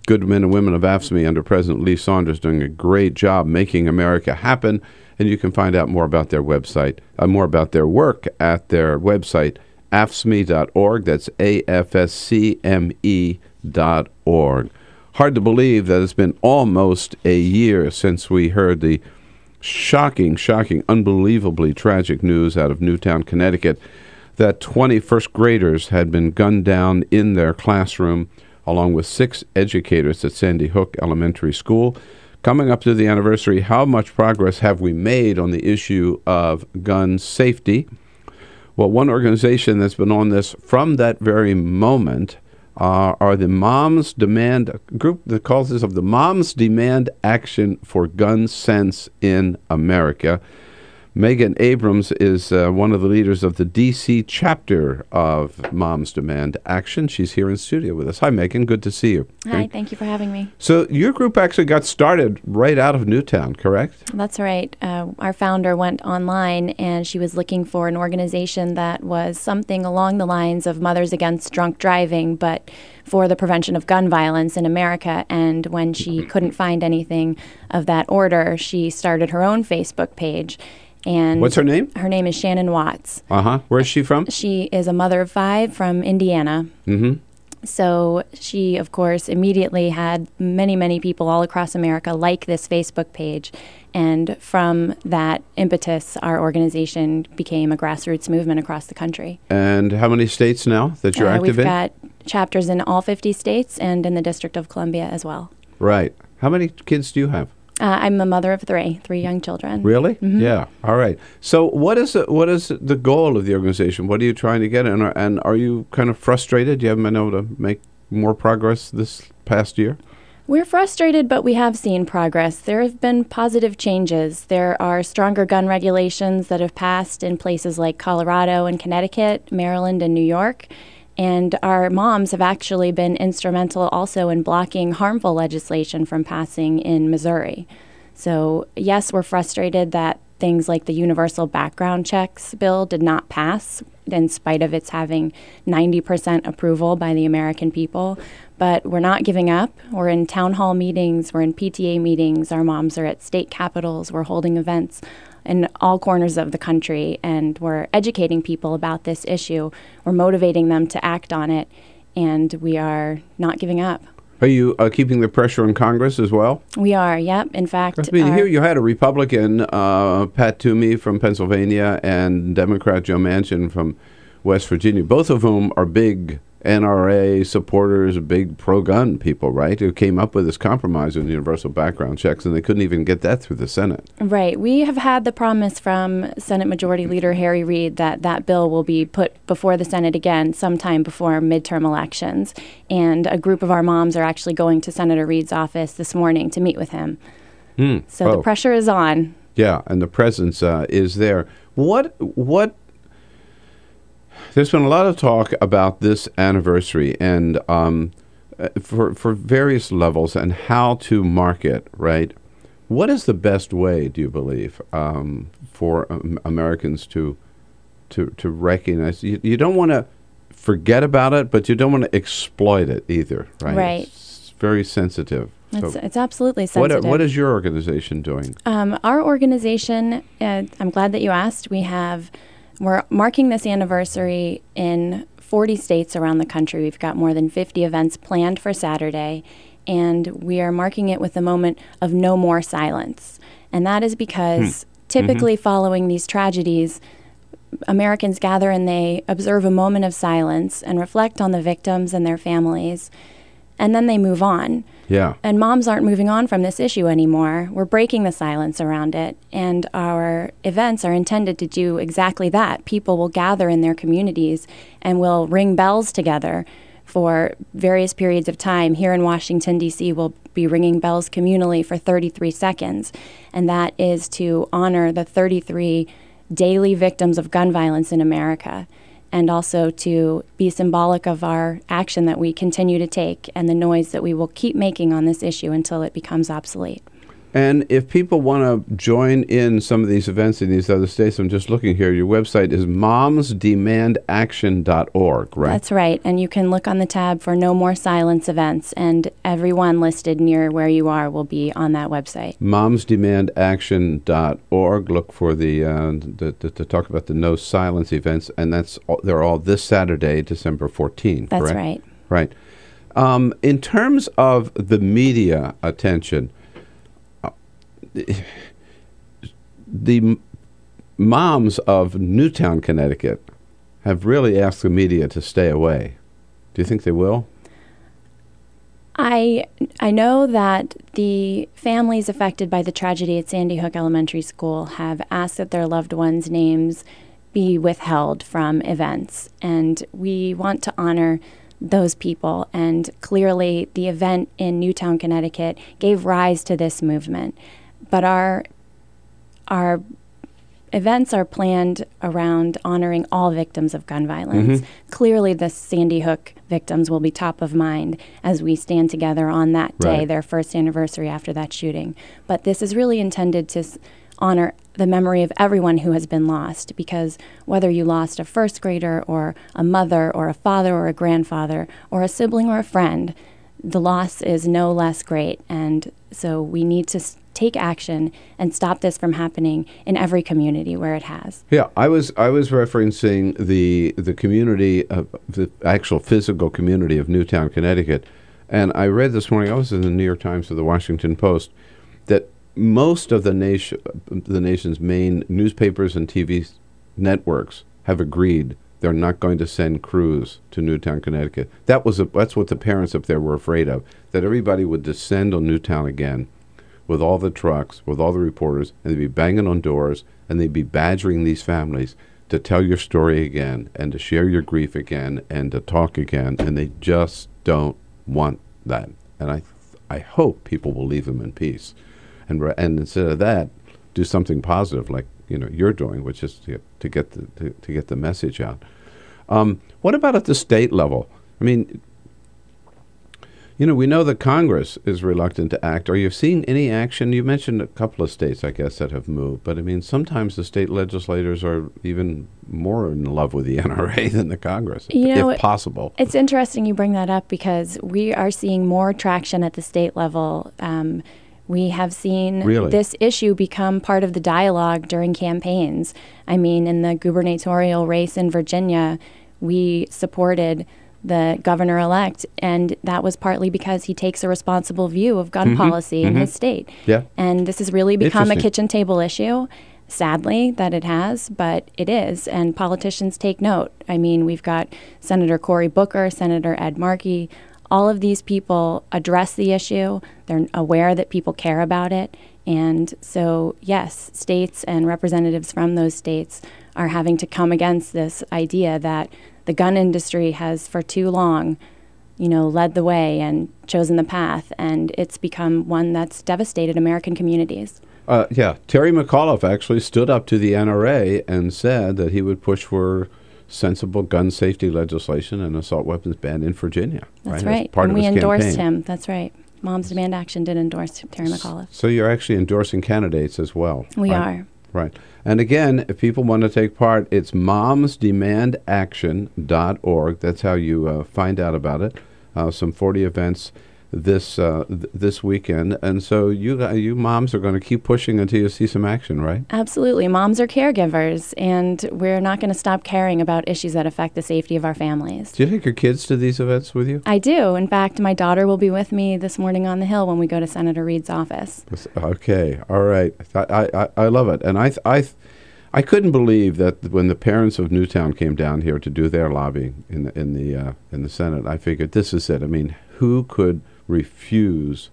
C: Good men and women of AFSCME under President Lee Saunders doing a great job making America happen. And you can find out more about their website, more about their work at their website, afscme.org. That's AFSCME.org. Hard to believe that it's been almost a year since we heard the shocking, unbelievably tragic news out of Newtown, Connecticut, that 20 first graders had been gunned down in their classroom, along with 6 educators at Sandy Hook Elementary School. Coming up to the anniversary, how much progress have we made on the issue of gun safety? Well, one organization that's been on this from that very moment are the Moms Demand, a group that calls this of the Moms Demand Action for Gun Sense in America. Meghan Abrams is one of the leaders of the D.C. chapter of Moms Demand Action. She's here in studio with us. Hi, Meghan. Good to see you.
G: Hi, thank you for having me.
C: So your group actually got started right out of Newtown, correct?
G: That's right. Our founder went online, and she was looking for an organization that was something along the lines of Mothers Against Drunk Driving, but for the prevention of gun violence in America. And when she couldn't find anything of that order, she started her own Facebook page. And
C: what's her name?
G: Her name is Shannon Watts.
C: Where's she from?
G: She is a mother of 5 from Indiana.
C: Mm-hmm.
G: So she, of course, immediately had many people all across America like this Facebook page. And from that impetus, our organization became a grassroots movement across the country.
C: And how many states now that you're active in?
G: We've got chapters in all 50 states and in the District of Columbia as well.
C: Right. How many kids do you have?
G: I'm a mother of 3 young children.
C: Really?
G: Mm-hmm.
C: Yeah. All right. So what is the goal of the organization? What are you trying to get? And are you kind of frustrated? You haven't been able to make more progress this past year?
G: We're frustrated, but we have seen progress. There have been positive changes. There are stronger gun regulations that have passed in places like Colorado and Connecticut, Maryland, and New York. And our moms have actually been instrumental also in blocking harmful legislation from passing in Missouri. So, yes, we're frustrated that things like the universal background checks bill did not pass, in spite of its having 90% approval by the American people. But we're not giving up. We're in town hall meetings. We're in PTA meetings. Our moms are at state capitals. We're holding events in all corners of the country, and we're educating people about this issue. We're motivating them to act on it, and we are not giving up.
C: Are you keeping the pressure on Congress as well?
G: We are, yep. In fact,
C: I mean, here you had a Republican, Pat Toomey from Pennsylvania, and Democrat Joe Manchin from West Virginia, both of whom are big NRA supporters, big pro-gun people, right, who came up with this compromise with universal background checks, and they couldn't even get that through the Senate.
G: Right. We have had the promise from Senate Majority Leader Harry Reid that that bill will be put before the Senate again sometime before midterm elections. And a group of our moms are actually going to Senator Reid's office this morning to meet with him. So the pressure is on.
C: Yeah, and the presence is there. There's been a lot of talk about this anniversary, and for various levels and how to market, right? What is the best way, do you believe, for Americans to recognize? You don't want to forget about it, but you don't want to exploit it either, right?
G: Right.
C: It's very sensitive.
G: It's absolutely sensitive.
C: What is your organization doing?
G: Our organization, I'm glad that you asked. We're marking this anniversary in 40 states around the country. We've got more than 50 events planned for Saturday, and we are marking it with a moment of no more silence. And that is because typically following these tragedies, Americans gather and they observe a moment of silence and reflect on the victims and their families, and then they move on.
C: Yeah.
G: And moms aren't moving on from this issue anymore. We're breaking the silence around it, and our events are intended to do exactly that. People will gather in their communities and will ring bells together for various periods of time. Here in Washington, D.C., we'll be ringing bells communally for 33 seconds, and that is to honor the 33 daily victims of gun violence in America, and also to be symbolic of our action that we continue to take and the noise that we will keep making on this issue until it becomes obsolete.
C: And if people want to join in some of these events in these other states, I'm just looking here, your website is momsdemandaction.org, right?
G: That's right. And you can look on the tab for No More Silence events, and everyone listed near where you are will be on that website.
C: momsdemandaction.org. Look for to talk about the No Silence events, and they're all this Saturday, December 14th,
G: That's
C: correct?
G: right.
C: Right. In terms of the media attention, the moms of Newtown, Connecticut have really asked the media to stay away. Do you think they will?
G: I know that the families affected by the tragedy at Sandy Hook Elementary School have asked that their loved ones' names be withheld from events, and we want to honor those people. And clearly the event in Newtown, Connecticut gave rise to this movement. But our events are planned around honoring all victims of gun violence. Clearly, the Sandy Hook victims will be top of mind as we stand together on that day, their first anniversary after that shooting. But this is really intended to honor the memory of everyone who has been lost, because whether you lost a first grader or a mother or a father or a grandfather or a sibling or a friend, the loss is no less great. And so we need to take action and stop this from happening in every community where it has.
C: Yeah, I was referencing the community, the actual physical community of Newtown, Connecticut, and I read this morning, I was in the New York Times or the Washington Post, that most of the nation's main newspapers and TV networks have agreed they're not going to send crews to Newtown, Connecticut. That's what the parents up there were afraid of, that everybody would descend on Newtown again with all the trucks, with all the reporters, and they'd be banging on doors, and they'd be badgering these families to tell your story again, and to share your grief again, and to talk again, and they just don't want that. And I hope people will leave them in peace. And instead of that, do something positive like you're doing, which is to get the message out. What about at the state level? I mean, we know that Congress is reluctant to act. Are you seeing any action? You mentioned a couple of states, I guess, that have moved. But, I mean, sometimes the state legislators are even more in love with the NRA than the Congress, if possible.
G: It's interesting you bring that up, because we are seeing more traction at the state level. We have seen this issue become part of the dialogue during campaigns. I mean, in the gubernatorial race in Virginia, we supported the governor-elect, and that was partly because he takes a responsible view of gun policy in his state.
C: Yeah.
G: And this has really become a kitchen table issue, sadly that it has, but it is, and politicians take note. I mean, we've got Senator Cory Booker, Senator Ed Markey. All of these people address the issue. They're aware that people care about it. And so, yes, states and representatives from those states are having to come against this idea that the gun industry has for too long, led the way and chosen the path, and it's become one that's devastated American communities.
C: Terry McAuliffe actually stood up to the NRA and said that he would push for sensible gun safety legislation and assault weapons ban in Virginia.
G: That's
C: right.
G: right.
C: Part
G: and
C: of
G: we
C: his
G: endorsed
C: campaign.
G: him. That's right. Moms Demand Action did endorse Terry McAuliffe.
C: So you're actually endorsing candidates as well.
G: We
C: right?
G: are.
C: Right. And again, if people want to take part, it's momsdemandaction.org. That's how you find out about it. Some 40 events this weekend. And so you moms are going to keep pushing until you see some action, right?
G: Absolutely. Moms are caregivers, and we're not going to stop caring about issues that affect the safety of our families.
C: Do you take your kids to these events with you?
G: I do. In fact, my daughter will be with me this morning on the Hill when we go to Senator Reid's office.
C: Okay. All right. I love it. And I couldn't believe that when the parents of Newtown came down here to do their lobbying in the Senate, I figured this is it. I mean, who could refuse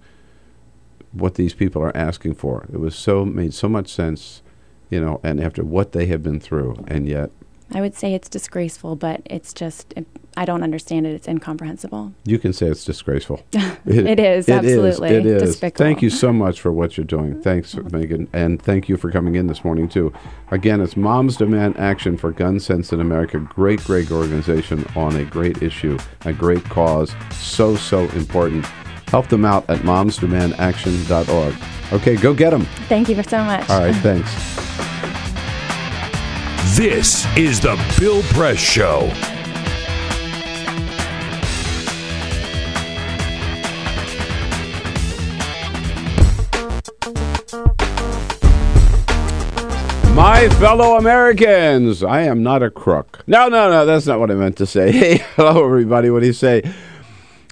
C: what these people are asking for? It was made so much sense, and after what they have been through, and yet
G: I would say it's disgraceful, but it's just, I don't understand it. It's incomprehensible.
C: You can say it's disgraceful.
G: It is, absolutely.
C: It is.
G: Despicable.
C: Thank you so much for what you're doing. Thanks, Meghan. And thank you for coming in this morning, too. Again, it's Moms Demand Action for Gun Sense in America. Great, great organization on a great issue, a great cause. So important. Help them out at momsdemandaction.org. Okay, go get them.
G: Thank you so much.
C: All right, thanks.
D: This is the Bill Press Show.
C: My fellow Americans, I am not a crook. No, that's not what I meant to say. Hey, hello, everybody. What do you say?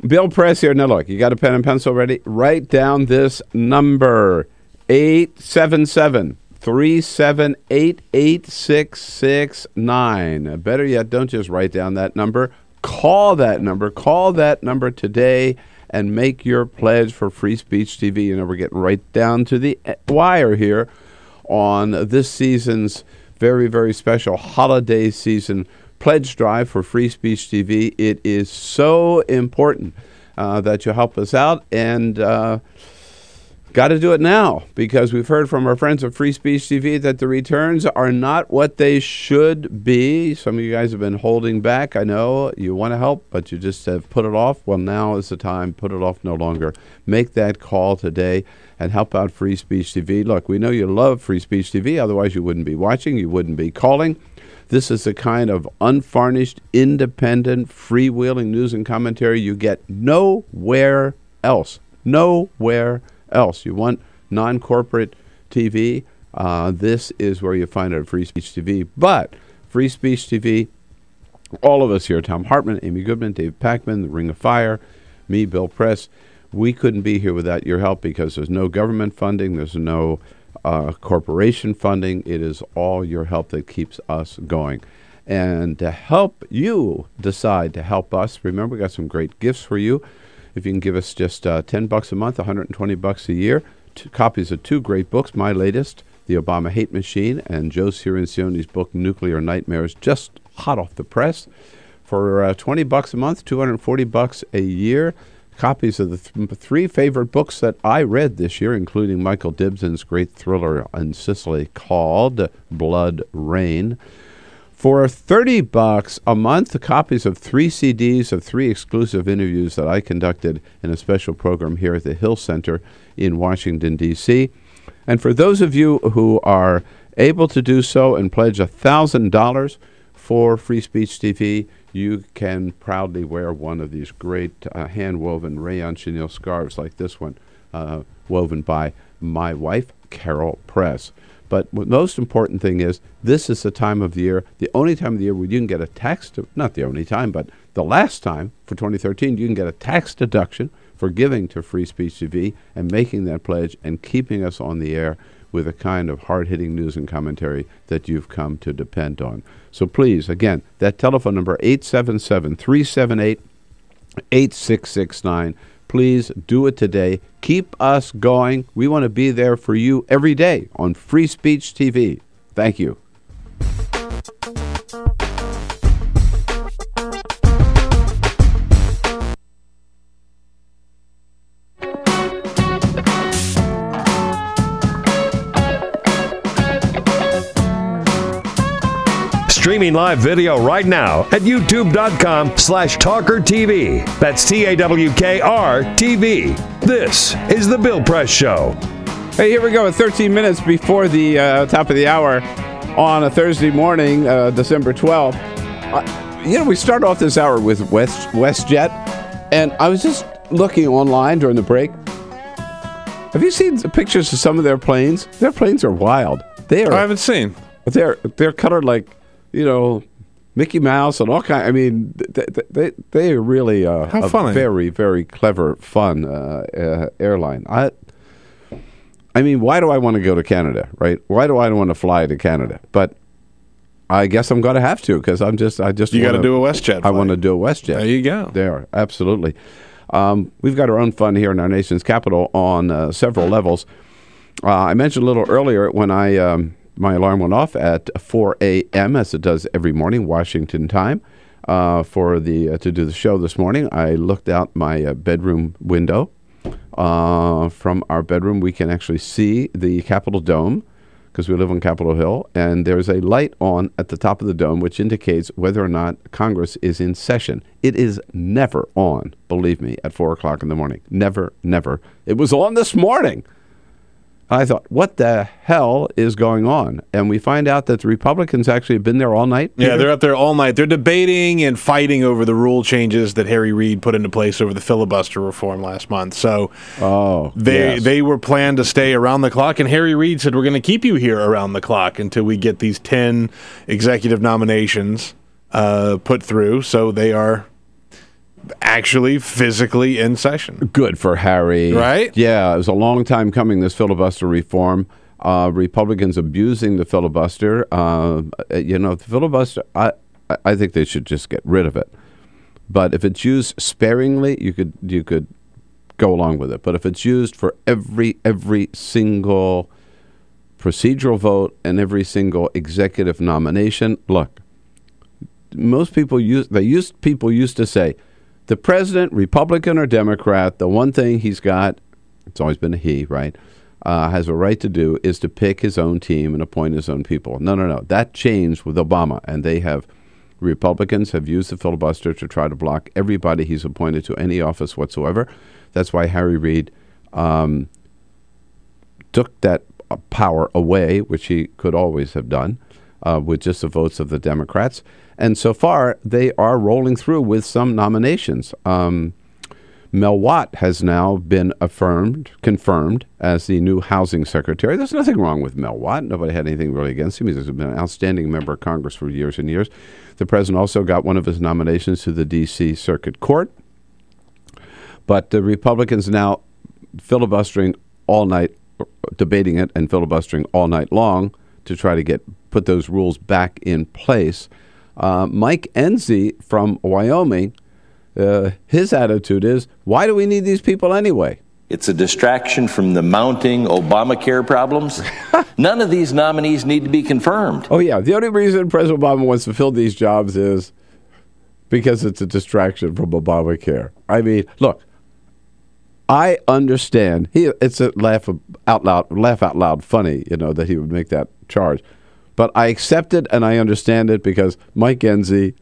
C: Bill Press here. Now, look, you got a pen and pencil ready? Write down this number, 877-378-8669. Better yet, don't just write down that number. Call that number. Call that number today and make your pledge for Free Speech TV. You know, we're getting right down to the wire here on this season's very, very special holiday season pledge drive for Free Speech TV. It is so important that you help us out, and got to do it now, because we've heard from our friends at Free Speech TV that the returns are not what they should be. Some of you guys have been holding back. I know you want to help, but you just have put it off. Well, now is the time. Put it off no longer. Make that call today and help out Free Speech TV. Look, we know you love Free Speech TV. Otherwise, you wouldn't be watching. You wouldn't be calling. This is the kind of unvarnished, independent, freewheeling news and commentary you get nowhere else. Nowhere else. You want non-corporate TV? This is where you find it at Free Speech TV. But Free Speech TV, all of us here, Tom Hartman, Amy Goodman, Dave Packman, The Ring of Fire, me, Bill Press, we couldn't be here without your help, because there's no government funding, there's no corporation funding. It is all your help that keeps us going. And to help you decide to help us, remember, we got some great gifts for you. If you can give us just $10 a month, $120 a year, 2 copies of 2 great books, my latest, The Obama Hate Machine, and Joe Cirincioni's book, Nuclear Nightmares, just hot off the press. For $20 a month, $240 a year, copies of the 3 favorite books that I read this year, including Michael Dibson's great thriller in Sicily called Blood Rain. For $30 a month, copies of 3 CDs of 3 exclusive interviews that I conducted in a special program here at the Hill Center in Washington, D.C. And for those of you who are able to do so and pledge $1,000 for Free Speech TV, you can proudly wear one of these great hand-woven rayon chenille scarves like this one, woven by my wife, Carol Press. But the most important thing is, this is the time of the year, the only time of the year where you can get a tax, not the only time, but the last time for 2013, you can get a tax deduction for giving to Free Speech TV and making that pledge and keeping us on the air with the kind of hard-hitting news and commentary that you've come to depend on. So please, again, that telephone number, 877-378-8669. Please do it today. Keep us going. We want to be there for you every day on Free Speech TV. Thank you.
D: Streaming streaming live video right now at youtube.com/TawkrTV. That's TAWKR-TV. This is The Bill Press Show.
C: Hey, here we go at 13 minutes before the top of the hour on a Thursday morning, December 12th. We start off this hour with WestJet, and I was just looking online during the break. Have you seen the pictures of some of their planes? Their planes are wild. I
B: haven't seen.
C: They're colored like, Mickey Mouse and all kind. I mean, they are really a very, very clever, fun airline. I mean, why do I want to go to Canada, right? Why do I want to fly to Canada? But I guess I'm going to have to because you got to
B: do a WestJet flight.
C: I want to do a WestJet.
B: There you go.
C: There, absolutely. We've got our own fun here in our nation's capital on several levels. I mentioned a little earlier when my alarm went off at 4 a.m., as it does every morning, Washington time, to do the show this morning. I looked out my bedroom window. From our bedroom, we can actually see the Capitol Dome because we live on Capitol Hill, and there's a light on at the top of the dome which indicates whether or not Congress is in session. It is never on, believe me, at 4 o'clock in the morning. Never, never. It was on this morning. I thought, what the hell is going on? And we find out that the Republicans actually have been there all night.
B: Yeah, they're up there all night. They're debating and fighting over the rule changes that Harry Reid put into place over the filibuster reform last month. So they were planned to stay around the clock, and Harry Reid said, we're going to keep you here around the clock until we get these 10 executive nominations put through. So they are actually physically in session.
C: Good for Harry.
B: Right?
C: Yeah, it was a long time coming, this filibuster reform. Republicans abusing the filibuster. The filibuster, I think they should just get rid of it. But if it's used sparingly, you could go along with it. But if it's used for every single procedural vote and every single executive nomination, look, people used to say, the president, Republican or Democrat, the one thing he's got, it's always been a he, right, has a right to do is to pick his own team and appoint his own people. No. That changed with Obama, and Republicans have used the filibuster to try to block everybody he's appointed to any office whatsoever. That's why Harry Reid took that power away, which he could always have done, with just the votes of the Democrats. And so far, they are rolling through with some nominations. Mel Watt has now been confirmed as the new housing secretary. There's nothing wrong with Mel Watt. Nobody had anything really against him. He's been an outstanding member of Congress for years and years. The president also got one of his nominations to the D.C. Circuit Court. But the Republicans now filibustering all night, debating it and filibustering all night long to try to put those rules back in place. Mike Enzi from Wyoming, his attitude is, why do we need these people anyway?
H: It's a distraction from the mounting Obamacare problems. None of these nominees need to be confirmed.
C: Oh, yeah. The only reason President Obama wants to fill these jobs is because it's a distraction from Obamacare. I mean, look, I understand. It's a laugh out loud funny, that he would make that charge. But I accept it and I understand it because Mike Enzi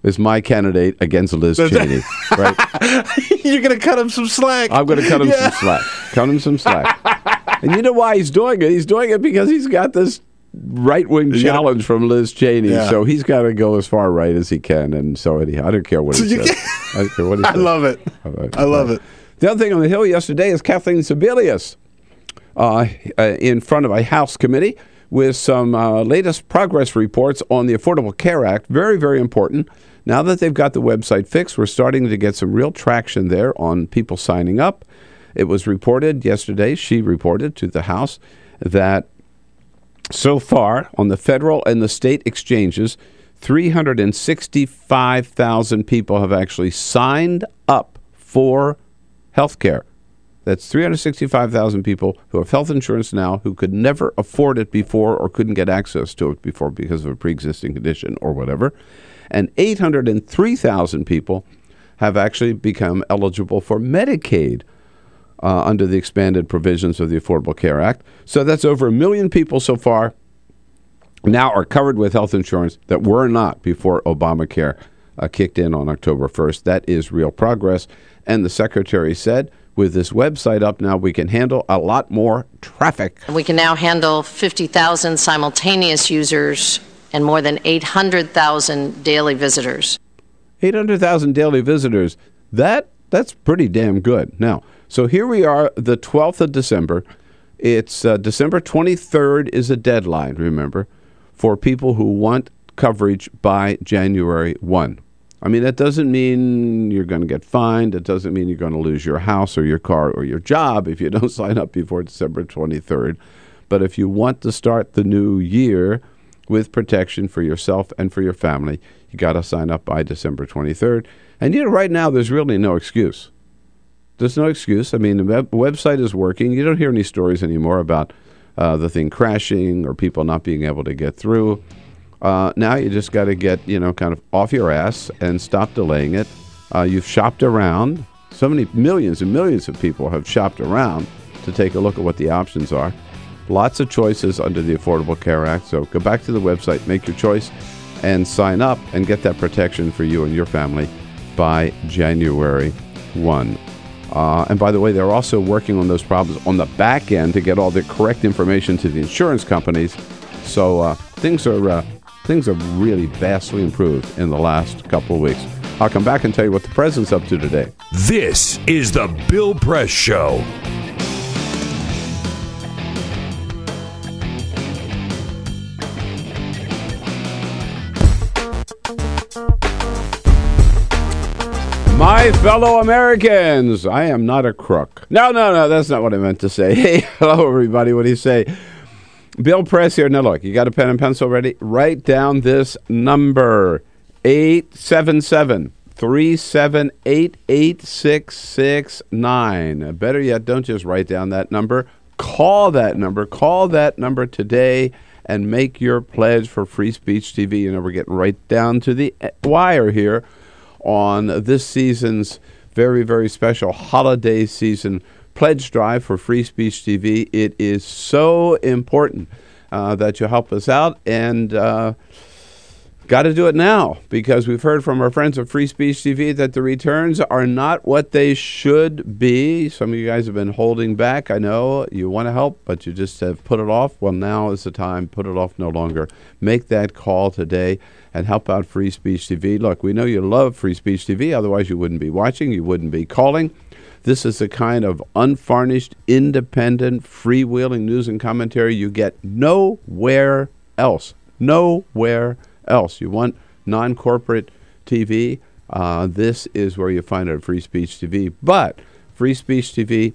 C: is my candidate against Liz Cheney. Right?
B: You're going to cut him some slack.
C: I'm going to cut him some slack. Cut him some slack. And you know why he's doing it? He's doing it because he's got this right-wing challenge from Liz Cheney. Yeah. So he's got to go as far right as he can. And so anyhow, I don't care what he says. I don't care what he says.
B: I love it. I love it.
C: The other thing on the Hill yesterday is Kathleen Sebelius in front of a House committee with some latest progress reports on the Affordable Care Act. Very, very important. Now that they've got the website fixed, we're starting to get some real traction there on people signing up. It was reported yesterday, she reported to the House, that so far on the federal and the state exchanges, 365,000 people have actually signed up for health care. That's 365,000 people who have health insurance now who could never afford it before or couldn't get access to it before because of a pre-existing condition or whatever. And 803,000 people have actually become eligible for Medicaid under the expanded provisions of the Affordable Care Act. So that's over 1 million people so far now are covered with health insurance that were not before Obamacare kicked in on October 1st. That is real progress. And the secretary said, with this website up now, we can handle a lot more traffic.
I: We can now handle 50,000 simultaneous users and more than 800,000 daily visitors.
C: 800,000 daily visitors. That's pretty damn good. Now, so here we are, the 12th of December. It's December 23rd is a deadline, remember, for people who want coverage by January 1. I mean, that doesn't mean you're going to get fined. It doesn't mean you're going to lose your house or your car or your job if you don't sign up before December 23rd. But if you want to start the new year with protection for yourself and for your family, you got to sign up by December 23rd. And, right now, there's really no excuse. There's no excuse. I mean, the website is working. You don't hear any stories anymore about the thing crashing or people not being able to get through. Now you just got to get, kind of off your ass and stop delaying it. You've shopped around. So many millions and millions of people have shopped around to take a look at what the options are. Lots of choices under the Affordable Care Act. So go back to the website, make your choice, and sign up and get that protection for you and your family by January 1. And by the way, they're also working on those problems on the back end to get all the correct information to the insurance companies. So things are really vastly improved in the last couple of weeks. I'll come back and tell you what the president's up to today.
D: This is the Bill Press Show.
C: My fellow Americans, I am not a crook. No, that's not what I meant to say. Hey, hello, everybody. What do you say? Bill Press here. Now, look, you got a pen and pencil ready? Write down this number, 877-378-8669. Better yet, don't just write down that number. Call that number. Call that number today and make your pledge for Free Speech TV. We're getting right down to the wire here on this season's very, very special holiday season pledge drive for Free Speech TV. It is so important that you help us out, and got to do it now, because we've heard from our friends at Free Speech TV that the returns are not what they should be. Some of you guys have been holding back. I know you want to help, but you just have put it off. Well, now is the time. Put it off no longer. Make that call today and help out Free Speech TV. Look, we know you love Free Speech TV. Otherwise, you wouldn't be watching. You wouldn't be calling. This is the kind of unvarnished, independent, freewheeling news and commentary you get nowhere else. Nowhere else. You want non-corporate TV? This is where you find it at Free Speech TV. But Free Speech TV,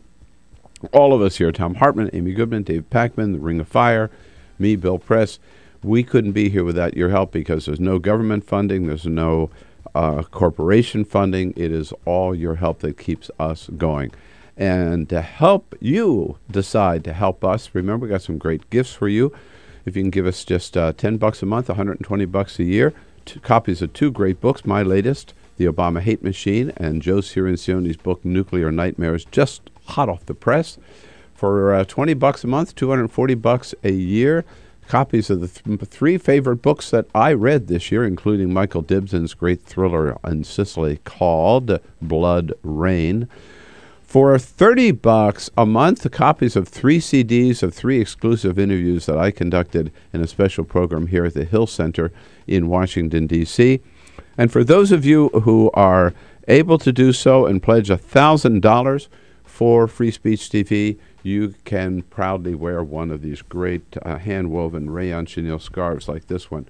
C: all of us here, Tom Hartman, Amy Goodman, Dave Packman, The Ring of Fire, me, Bill Press, we couldn't be here without your help, because there's no government funding, there's no corporation funding. It is all your help that keeps us going. And to help you decide to help us, remember, we got some great gifts for you. If you can give us just $10 a month, $120 a year, 2 copies of 2 great books, my latest, The Obama Hate Machine, and Joe Cirincione's book, Nuclear Nightmares, just hot off the press. For $20 a month, $240 a year, copies of the 3 favorite books that I read this year, including Michael Dibson's great thriller in Sicily called Blood Rain. For $30 a month, copies of 3 CDs of 3 exclusive interviews that I conducted in a special program here at the Hill Center in Washington, D.C. And for those of you who are able to do so and pledge $1,000 for Free Speech TV, you can proudly wear one of these great hand-woven rayon chenille scarves like this one,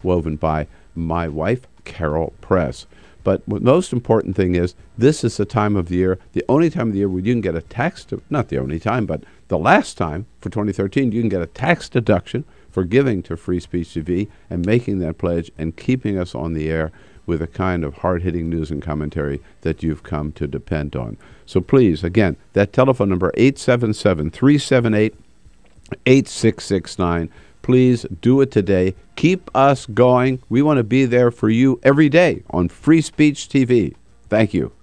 C: woven by my wife, Carol Press. But the most important thing is, this is the time of the year, the only time of the year where you can get a tax, not the only time, but the last time for 2013, you can get a tax deduction for giving to Free Speech TV and making that pledge and keeping us on the air with a kind of hard-hitting news and commentary that you've come to depend on. So please, again, that telephone number, 877-378-8669. Please do it today. Keep us going. We want to be there for you every day on Free Speech TV. Thank you.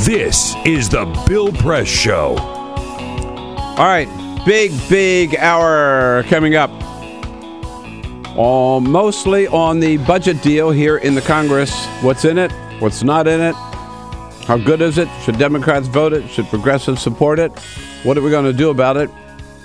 D: This is the Bill Press Show.
C: All right, big hour coming up. Mostly on the budget deal here in the Congress. What's in it? What's not in it? How good is it? Should Democrats vote it? Should progressives support it? What are we going to do about it?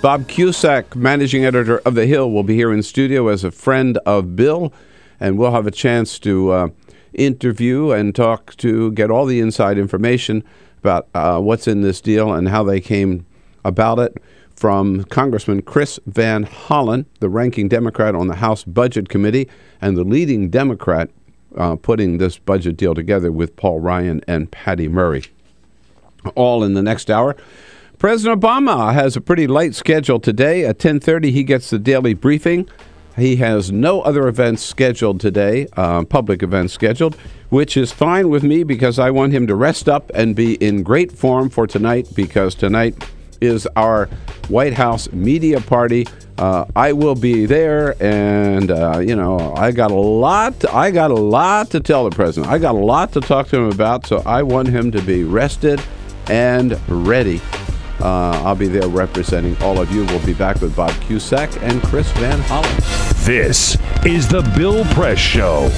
C: Bob Cusack, managing editor of The Hill, will be here in studio as a friend of Bill, and we'll have a chance to interview and get all the inside information about what's in this deal and how they came about it from Congressman Chris Van Hollen, the ranking Democrat on the House Budget Committee and the leading Democrat putting this budget deal together with Paul Ryan and Patty Murray. All in the next hour. President Obama has a pretty light schedule today. At 10:30, he gets the daily briefing. He has no other events scheduled today, public events scheduled, which is fine with me because I want him to rest up and be in great form for tonight, because tonight is our White House media party. I will be there, and I got a lot to tell the president. I got a lot to talk to him about, so I want him to be rested and ready. I'll be there representing all of you. We'll be back with Bob Cusack and Chris Van Hollen.
D: This is the Bill Press Show.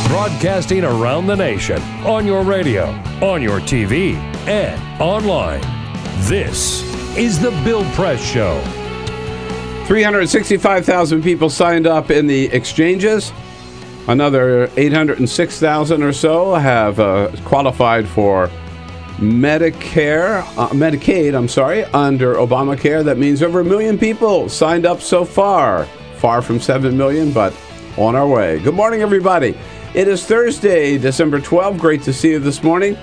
D: Broadcasting around the nation, on your radio, on your TV, and online. This is The Bill Press Show.
C: 365,000 people signed up in the exchanges. Another 806,000 or so have qualified for Medicaid, under Obamacare. That means over 1 million people signed up so far. Far from 7 million, but on our way. Good morning, everybody. It is Thursday, December 12th. Great to see you this morning.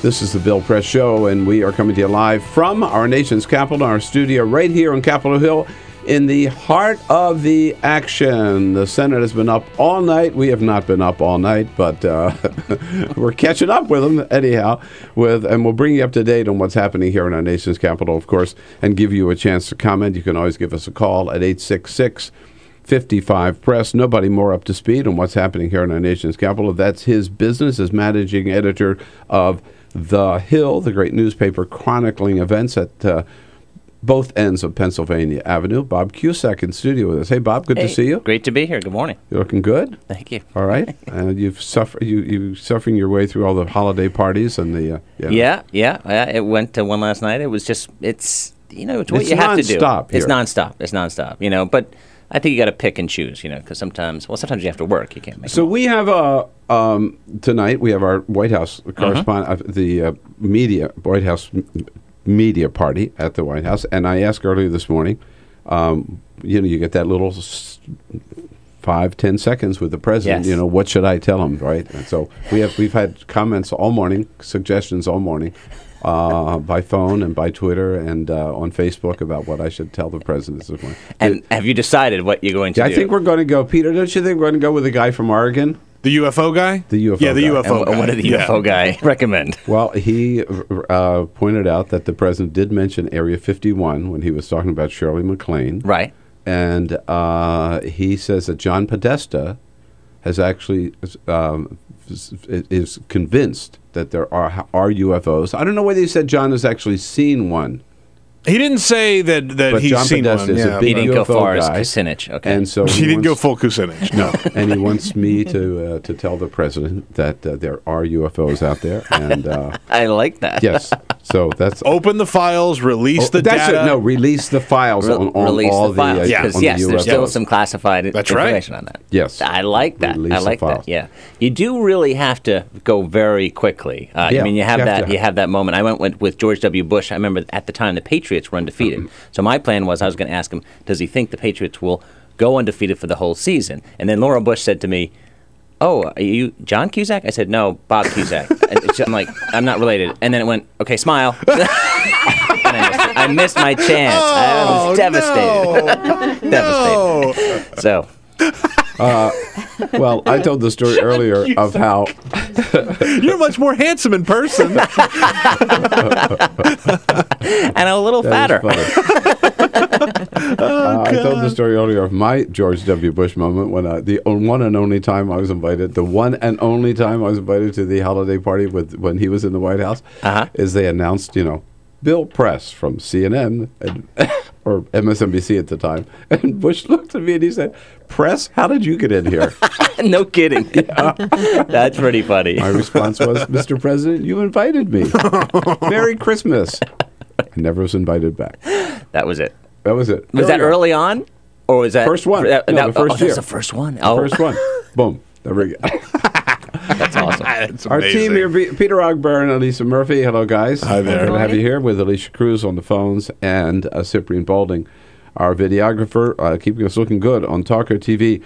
C: This is the Bill Press Show, and we are coming to you live from our nation's capital, our studio right here on Capitol Hill, in the heart of the action. The Senate has been up all night. We have not been up all night, but we're catching up with them anyhow. And we'll bring you up to date on what's happening here in our nation's capital, of course, and give you a chance to comment. You can always give us a call at 866-55-PRESS. Nobody more up to speed on what's happening here in our nation's capital. That's his business as managing editor of The Hill, the great newspaper chronicling events at both ends of Pennsylvania Avenue. Bob Cusack in studio with us. Hey, Bob, good to see you.
J: Great to be here. Good morning.
C: You're looking good.
J: Thank you.
C: All right. And you suffering your way through all the holiday parties and the
J: Yeah. It went to one last night. It was just it's what you have to do. It's nonstop. It's nonstop. But I think you got to pick and choose. Because sometimes you have to work. You can't make.
C: So we have tonight. We have our White House correspondent, the White House media party at the White House, and I asked earlier this morning. You get that little 5-10 seconds with the president.
J: Yes.
C: What should I tell him, right? And so we've had comments all morning, suggestions all morning, by phone and by Twitter and on Facebook about what I should tell the president this morning.
J: And have you decided what you're going to do?
C: I think we're going to go, Peter, don't you think we're going to go with the guy from Oregon?
B: The UFO guy?
C: The UFO
B: Yeah, the
C: guy.
B: UFO guy.
J: And what did the UFO guy recommend?
C: Well, he pointed out that the president did mention Area 51 when he was talking about Shirley MacLaine.
J: Right.
C: And he says that John Podesta has actually is convinced that there are UFOs. I don't know whether he said John has actually seen one.
B: He didn't say that
C: But
B: he's
C: John
B: seen
C: Podesta
B: one.
C: is
B: Yeah.
C: a big
J: He didn't go
C: UFO
J: far as
C: guy.
J: Kucinich. Okay.
C: And so
B: He didn't go full Kucinich.
C: No, and he wants me to tell the president that there are UFOs out there, and
J: I like that.
C: yes, so that's
B: Open the files, release the
C: that's
B: data.
C: it. No, release the files on
J: Release
C: all
J: the files.
C: the
J: Because
C: on the
J: yes, there's still
C: UFOs.
J: some classified
B: That's right.
J: information on that.
C: Yes,
J: I like that.
C: Release
J: I
C: the
J: like that.
C: files.
J: Yeah, you do really have to go very quickly. I
C: Yeah,
J: mean, you have
C: you have
J: that.
C: to.
J: You have that moment. I went with George W. Bush. I remember at the time the Patriots were undefeated. So my plan was I was going to ask him, does he think the Patriots will go undefeated for the whole season? And then Laura Bush said to me, "Oh, are you John Cusack?" I said, "No, Bob Cusack." I'm like, "I'm not related." And then it went, "Okay, smile." And I missed my chance. I was devastated. Devastated. So.
C: well, I told the story earlier of how
B: You're much more handsome in person.
J: And a little fatter.
C: I told the story earlier of my George W. Bush moment when the one and only time I was invited, the one and only time I was invited to the holiday party when he was in the White House, is they announced, Bill Press from CNN or MSNBC at the time, and Bush looked at me and he said, "Press, how did you get in here?"
J: No kidding. That's pretty funny.
C: My response was, "Mr. President, you invited me. Merry Christmas." I never was invited back.
J: That was it.
C: That was it.
J: Was that early on, or was that
C: first one?
J: No,
C: the first year.
J: That was the first one.
C: The first one. Boom. There we go.
J: That's awesome.
B: That's
C: Our team here, Peter Ogbar and Elisa Murphy. Hello, guys.
B: Hi there.
C: Good to have you here with Alicia Cruz on the phones and Cyprian Balding, our videographer, keeping us looking good on TawkrTV.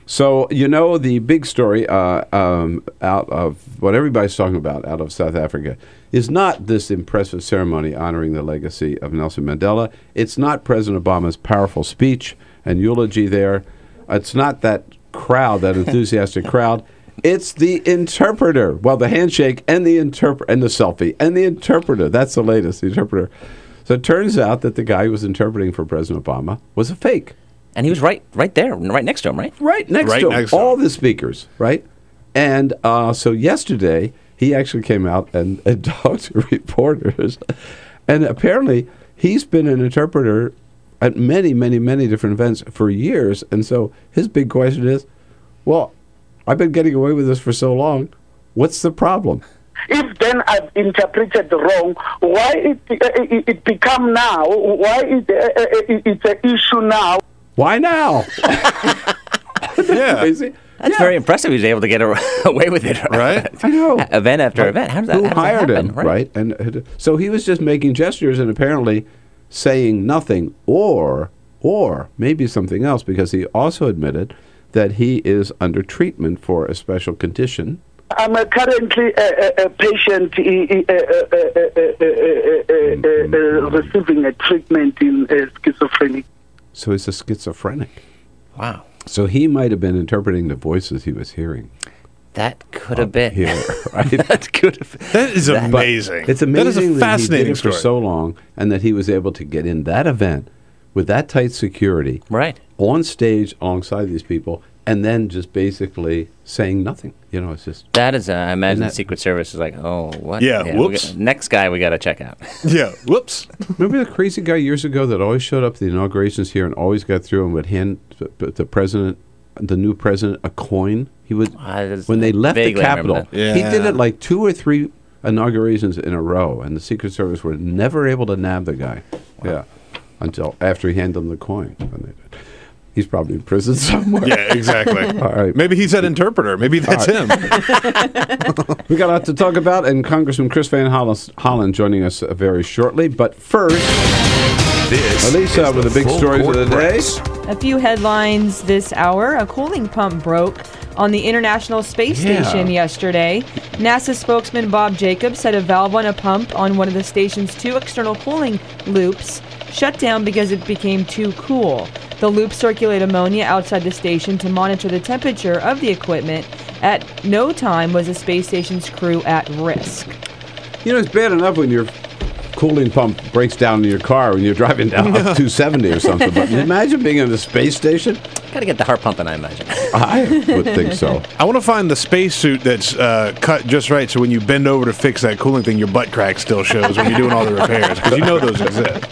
C: So, the big story out of what everybody's talking about out of South Africa is not this impressive ceremony honoring the legacy of Nelson Mandela. It's not President Obama's powerful speech and eulogy there. It's not that crowd, that enthusiastic crowd. It's the interpreter. Well, the handshake and the and the selfie and the interpreter. That's the latest, the interpreter. So it turns out that the guy who was interpreting for President Obama was a fake.
J: And he was right there, right next to him, right?
C: Right next to him. All the speakers, right? And so yesterday, he actually came out and talked to reporters. And apparently, he's been an interpreter at many, many, many different events for years. And so his big question is, well, I've been getting away with this for so long. What's the problem?
K: If then I've interpreted wrong, why it become now? Why it's an issue now?
C: Why now?
B: Yeah.
J: That's very impressive. He was able to get away with it,
B: right?
C: I know.
J: Event after event. How does that
C: Who
J: how does that
C: hired
J: happen?
C: him, right? And so he was just making gestures and apparently saying nothing, or maybe something else, because he also admitted that he is under treatment for a special condition.
K: I'm currently a patient receiving a treatment in schizophrenia.
C: So he's a schizophrenic.
J: Wow.
C: So he might have been interpreting the voices he was hearing.
J: That could have been.
C: Here, right?
J: That could have been.
B: That is amazing.
C: It's amazing
B: that is a fascinating
C: he did it
B: story.
C: for so long and that he was able to get in that event with that tight security,
J: right,
C: on stage alongside these people, and then just basically saying nothing. It's just...
J: That is, I imagine the Secret Service is like, oh, what?
B: Yeah, whoops.
J: Next guy we got to check out.
B: Yeah, whoops.
C: Remember the crazy guy years ago that always showed up at the inaugurations here and always got through and would hand the president, the new president, a coin? He would, when they left the Capitol, he did it like 2 or 3 inaugurations in a row, and the Secret Service were never able to nab the guy. Wow. Yeah, until after he handed them the coin. He's probably in prison somewhere.
B: Yeah, exactly.
C: All right.
B: Maybe he's that interpreter. Maybe that's him.
C: We got a lot to talk about, and Congressman Chris Van Hollen joining us very shortly. But first...
L: This
C: Elisa with the big stories of the day.
A: A few headlines this hour. A cooling pump broke on the International Space Station yesterday. NASA spokesman Bob Jacobs said a valve on a pump on one of the station's 2 external cooling loops shut down because it became too cool. The loops circulate ammonia outside the station to monitor the temperature of the equipment. At no time was the space station's crew at risk.
C: You know, it's bad enough when your cooling pump breaks down in your car when you're driving down 270 or something, but imagine being in the space station.
J: Got to get the heart pumping, I imagine.
C: I would think so.
B: I want to find the spacesuit that's cut just right, so when you bend over to fix that cooling thing, your butt crack still shows when you're doing all the repairs, because you know those exist.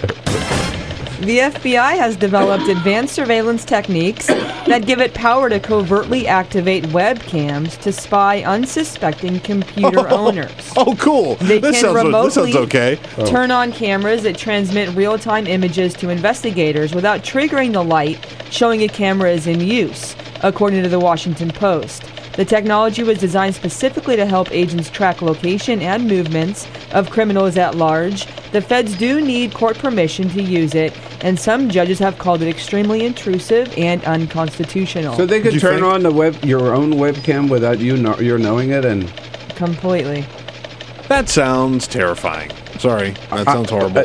A: The FBI has developed advanced surveillance techniques that give it power to covertly activate webcams to spy unsuspecting computer owners.
B: Oh, cool.
A: They
B: this
A: can remotely
B: sounds okay.
A: turn on cameras that transmit real-time images to investigators without triggering the light showing a camera is in use, according to the Washington Post. The technology was designed specifically to help agents track location and movements of criminals at large. The feds do need court permission to use it, and some judges have called it extremely intrusive and unconstitutional.
C: So they could turn on your own webcam without you're knowing it, and
A: completely.
B: That sounds terrifying. Sorry, that sounds horrible.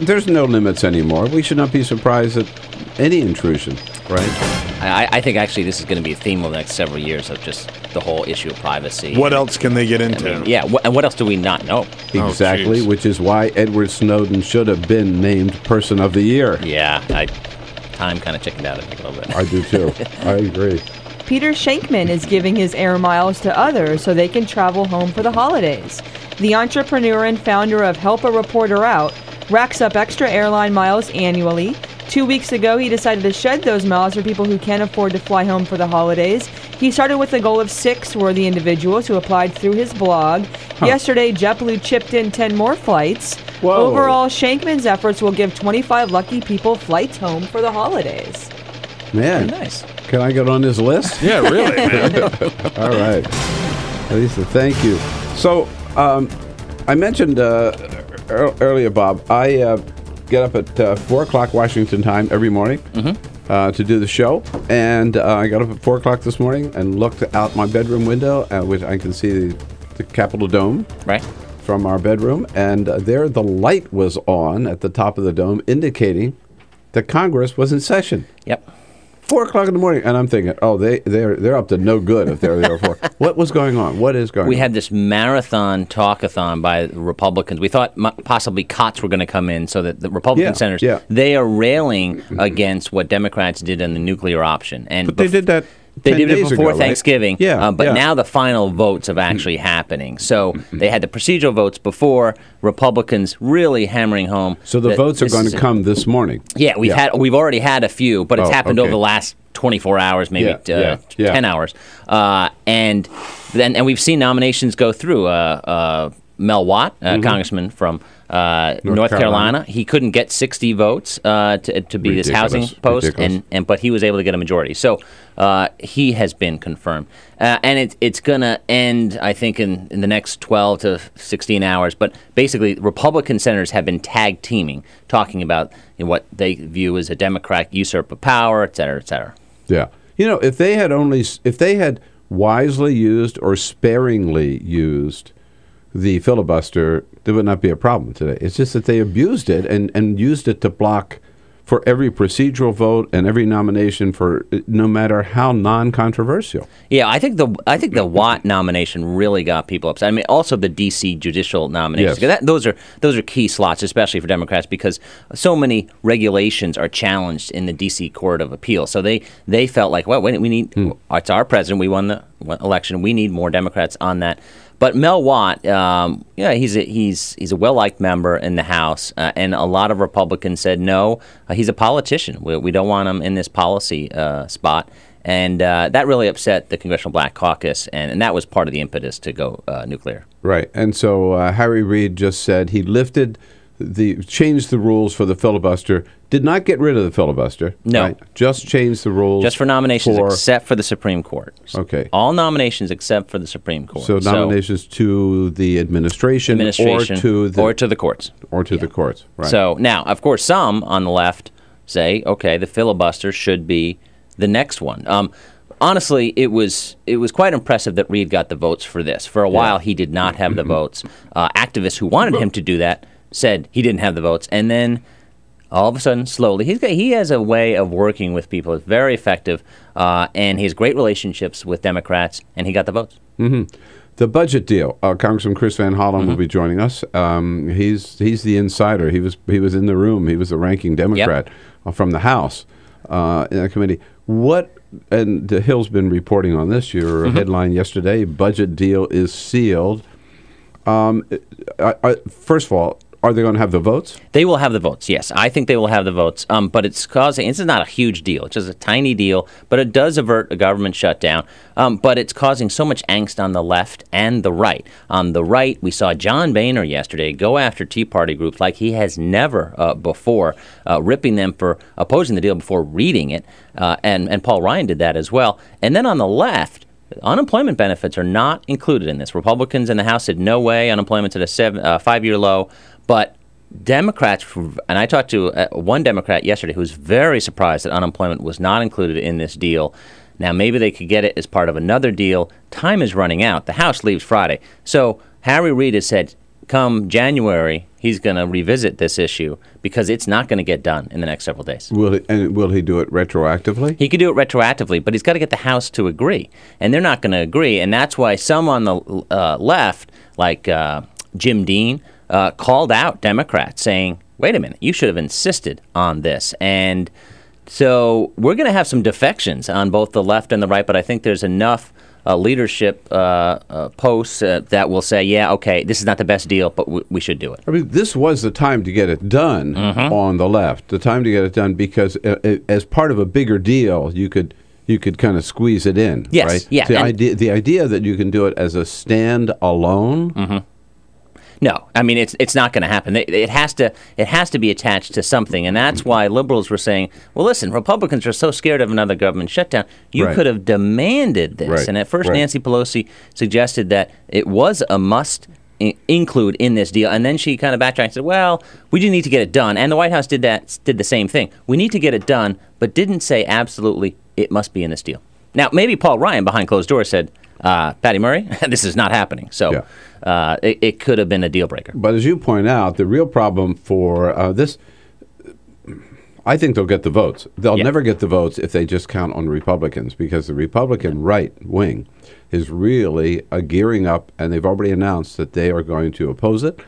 C: There's no limits anymore. We should not be surprised at any intrusion, right?
J: I think actually this is going to be a theme over the next several years of just the whole issue of privacy.
B: What else can they get into?
J: And what else do we not know?
C: Exactly, which is why Edward Snowden should have been named Person of the Year.
J: Yeah, time kind of chickened out of me a little bit.
C: I do too. I agree.
A: Peter Shankman is giving his air miles to others so they can travel home for the holidays. The entrepreneur and founder of Help a Reporter Out racks up extra airline miles annually. 2 weeks ago, he decided to shed those miles for people who can't afford to fly home for the holidays. He started with a goal of 6 worthy individuals who applied through his blog. Yesterday, JetBlue chipped in 10 more flights.
C: Whoa.
A: Overall, Shankman's efforts will give 25 lucky people flights home for the holidays.
C: Man,
J: nice.
C: Can I get on this list?
B: Yeah, really, man.
C: All right. Lisa, thank you. So, I mentioned earlier, Bob, I get up at 4 o'clock Washington time every morning to do the show. And I got up at 4 o'clock this morning and looked out my bedroom window, which I can see the Capitol Dome from our bedroom. And there the light was on at the top of the dome, indicating that Congress was in session.
J: Yep.
C: 4 o'clock in the morning, and I'm thinking, they're up to no good if they're there for. What was going on? What is going on?
J: We had this marathon talkathon by the Republicans. We thought possibly COTS were going to come in, so that the Republican senators, they are railing against what Democrats did on the nuclear option.
C: But they did that.
J: They did it before
C: ago,
J: Thanksgiving,
C: right?
J: But now the final votes have actually happening. So they had the procedural votes before, Republicans really hammering home.
C: So the votes are going to come this morning.
J: Yeah, we've already had a few, but it's happened over the last 24 hours, maybe 10 hours. And we've seen nominations go through. Mel Watt, Congressman from North Carolina, he couldn't get 60 votes to be this housing post, but he was able to get a majority. So he has been confirmed. And it's going to end, I think, in the next 12 to 16 hours. But basically, Republican senators have been tag teaming, talking about what they view as a Democrat usurp of power, et cetera, et cetera.
C: Yeah. You know, if they had wisely used or sparingly used the filibuster, there would not be a problem today. It's just that they abused it and used it to block for every procedural vote and every nomination for no matter how non-controversial.
J: Yeah, I think the Watt nomination really got people upset. I mean, also the D.C. judicial nominations.
C: Yes.
J: Those are key slots, especially for Democrats, because so many regulations are challenged in the D.C. Court of Appeal. So they felt like, well, we need it's our president. We won the election. We need more Democrats on that. But Mel Watt, he's a well-liked member in the House, and a lot of Republicans said no. He's a politician. We don't want him in this policy spot, and that really upset the Congressional Black Caucus, and that was part of the impetus to go nuclear.
C: Right, and so Harry Reid just said he lifted changed the rules for the filibuster. Did not get rid of the filibuster.
J: No.
C: Right? Just changed the rules.
J: Just for nominations except for the Supreme Court.
C: Okay.
J: All nominations except for the Supreme Court.
C: So nominations to the administration or to the
J: courts.
C: Or to the courts. Right.
J: So now, of course, some on the left say, okay, the filibuster should be the next one. Honestly, it was quite impressive that Reid got the votes for this. For a while, he did not have the votes. Activists who wanted him to do that said he didn't have the votes, and then all of a sudden, slowly, he has a way of working with people. It's very effective, and he has great relationships with Democrats, and he got the votes.
C: Mm-hmm. The budget deal. Congressman Chris Van Hollen will be joining us. He's the insider. He was in the room. He was the ranking Democrat from the House in the committee. And the Hill's been reporting on this. Your headline yesterday: budget deal is sealed. First of all, are they going to have the votes?
J: They will have the votes, yes. I think they will have the votes. But it's causing, this is not a huge deal. It's just a tiny deal, but it does avert a government shutdown. But it's causing so much angst on the left and the right. On the right, we saw John Boehner yesterday go after Tea Party groups like he has never before, ripping them for opposing the deal before reading it. And Paul Ryan did that as well. And then on the left, unemployment benefits are not included in this. Republicans in the House said, no way, unemployment's at a 5-year low. But Democrats, and I talked to one Democrat yesterday who was very surprised that unemployment was not included in this deal. Now, maybe they could get it as part of another deal. Time is running out. The House leaves Friday. So Harry Reid has said, come January, he's going to revisit this issue because it's not going to get done in the next several days.
C: Will he do it retroactively?
J: He could do it retroactively, but he's got to get the House to agree. And they're not going to agree. And that's why some on the left, like Jim Dean, called out Democrats saying, wait a minute, you should have insisted on this. And so we're going to have some defections on both the left and the right, but I think there's enough leadership posts that will say, yeah, okay, this is not the best deal, but we should do it.
C: I mean, this was the time to get it done on the left, the time to get it done because as part of a bigger deal, you could kind of squeeze it in,
J: yes,
C: right?
J: Yeah.
C: The idea that you can do it as a stand-alone.
J: No, I mean it's not going to happen. It has to be attached to something, and that's why liberals were saying, "Well, listen, Republicans are so scared of another government shutdown. You could have demanded this."
C: Right.
J: And at first, Nancy Pelosi suggested that it was a must include in this deal, and then she kind of backtracked and said, "Well, we do need to get it done." And the White House did the same thing. We need to get it done, but didn't say absolutely it must be in this deal. Now, maybe Paul Ryan behind closed doors said, Patty Murray, this is not happening. So it could have been a deal breaker.
C: But as you point out, the real problem for this, I think they'll get the votes. They'll never get the votes if they just count on Republicans because the Republican right wing is really gearing up, and they've already announced that they are going to oppose it.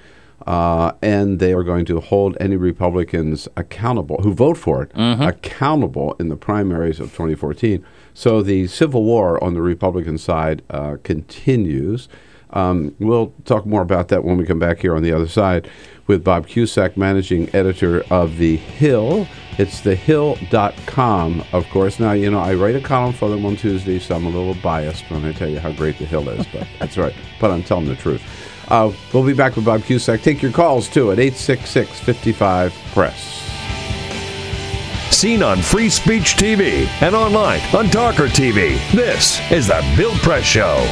C: And they are going to hold any Republicans accountable who vote for it accountable in the primaries of 2014. So the civil war on the Republican side continues. We'll talk more about that when we come back here on the other side with Bob Cusack, managing editor of The Hill. It's thehill.com, of course. Now, you know, I write a column for them on Tuesday, so I'm a little biased when I tell you how great The Hill is, but that's right. But I'm telling the truth. We'll be back with Bob Cusack. Take your calls, too, at 866-55-PRESS.
D: Seen on Free Speech TV and online on TawkrTV. This is the Bill Press Show.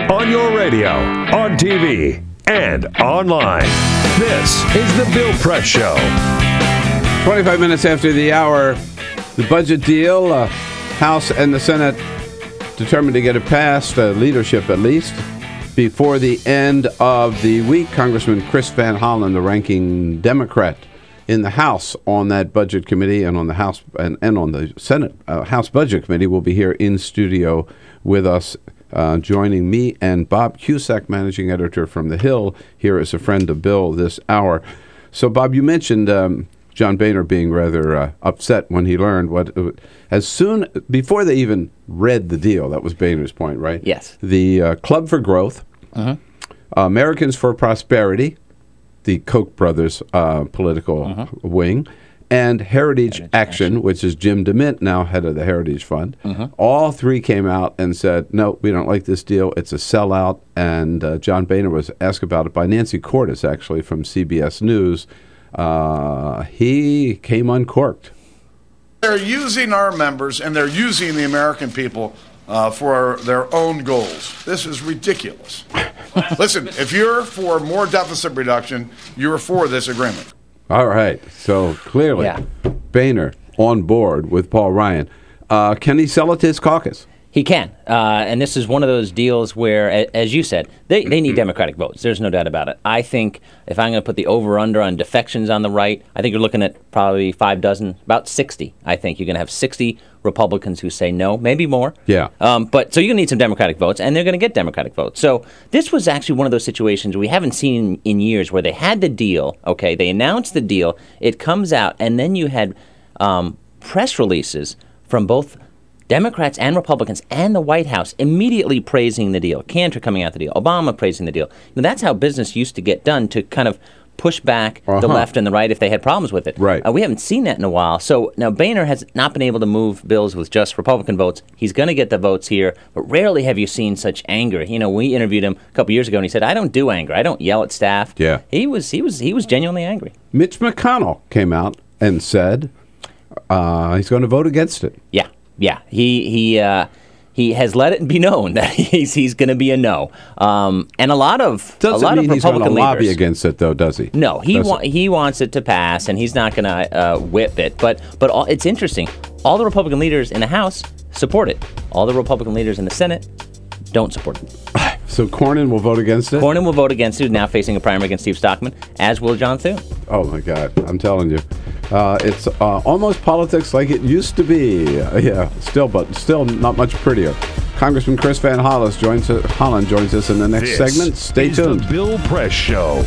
D: On your radio, on TV, and online. This is The Bill Press Show.
C: 25 minutes after the hour, the budget deal, House and the Senate determined to get it passed, leadership at least, before the end of the week. Congressman Chris Van Hollen, the ranking Democrat in the House on that budget committee and on the House and on the Senate House Budget Committee, will be here in studio with us. Joining me and Bob Cusack, managing editor from The Hill, here as a friend of Bill this hour. So, Bob, you mentioned John Boehner being rather upset when he learned before they even read the deal. That was Boehner's point, right?
J: Yes.
C: The Club for Growth, Americans for Prosperity, the Koch brothers political wing, and Heritage Action, which is Jim DeMint, now head of the Heritage Fund. All three came out and said, no, we don't like this deal. It's a sellout. And John Boehner was asked about it by Nancy Cordes, actually, from CBS News. He came uncorked.
F: They're using our members and they're using the American people for their own goals. This is ridiculous. Listen, if you're for more deficit reduction, you're for this agreement.
C: All right. So clearly, Boehner on board with Paul Ryan. Can he sell it to his caucus?
J: He can. And this is one of those deals where, as you said, they need Democratic votes. There's no doubt about it. I think if I'm going to put the over-under on defections on the right, I think you're looking at probably 5 dozen, about 60. I think you're going to have 60 Republicans who say no, maybe more.
C: Yeah.
J: But so you're going to need some Democratic votes, and they're going to get Democratic votes. So this was actually one of those situations we haven't seen in years where they had the deal, okay, they announced the deal, it comes out, and then you had press releases from both Democrats and Republicans and the White House immediately praising the deal. Cantor coming out the deal. Obama praising the deal. That's how business used to get done, to kind of push back the left and the right if they had problems with it.
C: Right.
J: We haven't seen that in a while. So now Boehner has not been able to move bills with just Republican votes. He's going to get the votes here, but rarely have you seen such anger. We interviewed him a couple years ago, and he said, "I don't do anger. I don't yell at staff."
C: Yeah.
J: He was genuinely angry.
C: Mitch McConnell came out and said he's going to vote against it.
J: Yeah. Yeah, he He has let it be known that he's going to be a no. And a lot of
C: Doesn't mean
J: of
C: he's going to
J: Republican
C: lobby
J: leaders,
C: against it, though, does he?
J: No, he wants it to pass, and he's not going to whip it. But it's interesting. All the Republican leaders in the House support it. All the Republican leaders in the Senate don't support it.
C: So Cornyn will vote against it?
J: Cornyn will vote against it, now facing a primary against Steve Stockman, as will John Thune.
C: Oh, my God. I'm telling you. It's almost politics like it used to be. But still not much prettier. Congressman Chris Van Hollen joins us in the next segment. Stay tuned.
D: The Bill Press Show.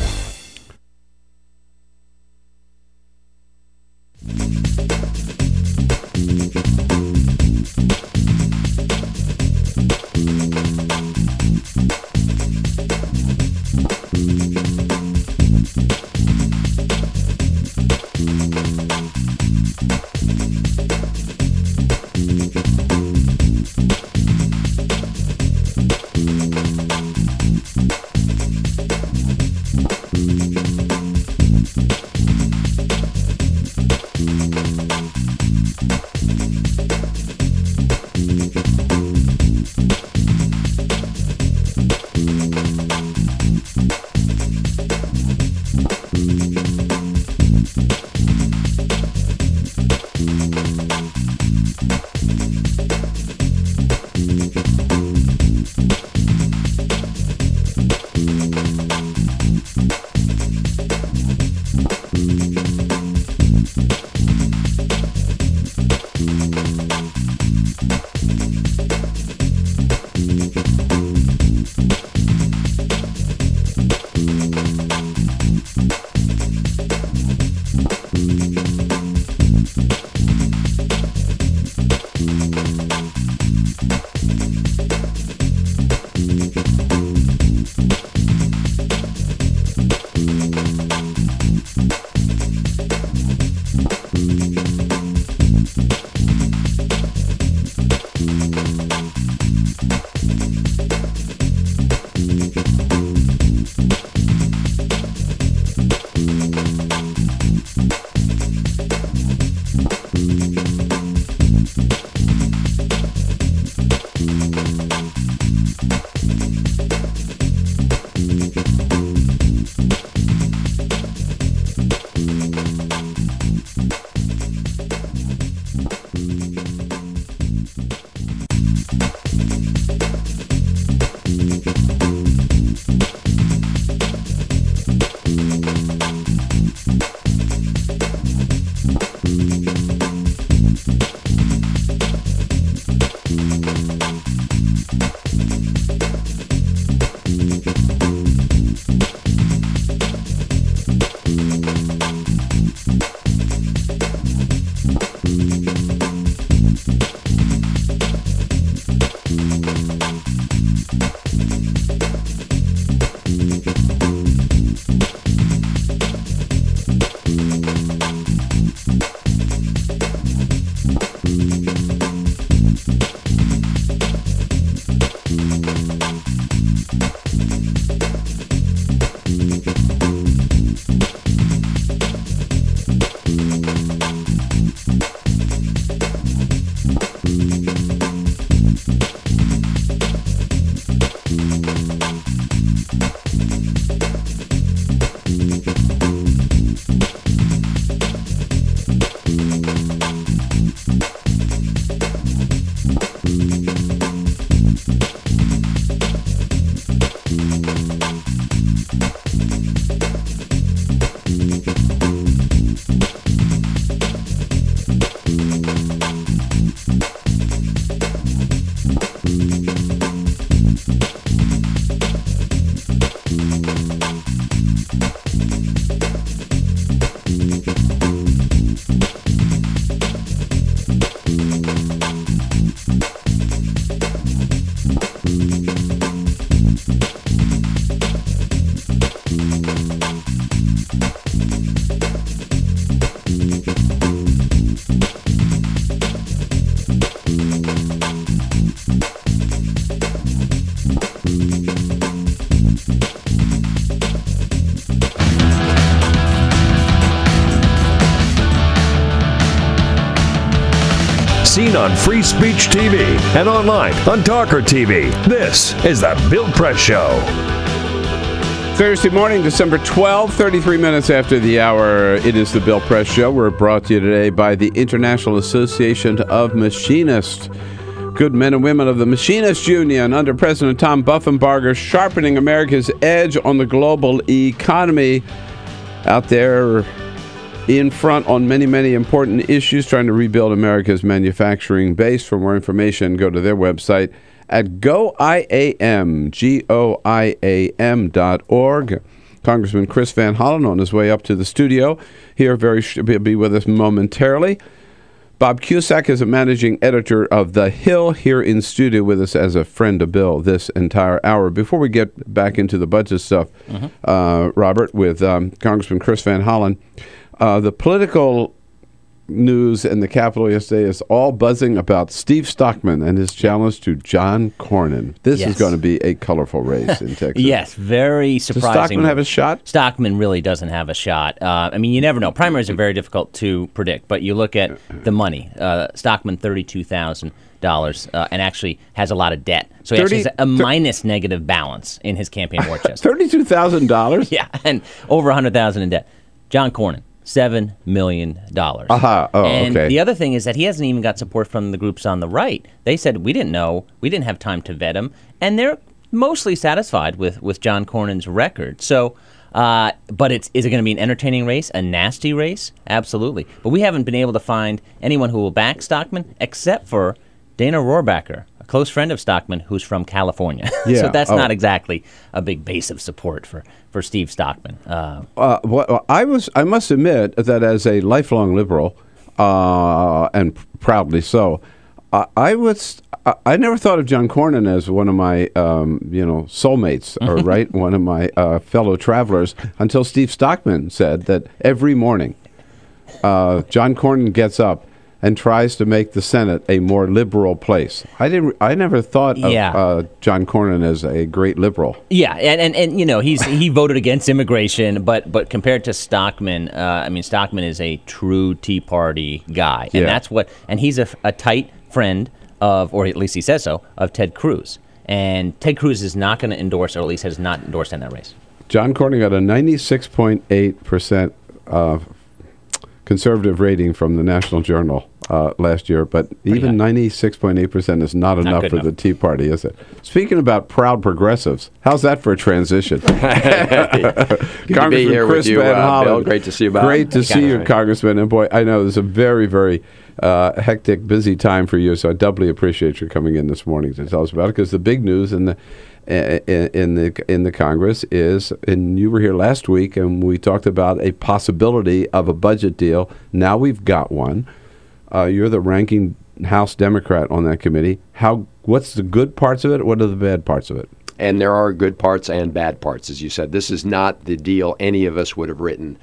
D: seen on Free Speech TV and online on TawkrTV. This is the Bill Press Show.
C: Thursday morning, December 12, 33 minutes after the hour. It is the Bill Press Show. We're brought to you today by the International Association of Machinists. Good men and women of the Machinists Union under President Tom Buffenbarger, sharpening America's edge on the global economy. Out there in front on many, many important issues, trying to rebuild America's manufacturing base. For more information, go to their website at goiam.org. Congressman Chris Van Hollen on his way up to the studio here, will be with us momentarily. Bob Cusack is a managing editor of The Hill, here in studio with us as a friend of Bill this entire hour. Before we get back into the budget stuff, Robert, with Congressman Chris Van Hollen, the political news in the Capitol yesterday is all buzzing about Steve Stockman and his challenge to John Cornyn. This is going to be a colorful race in Texas.
J: Yes, very surprising.
C: Does Stockman have a shot?
J: Stockman really doesn't have a shot. I mean, you never know. Primaries are very difficult to predict, but you look at the money. Stockman, $32,000, and actually has a lot of debt. So he actually has a minus negative balance in his campaign war chest.
C: $32,000?
J: Yeah, and over $100,000 in debt. John Cornyn, $7 million. And the other thing is that he hasn't even got support from the groups on the right. They said, we didn't know, we didn't have time to vet him, and they're mostly satisfied with John Cornyn's record. So, but is it going to be an entertaining race, a nasty race? Absolutely. But we haven't been able to find anyone who will back Stockman except for Dana Rohrabacher, a close friend of Stockman who's from California.
C: Yeah.
J: So that's not exactly a big base of support for Steve Stockman.
C: Well, I must admit that as a lifelong liberal, and proudly so, I never thought of John Cornyn as one of my soulmates, or right, one of my fellow travelers, until Steve Stockman said that every morning John Cornyn gets up and tries to make the Senate a more liberal place. I never thought of John Cornyn as a great liberal.
J: Yeah, and he voted against immigration, but compared to Stockman, Stockman is a true Tea Party guy, and that's what. And he's a tight friend of, or at least he says so, of Ted Cruz. And Ted Cruz is not going to endorse, or at least has not endorsed in that race.
C: John Cornyn got a 96.8% conservative rating from the National Journal last year, but even 96.8% is not enough for the Tea Party, is it? Speaking about proud progressives, how's that for a transition?
L: Good to be here with you, Bill. Great to see you, Bob.
C: Great to see you, Congressman. And boy, I know this is a very, very hectic, busy time for you, so I doubly appreciate your coming in this morning to tell us about it, because the big news in the Congress is, and you were here last week, and we talked about a possibility of a budget deal. Now we've got one. You're the ranking House Democrat on that committee. What's the good parts of it? What are the bad parts of it?
L: And there are good parts and bad parts, as you said. This is not the deal any of us would have written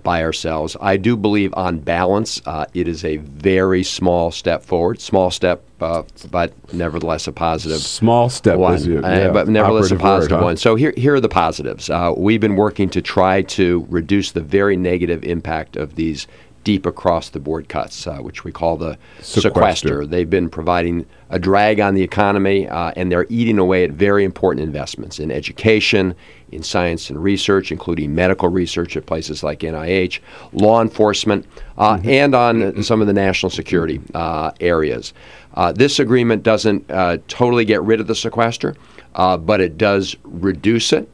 L: by ourselves. I do believe, on balance, it is a very small step forward. Small step, but nevertheless a positive
C: small step
L: one. But nevertheless a positive one. So here are the positives. We've been working to try to reduce the very negative impact of these deep across-the-board cuts, which we call the sequester. They've been providing a drag on the economy, and they're eating away at very important investments in education, in science and research, including medical research at places like NIH, law enforcement, and on some of the national security areas. This agreement doesn't totally get rid of the sequester, but it does reduce it,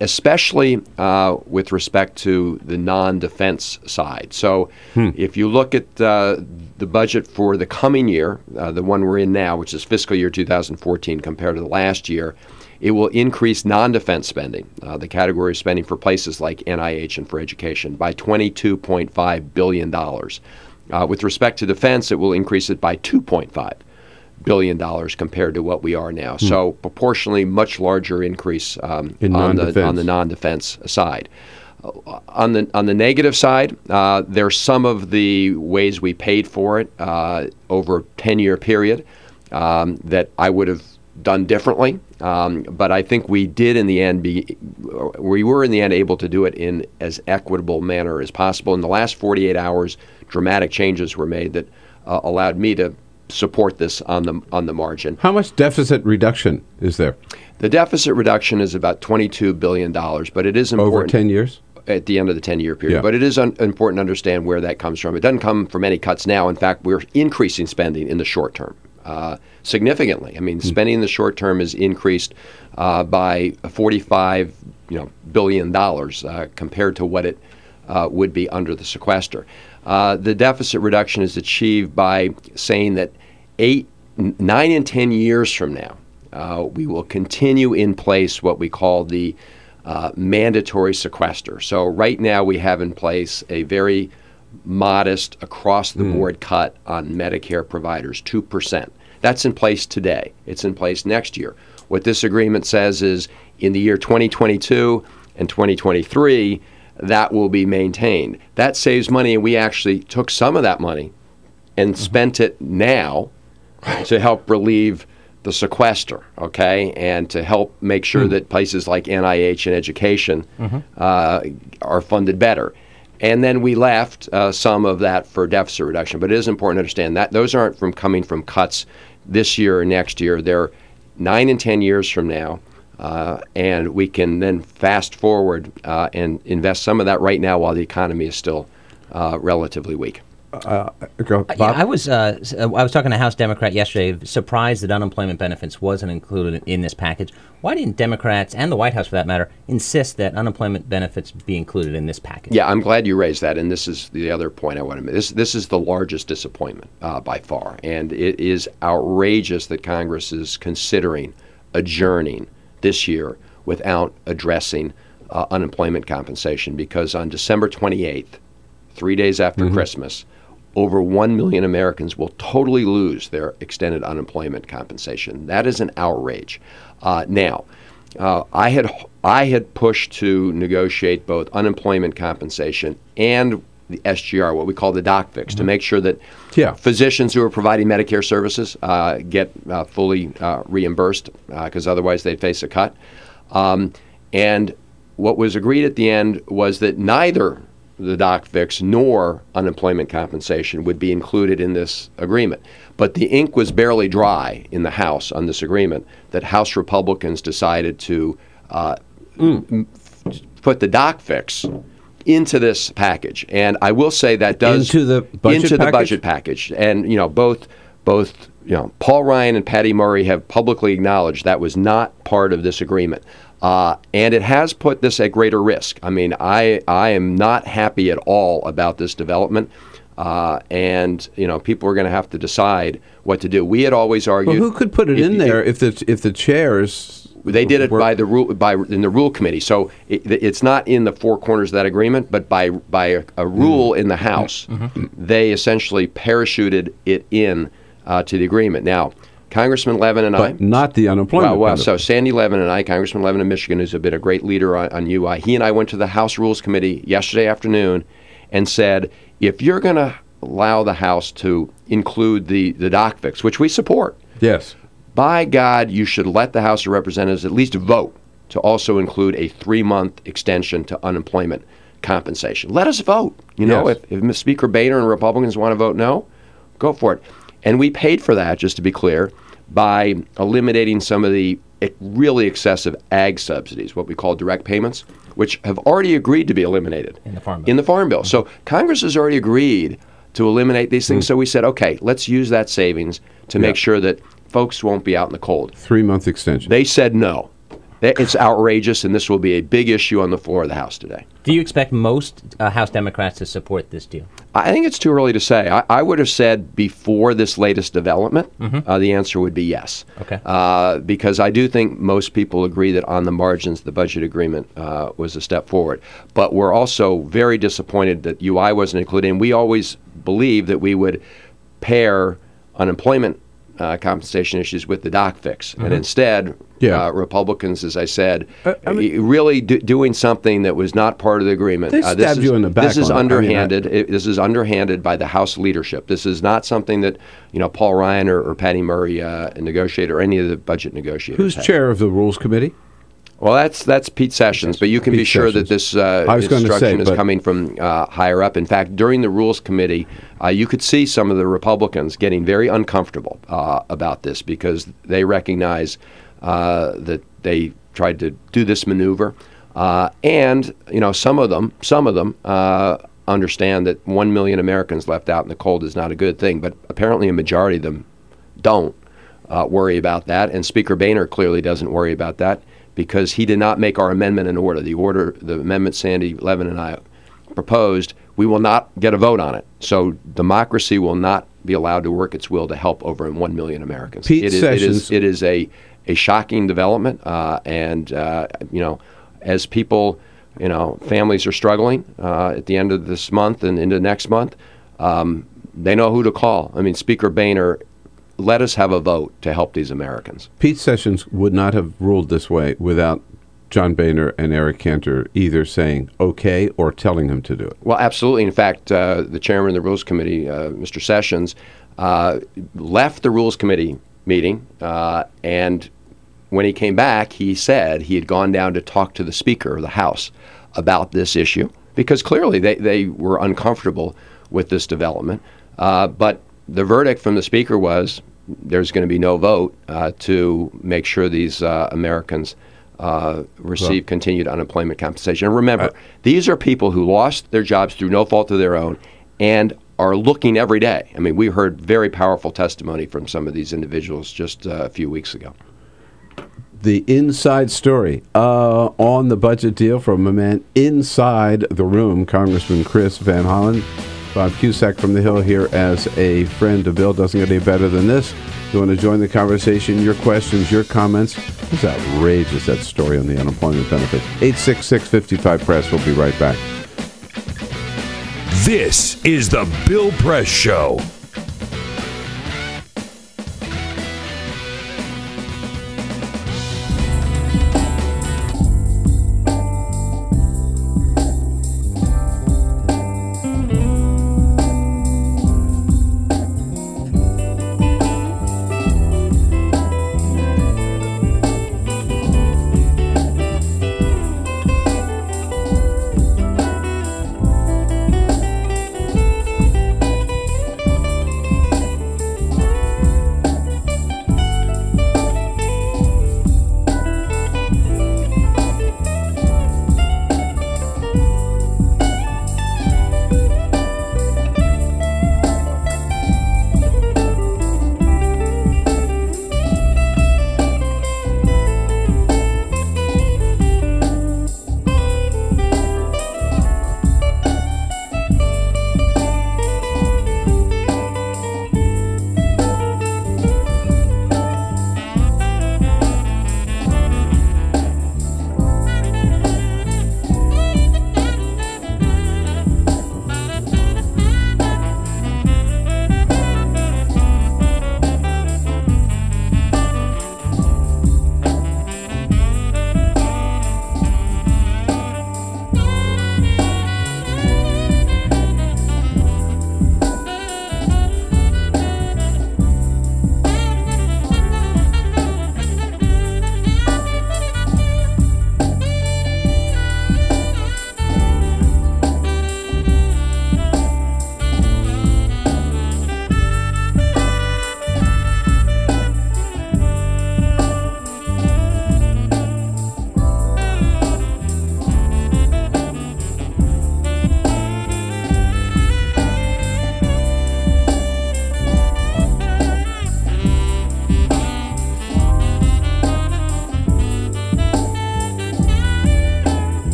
L: especially with respect to the non-defense side. So if you look at the budget for the coming year, the one we're in now, which is fiscal year 2014 compared to the last year, it will increase non-defense spending, the category of spending for places like NIH and for education, by $22.5 billion. With respect to defense, it will increase it by $2.5 billion compared to what we are now. So proportionally much larger increase on the non-defense side. On the negative side, there's some of the ways we paid for it over a 10-year period that I would have done differently, but I think we did in the end we were in the end able to do it in as equitable manner as possible. In the last 48 hours, dramatic changes were made that allowed me to support this on the margin.
C: How much deficit reduction is there?
L: The deficit reduction is about $22 billion, but it is important.
C: Over 10 years?
L: At the end of the 10-year period.
C: Yeah.
L: But it is important to understand where that comes from. It doesn't come from any cuts now. In fact, we're increasing spending in the short term significantly. I mean, spending in the short term is increased by $45 billion compared to what it would be under the sequester. The deficit reduction is achieved by saying that 8, 9, and 10 years from now, we will continue in place what we call the mandatory sequester. So right now we have in place a very modest across-the-board cut on Medicare providers, 2%. That's in place today. It's in place next year. What this agreement says is in the year 2022 and 2023, that will be maintained. That saves money, and we actually took some of that money and spent it now to help relieve the sequester, okay, and to help make sure that places like NIH and education are funded better. And then we left some of that for deficit reduction. But it is important to understand that those aren't coming from cuts this year or next year. They're 9 and 10 years from now. And we can then fast forward and invest some of that right now while the economy is still relatively weak.
J: I was talking to a House Democrat yesterday, surprised that unemployment benefits wasn't included in this package. Why didn't Democrats, and the White House for that matter, insist that unemployment benefits be included in this package?
L: Yeah, I'm glad you raised that, and this is the other point I want to make. This is the largest disappointment by far, and it is outrageous that Congress is considering adjourning this year without addressing unemployment compensation, because on December 28th, 3 days after Christmas, over 1 million Americans will totally lose their extended unemployment compensation. That is an outrage. Now, I had pushed to negotiate both unemployment compensation and the SGR, what we call the doc fix, to make sure that physicians who are providing Medicare services get fully reimbursed, because otherwise they'd face a cut. And what was agreed at the end was that neither the doc fix nor unemployment compensation would be included in this agreement. But the ink was barely dry in the House on this agreement that House Republicans decided to put the doc fix into this package. And I will say that does
C: into the budget
L: package. And both Paul Ryan and Patty Murray have publicly acknowledged that was not part of this agreement. And it has put this at greater risk. I mean, I am not happy at all about this development. And people are going to have to decide what to do. We had always argued.
C: Well, who could put it in there if the chairs?
L: They did it by the rule in the rule committee. So it's not in the four corners of that agreement, but by a rule in the House, they essentially parachuted it in to the agreement. Now, Congressman Levin and
C: but not the unemployment benefit.
L: So Sandy Levin and I, Congressman Levin of Michigan, who's been a great leader on UI, he and I went to the House Rules Committee yesterday afternoon and said, if you're going to allow the House to include the doc fix, which we support,
C: yes,
L: by God, you should let the House of Representatives at least vote to also include a 3-month extension to unemployment compensation. Let us vote. If Speaker Boehner and Republicans want to vote no, go for it. And we paid for that, just to be clear, by eliminating some of the really excessive ag subsidies, what we call direct payments, which have already agreed to be eliminated
J: in the
L: Farm Bill. So Congress has already agreed to eliminate these things. So we said, okay, let's use that savings to make sure that folks won't be out in the cold.
C: 3-month extension.
L: They said no. It's outrageous, and this will be a big issue on the floor of the House today.
J: Do you expect most House Democrats to support this deal?
L: I think it's too early to say. I would have said before this latest development, the answer would be yes.
J: Okay.
L: Because I do think most people agree that on the margins, the budget agreement was a step forward. But we're also very disappointed that UI wasn't included. And we always believed that we would pair unemployment compensation issues with the doc fix. And instead, Republicans, as I said, really doing something that was not part of the agreement.
C: They stabbed you in the back.
L: This is underhanded. This is underhanded by the House leadership. This is not something that Paul Ryan or Patty Murray negotiated, or any of the budget negotiators.
C: Who's chair of the Rules Committee?
L: Well, that's Pete Sessions, but you can be sure that this instruction is coming from higher up. In fact, during the Rules Committee, you could see some of the Republicans getting very uncomfortable about this because they recognize that they tried to do this maneuver, and some of them understand that 1 million Americans left out in the cold is not a good thing, but apparently a majority of them don't worry about that, and Speaker Boehner clearly doesn't worry about that because he did not make our amendment in order. The amendment Sandy Levin and I proposed, we will not get a vote on it. So democracy will not be allowed to work its will to help over 1 million Americans.
C: Pete Sessions.
L: It is a shocking development, and as people, families are struggling at the end of this month and into next month, they know who to call. I mean, Speaker Boehner, let us have a vote to help these Americans.
C: Pete Sessions would not have ruled this way without John Boehner and Eric Cantor either saying okay or telling him to do it.
L: Well, absolutely. In fact, the chairman of the Rules Committee, Mr. Sessions, left the Rules Committee meeting, and when he came back, he said he had gone down to talk to the Speaker of the House about this issue because clearly they were uncomfortable with this development. But the verdict from the Speaker was there's going to be no vote to make sure these Americans receive continued unemployment compensation. And remember, these are people who lost their jobs through no fault of their own and are looking every day. I mean, we heard very powerful testimony from some of these individuals just a few weeks ago.
C: The inside story on the budget deal from a man inside the room, Congressman Chris Van Hollen. Bob Cusack from the Hill here as a friend of Bill. Doesn't get any better than this. If you want to join the conversation, your questions, your comments. It's outrageous, that story on the unemployment benefit. 866-55-PRESS. We'll be right back.
D: This is the Bill Press Show.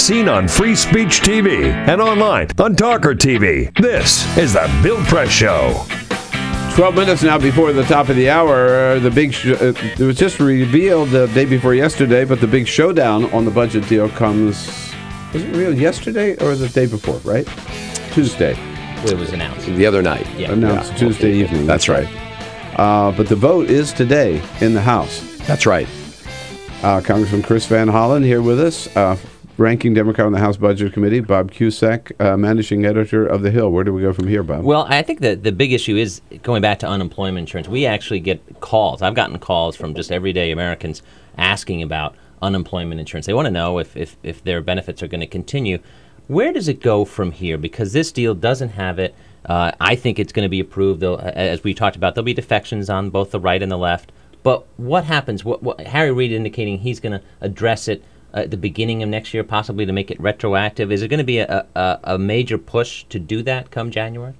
D: seen on Free Speech TV and online on TawkrTV. This is the Bill Press Show.
C: 12 minutes now before the top of the hour. The big it was just revealed the day before yesterday, but the big showdown on the budget deal comes. Was it revealed yesterday or the day before? Right, Tuesday.
J: It was announced
L: the other night.
J: Yeah.
C: Announced Tuesday evening.
L: That's right.
C: But the vote is today in the House.
L: That's right.
C: Congressman Chris Van Hollen here with us. Ranking Democrat on the House Budget Committee, Bob Cusack, managing editor of The Hill. Where do we go from here, Bob?
J: Well, I think that the big issue is going back to unemployment insurance. We actually get calls. I've gotten calls from just everyday Americans asking about unemployment insurance. They want to know if their benefits are going to continue. Where does it go from here? Because this deal doesn't have it. I think it's going to be approved. As we talked about, there'll be defections on both the right and the left. But what happens? What Harry Reid indicating he's going to address it at the beginning of next year, possibly to make it retroactive. Is it going to be a major push to do that come January?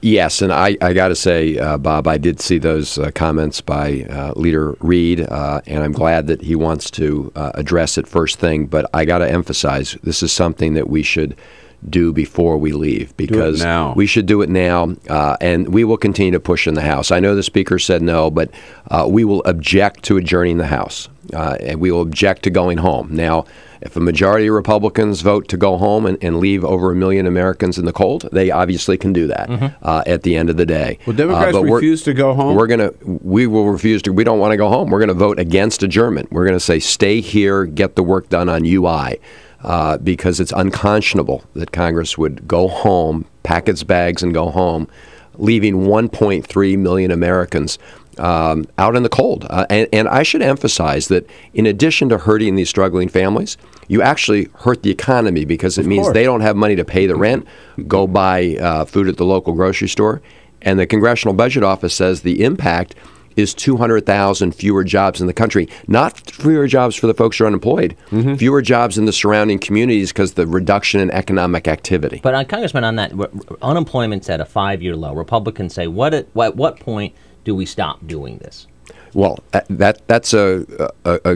L: Yes, and I got to say, Bob, I did see those comments by Leader Reid, and I'm glad that he wants to address it first thing. But I got to emphasize, this is something that we should do before we leave, because we should do it now, and we will continue to push in the House. I know the Speaker said no, but we will object to adjourning the House, and we will object to going home. Now, if a majority of Republicans vote to go home and leave over 1 million Americans in the cold, they obviously can do that at the end of the day.
C: Well, Democrats refuse to go home?
L: We will refuse to. We don't want to go home. We're going to vote against adjournment. We're going to say stay here, get the work done on UI. Because it's unconscionable that Congress would go home, pack its bags and go home, leaving 1.3 million Americans out in the cold. And I should emphasize that in addition to hurting these struggling families, you actually hurt the economy, because it means they don't have money to pay the rent, go buy food at the local grocery store. And the Congressional Budget Office says the impact is 200,000 fewer jobs in the country. Not fewer jobs for the folks who are unemployed, fewer jobs in the surrounding communities because of the reduction in economic activity.
J: But, Congressman, on that, unemployment's at a 5-year low. Republicans say, at what point do we stop doing this?
L: Well, that's a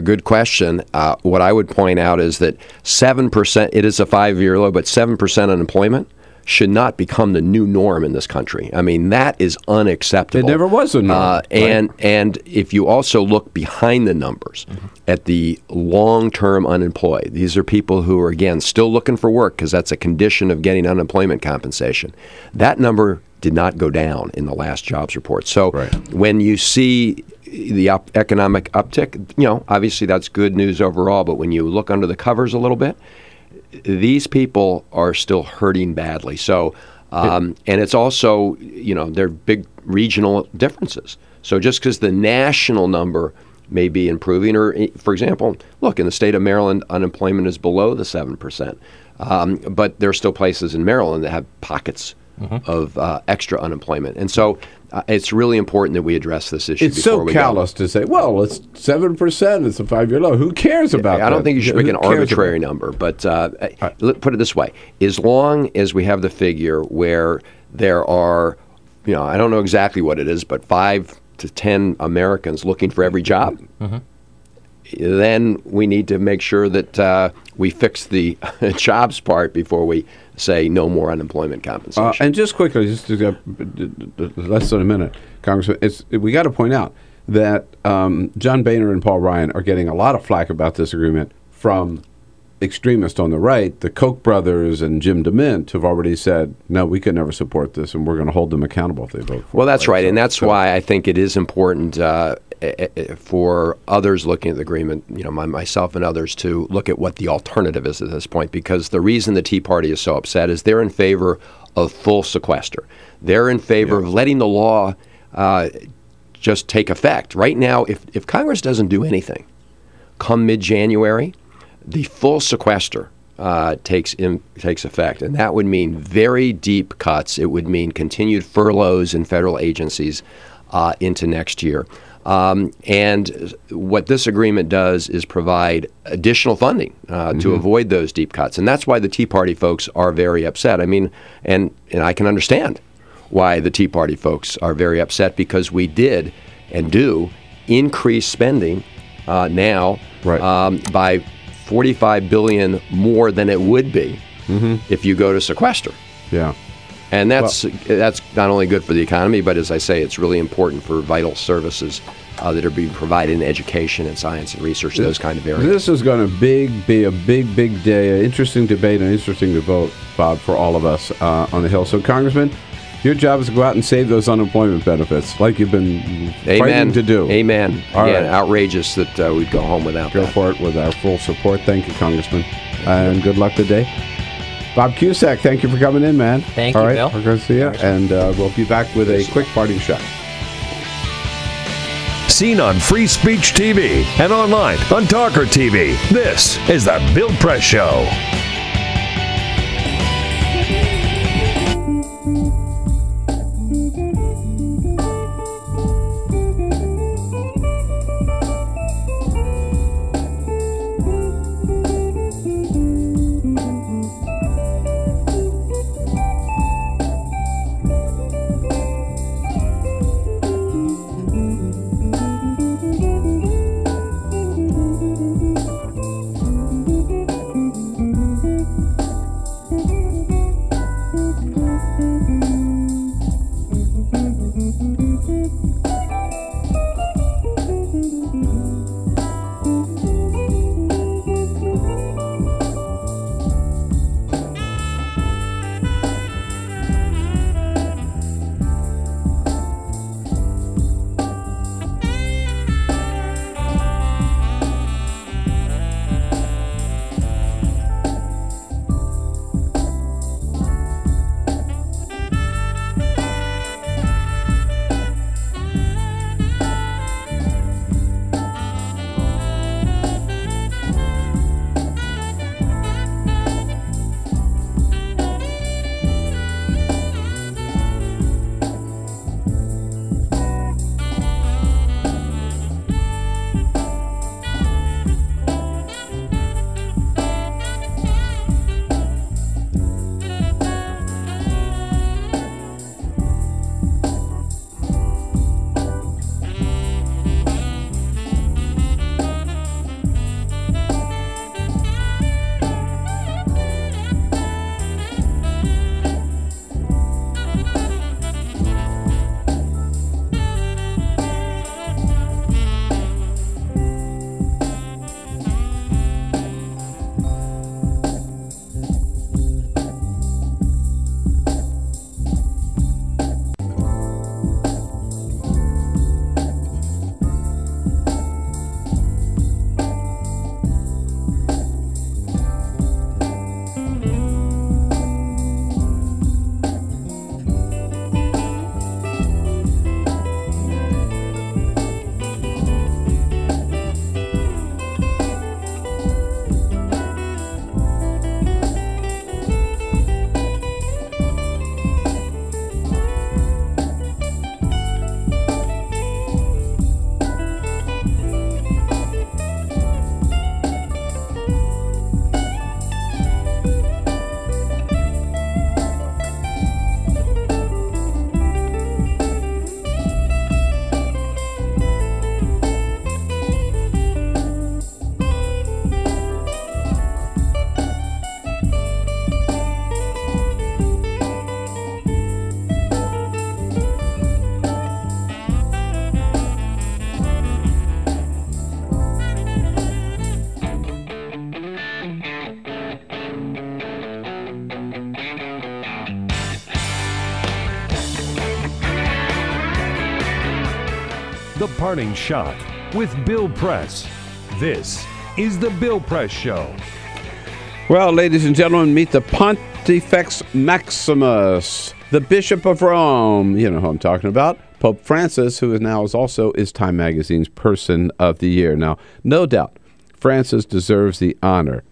L: good question. What I would point out is that 7%, it is a 5-year low, but 7% unemployment should not become the new norm in this country. I mean, that is unacceptable.
C: It never was a norm.
L: And if you also look behind the numbers at the long-term unemployed, these are people who are, again, still looking for work because that's a condition of getting unemployment compensation. That number did not go down in the last jobs report. So when you see the economic uptick, obviously that's good news overall, but when you look under the covers a little bit, these people are still hurting badly. So, and it's also, there are big regional differences. So just because the national number may be improving, or, for example, look, in the state of Maryland, unemployment is below the 7%. But there are still places in Maryland that have pockets of extra unemployment. And so it's really important that we address this issue before we go.
C: It's so callous to say, well, it's 7%, it's a 5-year low. Who cares about that?
L: I don't think you should make an arbitrary number, but put it this way. As long as we have the figure where there are, I don't know exactly what it is, but 5 to 10 Americans looking for every job, then we need to make sure that we fix the jobs part before we say no more unemployment compensation.
C: And just quickly, just to less than a minute, Congressman, we got to point out that John Boehner and Paul Ryan are getting a lot of flack about this agreement from extremists on the right. The Koch brothers and Jim DeMint have already said, no, we could never support this, and we're going to hold them accountable if they vote for it.
L: Well, that's right, and that's why I think it is important for others looking at the agreement, myself and others, to look at what the alternative is at this point, because the reason the Tea Party is so upset is they're in favor of full sequester. They're in favor of letting the law just take effect. Right now, if Congress doesn't do anything, come mid-January, the full sequester takes effect, and that would mean very deep cuts. It would mean continued furloughs in federal agencies into next year. And what this agreement does is provide additional funding to avoid those deep cuts. And that's why the Tea Party folks are very upset. I mean, and I can understand why the Tea Party folks are very upset, because we did and do increase spending now by $45 billion more than it would be if you go to sequester.
C: Yeah.
L: And that's not only good for the economy, but as I say, it's really important for vital services that are being provided in education and science and research, those kind of areas.
C: This is going to be a big day, an interesting debate, and interesting to vote, Bob, for all of us on the Hill. So, Congressman, your job is to go out and save those unemployment benefits, like you've been fighting to do.
L: Amen.
C: All
L: Again,
C: right.
L: outrageous that we'd go home without that.
C: Go for it with our full support. Thank you, Congressman, and good luck today. Bob Cusack, thank you for coming in, man.
J: Thank you, Bill.
C: We're going to see you, and we'll be back with a quick parting shot.
D: Seen on Free Speech TV and online on TawkrTV. This is the Bill Press Show. The Parting Shot with Bill Press. This is the Bill Press Show.
C: Well, ladies and gentlemen, meet the Pontifex Maximus, the Bishop of Rome. You know who I'm talking about. Pope Francis, who is also Time Magazine's Person of the Year. Now, no doubt, Francis deserves the honor.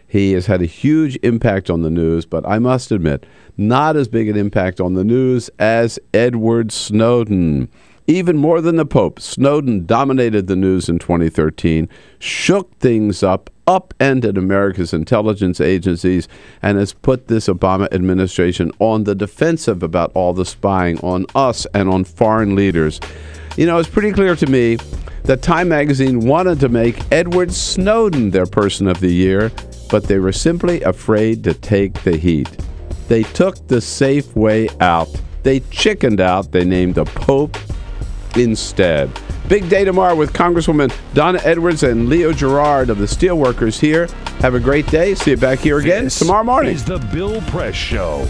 C: He has had a huge impact on the news, but I must admit, not as big an impact on the news as Edward Snowden. Even more than the Pope, Snowden dominated the news in 2013, shook things up, upended America's intelligence agencies, and has put this Obama administration on the defensive about all the spying on us and on foreign leaders. You know, it's pretty clear to me that Time magazine wanted to make Edward Snowden their Person of the Year, but they were simply afraid to take the heat. They took the safe way out. They chickened out. They named the Pope instead. Big day tomorrow with Congresswoman Donna Edwards and Leo Gerard of the Steelworkers here. Have a great day. See you back here again tomorrow morning.
D: This is the Bill Press Show.